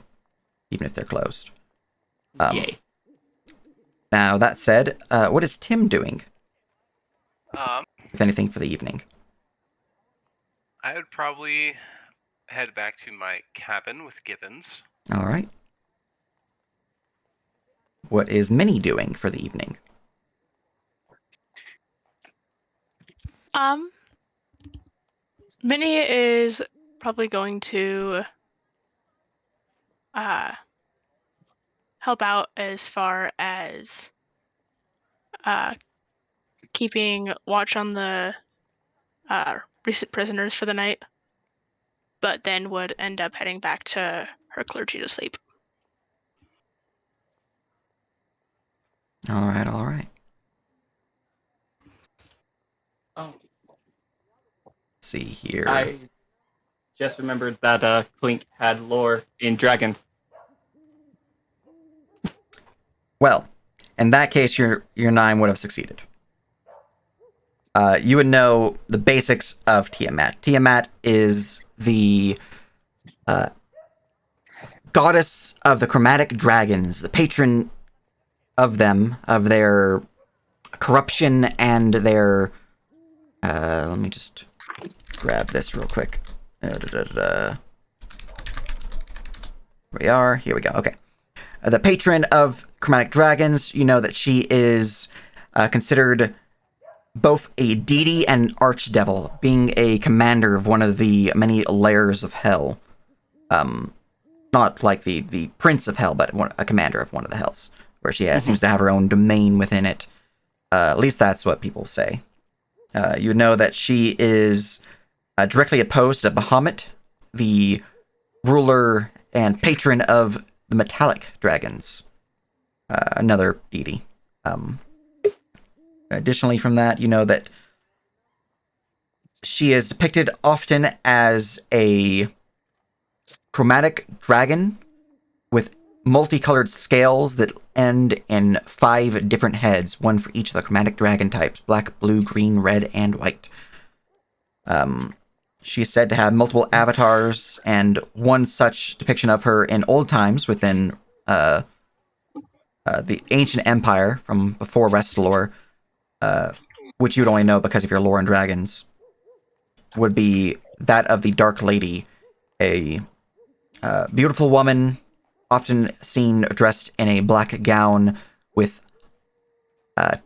even if they're closed. Yay. Now, that said, what is Tim doing, Um, if anything, for the evening? I would probably head back to my cabin with Gibbons. All right. What is Minnie doing for the evening? Minnie is probably going to help out as far as keeping watch on the recent prisoners for the night, but then would end up heading back to her clergy to sleep. All right, all right. Oh, Let's see here. I just remembered that Clink had lore in dragons. Well, in that case, your 9 would have succeeded. You would know the basics of Tiamat. Tiamat is the goddess of the chromatic dragons, the patron of them, of their corruption and their... let me just grab this real quick. Here we are. Here we go. Okay. The patron of chromatic dragons, you know that she is considered both a deity and archdevil, being a commander of one of the many layers of hell. Not like the prince of hell, but a commander of one of the hells, where she seems to have her own domain within it. At least that's what people say. You know that she is directly opposed to Bahamut, the ruler and patron of the metallic dragons, another deity. Additionally from that, you know that she is depicted often as a chromatic dragon with multicolored scales that end in 5 different heads, one for each of the chromatic dragon types: black, blue, green, red, and white. She is said to have multiple avatars, and one such depiction of her in old times within the ancient empire from before Restalor, which you'd only know because of your lore and dragons, would be that of the Dark Lady, a beautiful woman, often seen dressed in a black gown with her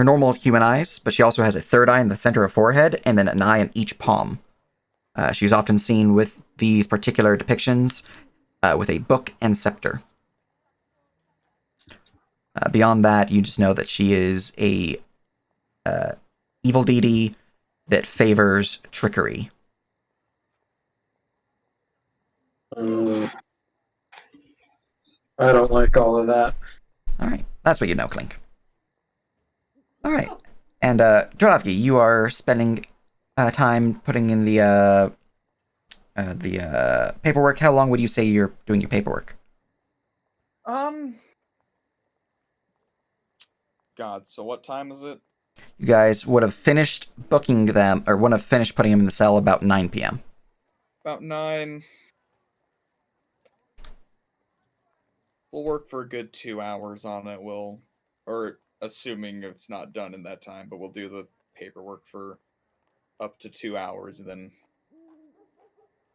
normal human eyes, but she also has a third eye in the center of forehead and then an eye in each palm. She's often seen with these particular depictions with a book and scepter. Beyond that, you just know that she is a evil deity that favors trickery. I don't like all of that. All right, that's what you know, Clink. All right, and Drolavki, you are spending time putting in the paperwork. How long would you say you're doing your paperwork? God, so what time is it? You guys would have finished booking them, or would have finished putting them in the cell about 9 p.m. About 9. We'll work for a good 2 hours on it. Or assuming it's not done in that time, but we'll do the paperwork for up to 2 hours, and then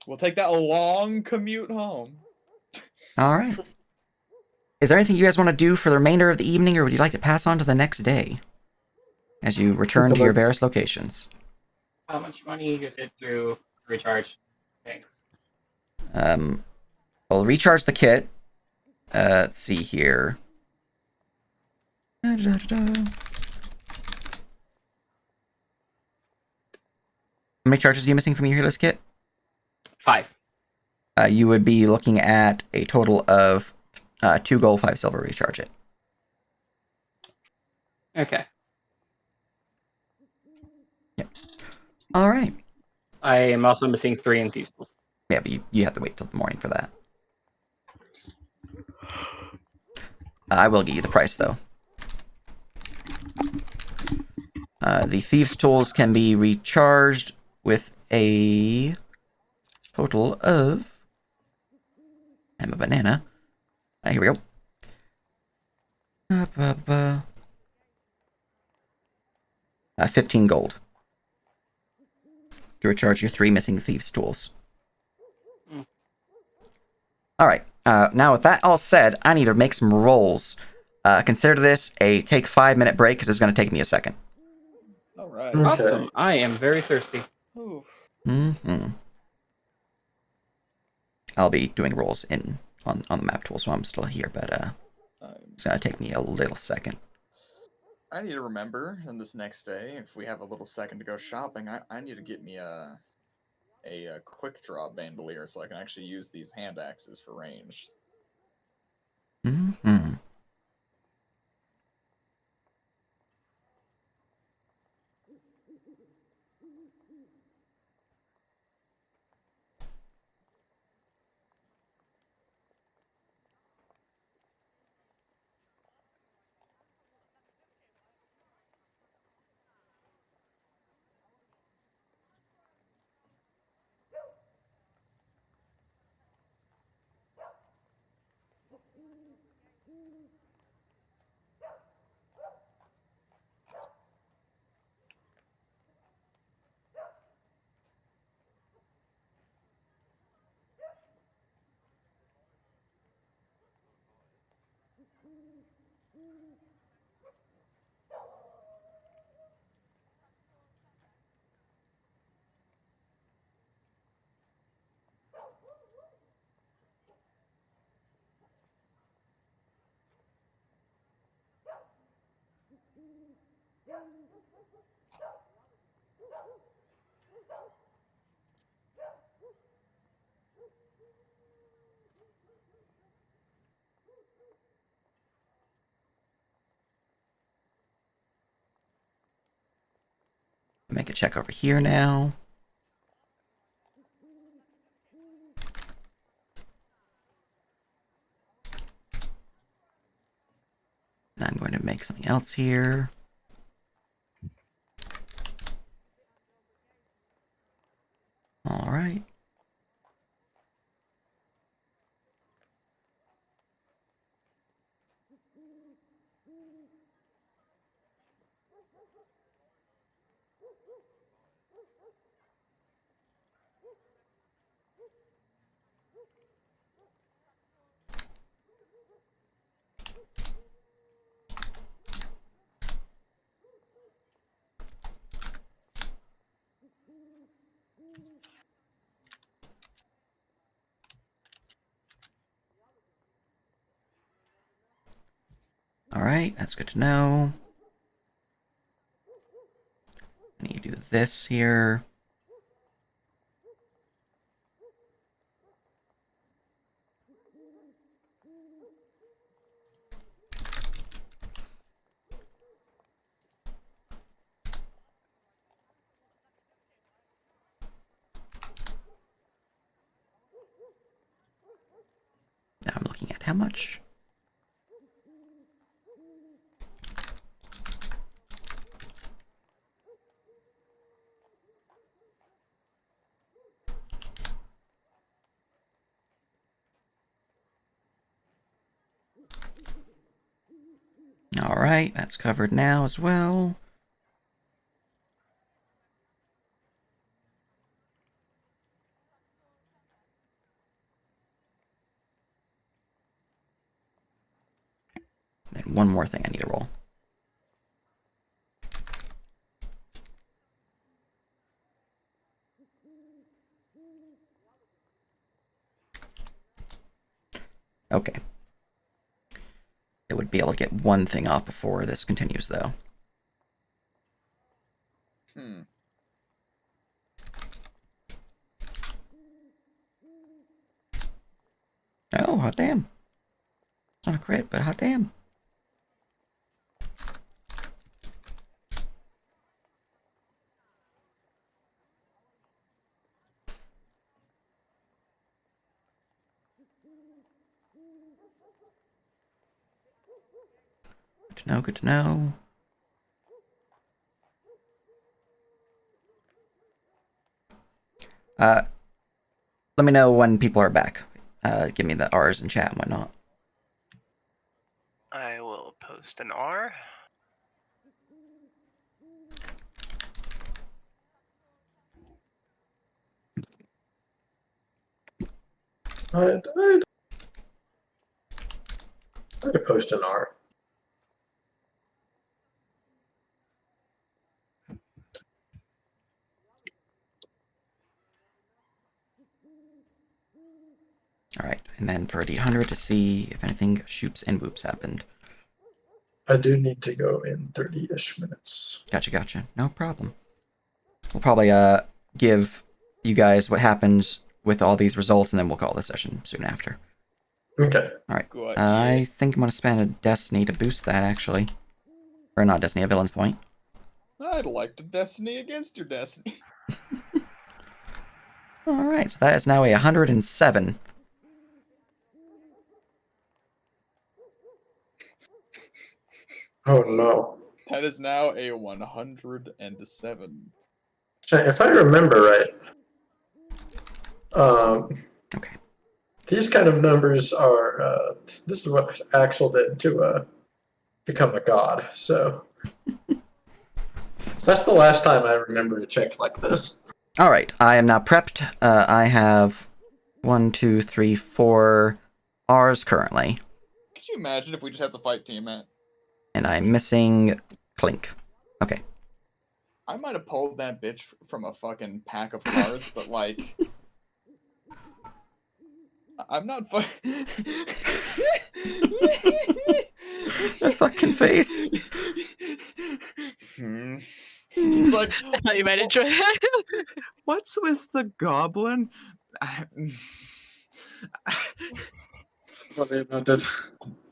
we'll take that long commute home. All right. Is there anything you guys want to do for the remainder of the evening, or would you like to pass on to the next day as you return to your various locations? How much money is it to recharge things? I'll recharge the kit. Let's see here. How many charges are you missing from your hero's kit? 5. You would be looking at a total of 2 gold, 5 silver. Recharge it. Okay. Yep. All right. I am also missing 3 in thieves' tools. Yeah, but you have to wait till the morning for that. I will get you the price, though. The thieves' tools can be recharged with a total of... I'm a banana. Here we go. 15 gold. To recharge your 3 missing thieves' tools. Alright, now with that all said, I need to make some rolls. Consider this a take 5-minute break, because it's going to take me a second. Alright. Okay. Awesome. I am very thirsty. Ooh. I'll be doing rolls on the map tool, so I'm still here, but it's going to take me a little second. I need to remember, and this next day, if we have a little second to go shopping, I need to get me a quick draw bandolier so I can actually use these hand axes for range. Make a check over here now. something else here. All right. All right, that's good to know. I need to do this here. Now I'm looking at how much. All right, that's covered now as well. And one more thing I need to roll. Okay. It would be able to get one thing off before this continues, though. Oh, hot damn. It's not a crit, but hot damn. Good to know, good to know. Let me know when people are back. Give me the R's in chat and whatnot. I will post an R. I'd post an R. Alright, and then for D100 to see if anything shoops and whoops happened. I do need to go in 30-ish minutes. Gotcha. No problem. We'll probably give you guys what happens with all these results, and then we'll call the session soon after. Okay. Alright. Good. I think I'm going to spend a Destiny to boost that, actually. Or not Destiny, a Villain's Point. I'd like to destiny against your destiny. Alright, so that is now a 107. Oh no. That is now a 107. If I remember right, Okay. these kind of numbers are. This is what Axel did to become a god. So that's the last time I remember a check like this. Alright, I am now prepped. I have 1, 2, 3, 4 R's currently. Could you imagine if we just have to fight Team Matt? And I'm missing Clink. Okay. I might have pulled that bitch from a fucking pack of cards, but like, I'm not That fucking face. It's like, I thought you might enjoy that. What's with the goblin? Sorry about that.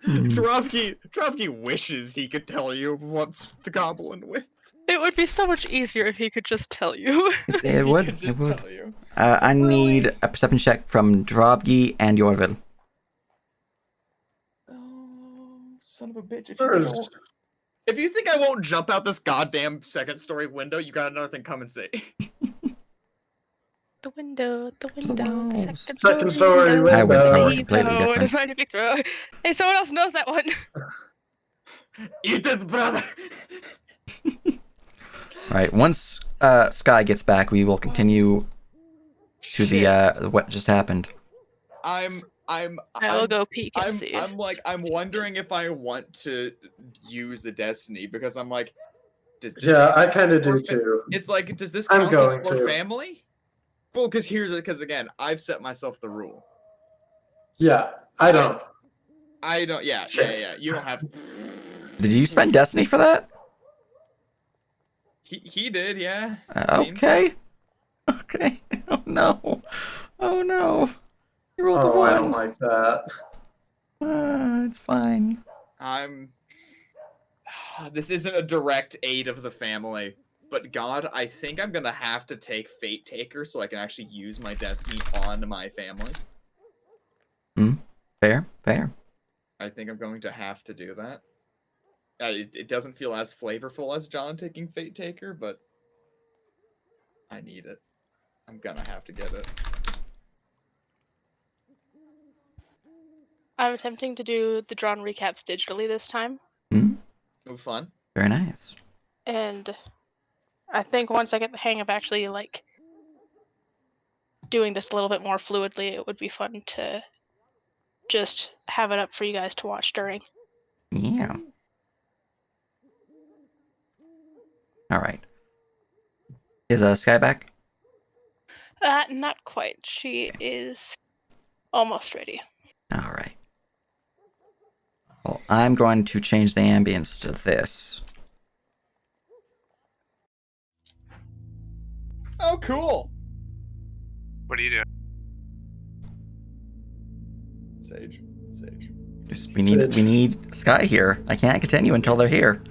Drovky wishes he could tell you what's the goblin with. It would be so much easier if he could just tell you. It would. Could just It would. tell you. I need a perception check from Drovgi and Yorvil. Oh, son of a bitch! If you Where could is If you think I won't jump out this goddamn second story window, you got another thing come and see. The window, the window, the walls. Second story window. I went somewhere window. completely different. Why did we throw? Hey, someone else knows that one. Edith, brother! Right. Once Sky gets back, we will continue to the what just happened. I will go peek and see. I'm wondering if I want to use the Destiny because I'm like, does this Yeah, count I as kind of do for too. It's like, does this I'm count as going for to. family? Well, because again, I've set myself the rule. Yeah, I don't. I don't. Yeah. Shit. You don't have. Did you spend Destiny for that? He did. Yeah. Seems Okay. Okay. Oh no. Oh no. You rolled a Oh, I one. don't like that. It's fine. This isn't a direct aid of the family, but God, I think I'm gonna have to take Fate Taker so I can actually use my Destiny on my family. Fair. Fair. I think I'm going to have to do that. It doesn't feel as flavorful as John taking Fate Taker, but I need it. I'm gonna have to get it. I'm attempting to do the drawn recaps digitally this time, Oh, fun. Very nice. and I think once I get the hang of actually like doing this a little bit more fluidly, it would be fun to just have it up for you guys to watch during. Yeah. All right. Is Sky back? Not quite. She is almost ready. All right. Well, I'm going to change the ambience to this. Oh, cool. What are you doing? Sage. Just, we need Sky here. I can't continue until they're here.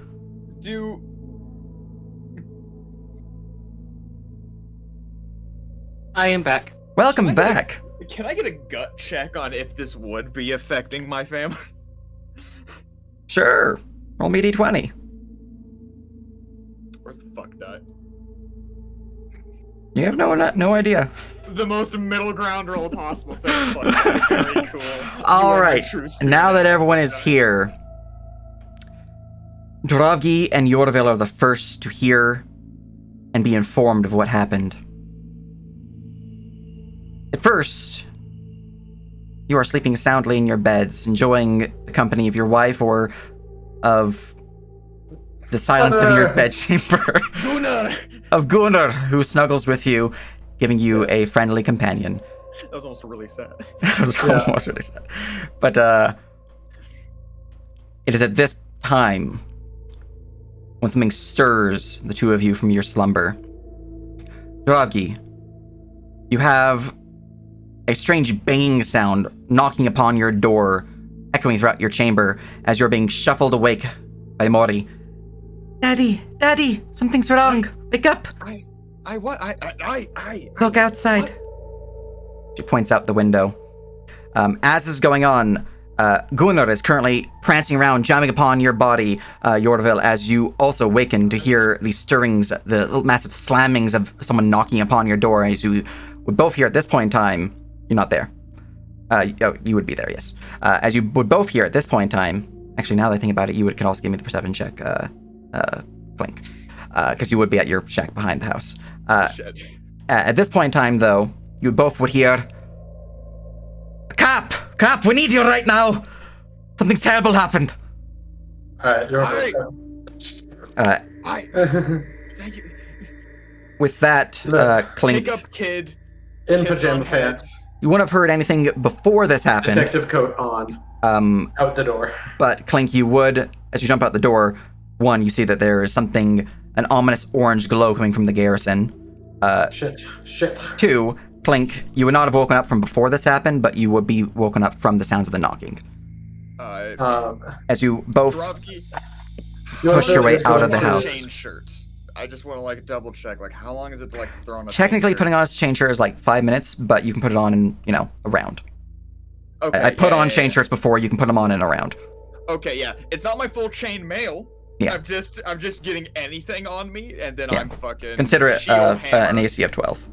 I am back. Welcome back. Can I get a gut check on if this would be affecting my family? Sure. Roll me d20. Where's the fuck die? You have no idea. The most middle ground roll possible thing. Fuck, very cool. All right. Now that everyone is here, Dravgi and Yorvil are the first to hear and be informed of what happened. At first, you are sleeping soundly in your beds, enjoying the company of your wife or of the silence of your bedchamber. Gunnar! Of Gunnar, who snuggles with you, giving you a friendly companion. That was almost really sad. It was almost really sad. But it is at this time when something stirs the two of you from your slumber. Dravgi, you have a strange banging sound knocking upon your door, echoing throughout your chamber as you're being shuffled awake by Mori. Daddy, something's wrong. Wake up. Look outside. What? She points out the window. As this is going on, Gunnar is currently prancing around, jamming upon your body, Yorvil, as you also waken to hear the stirrings, the massive slammings of someone knocking upon your door, as you would both hear at this point in time. You're not there. You would be there, yes. As you would both hear at this point in time. Actually, now that I think about it, you can also give me the perception check, Clink. Because you would be at your shack behind the house. At this point in time, though, you both would hear, Cap, we need you right now. Something terrible happened. Alright, you're Thank you. With that, Clink, Pick up kid. in kiss pajama on head. pants, you wouldn't have heard anything before this happened. detective coat on, out the door. But Clink, you would, as you jump out the door, one, you see that there is something, an ominous orange glow coming from the garrison. Shit. Two, Clink, you would not have woken up from before this happened, but you would be woken up from the sounds of the knocking. As you both Dravki, push your way out of the on a house. chain shirt. I just want to like double check. Like, how long is it to like throw on a Technically, chain putting on a chain shirt is like 5 minutes, but you can put it on in, a round. Okay, I put on chain yeah. shirts before, you can put them on in a round. Okay, yeah. It's not my full chain mail, Yeah. I'm just getting anything on me, and then Yeah. I'm fucking. Consider it shield an hammer. AC of 12.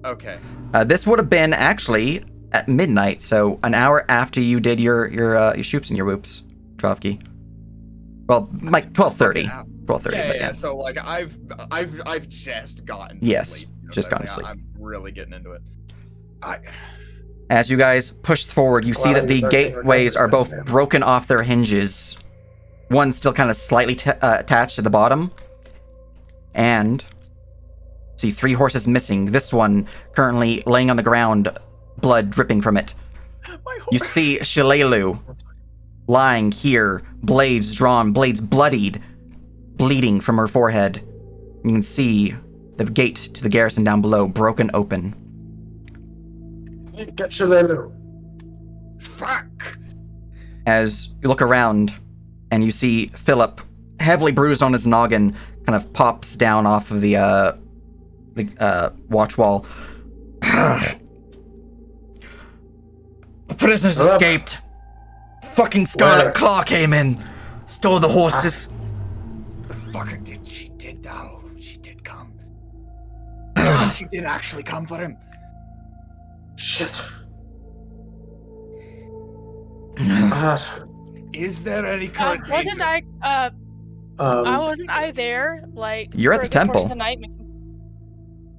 Okay. This would have been actually at midnight, so an hour after you did your shoops and your whoops, Trovki. Well, like 12:30. Fucking out. 12:30. Yeah, but yeah, yeah. So like I've just gotten to Yes, sleep. just gotten to Like, sleep. I'm really getting into it. As you guys push forward, you see Well, that the you both can gateways are recover both some broken off their hinges. One still kind of slightly attached to the bottom. And see 3 horses missing. This one currently laying on the ground, blood dripping from it. My You horse. see Shalelu lying here, blades drawn, blades bloodied, bleeding from her forehead. You can see the gate to the garrison down below broken open. Get Shalelu. Fuck. As you look around and you see Philip, heavily bruised on his noggin, kind of pops down off of the watch wall. The prisoners Philip? escaped. Fucking Scarlet Where? Claw came in, stole the horses. The fucker did. She did, though. She did come. She did actually come for him. Shit. Is there any current Wasn't danger? wasn't I there? Like You're at for the a good portion temple. of the night?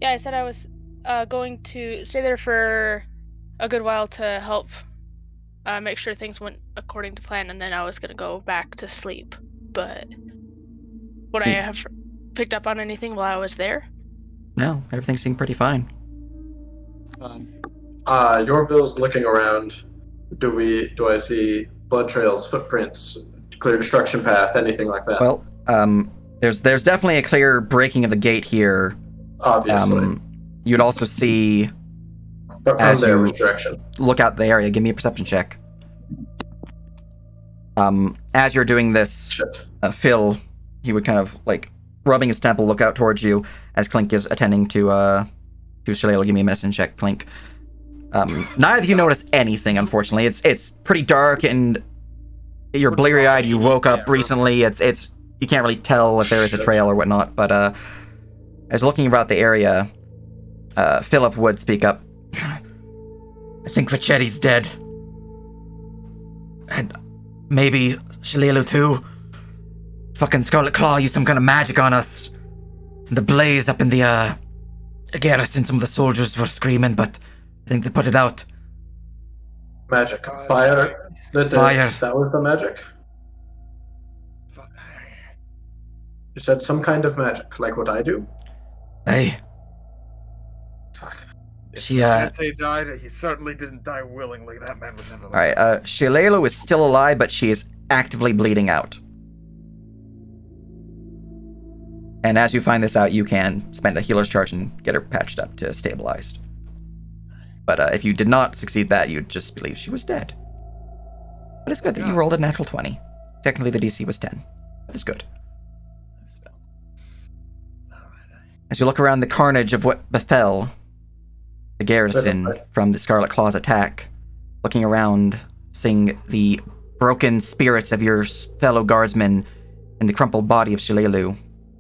Yeah, I said I was going to stay there for a good while to help make sure things went according to plan, and then I was gonna go back to sleep. But would I have picked up on anything while I was there? No, everything seemed pretty fine. Yorville's looking around. Do I see blood trails, footprints, clear destruction path, anything like that? Well, there's definitely a clear breaking of the gate here. Obviously. You'd also see, but from as there you- was direction. look out the area. Give me a perception check. As you're doing this, Shit. Phil, he would kind of like rubbing his temple, look out towards you as Clink is attending to Shalala. Give me a medicine check, Clink. Neither of you notice anything, unfortunately. It's pretty dark and you're bleary eyed. You woke up recently. It's you can't really tell if there is a trail or whatnot. But as looking about the area, Philip would speak up. I think Vachetti's dead. And maybe Shalelu too. Fucking Scarlet Claw used some kind of magic on us. The blaze up in the garrison, some of the soldiers were screaming, but I think they put it out. Magic. Fire. Fire. That was the magic? You said some kind of magic, like what I do? Hey. She, Vachette died, he certainly didn't die willingly. That man would never. Alright, Shalelu is still alive, but she is actively bleeding out. And as you find this out, you can spend a healer's charge and get her patched up to stabilized. But if you did not succeed that, you'd just believe she was dead. But it's good that you rolled a natural 20. Technically, the DC was 10. But it's good. As you look around the carnage of what befell the garrison from the Scarlet Claw's attack, looking around, seeing the broken spirits of your fellow guardsmen and the crumpled body of Shalelu,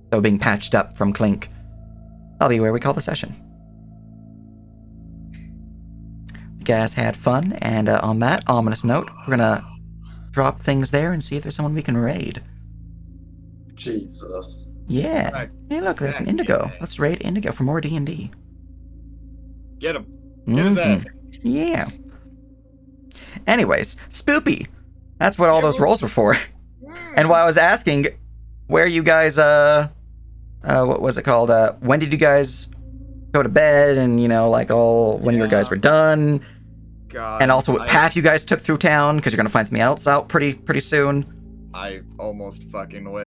though being patched up from Clink, that'll be where we call the session. You guys had fun, and on that ominous note, we're gonna drop things there and see if there's someone we can raid. Jesus. Yeah. Right. Hey, look, there's an Indigo. Let's raid Indigo for more D&D. Get him. Get his ass. Yeah. Anyways, Spoopy. That's what all those rolls were for. And while I was asking where you guys, what was it called? When did you guys go to bed and, like when you guys were done? God. And also what path you guys took through town, because you're going to find something else out pretty soon. I almost fucking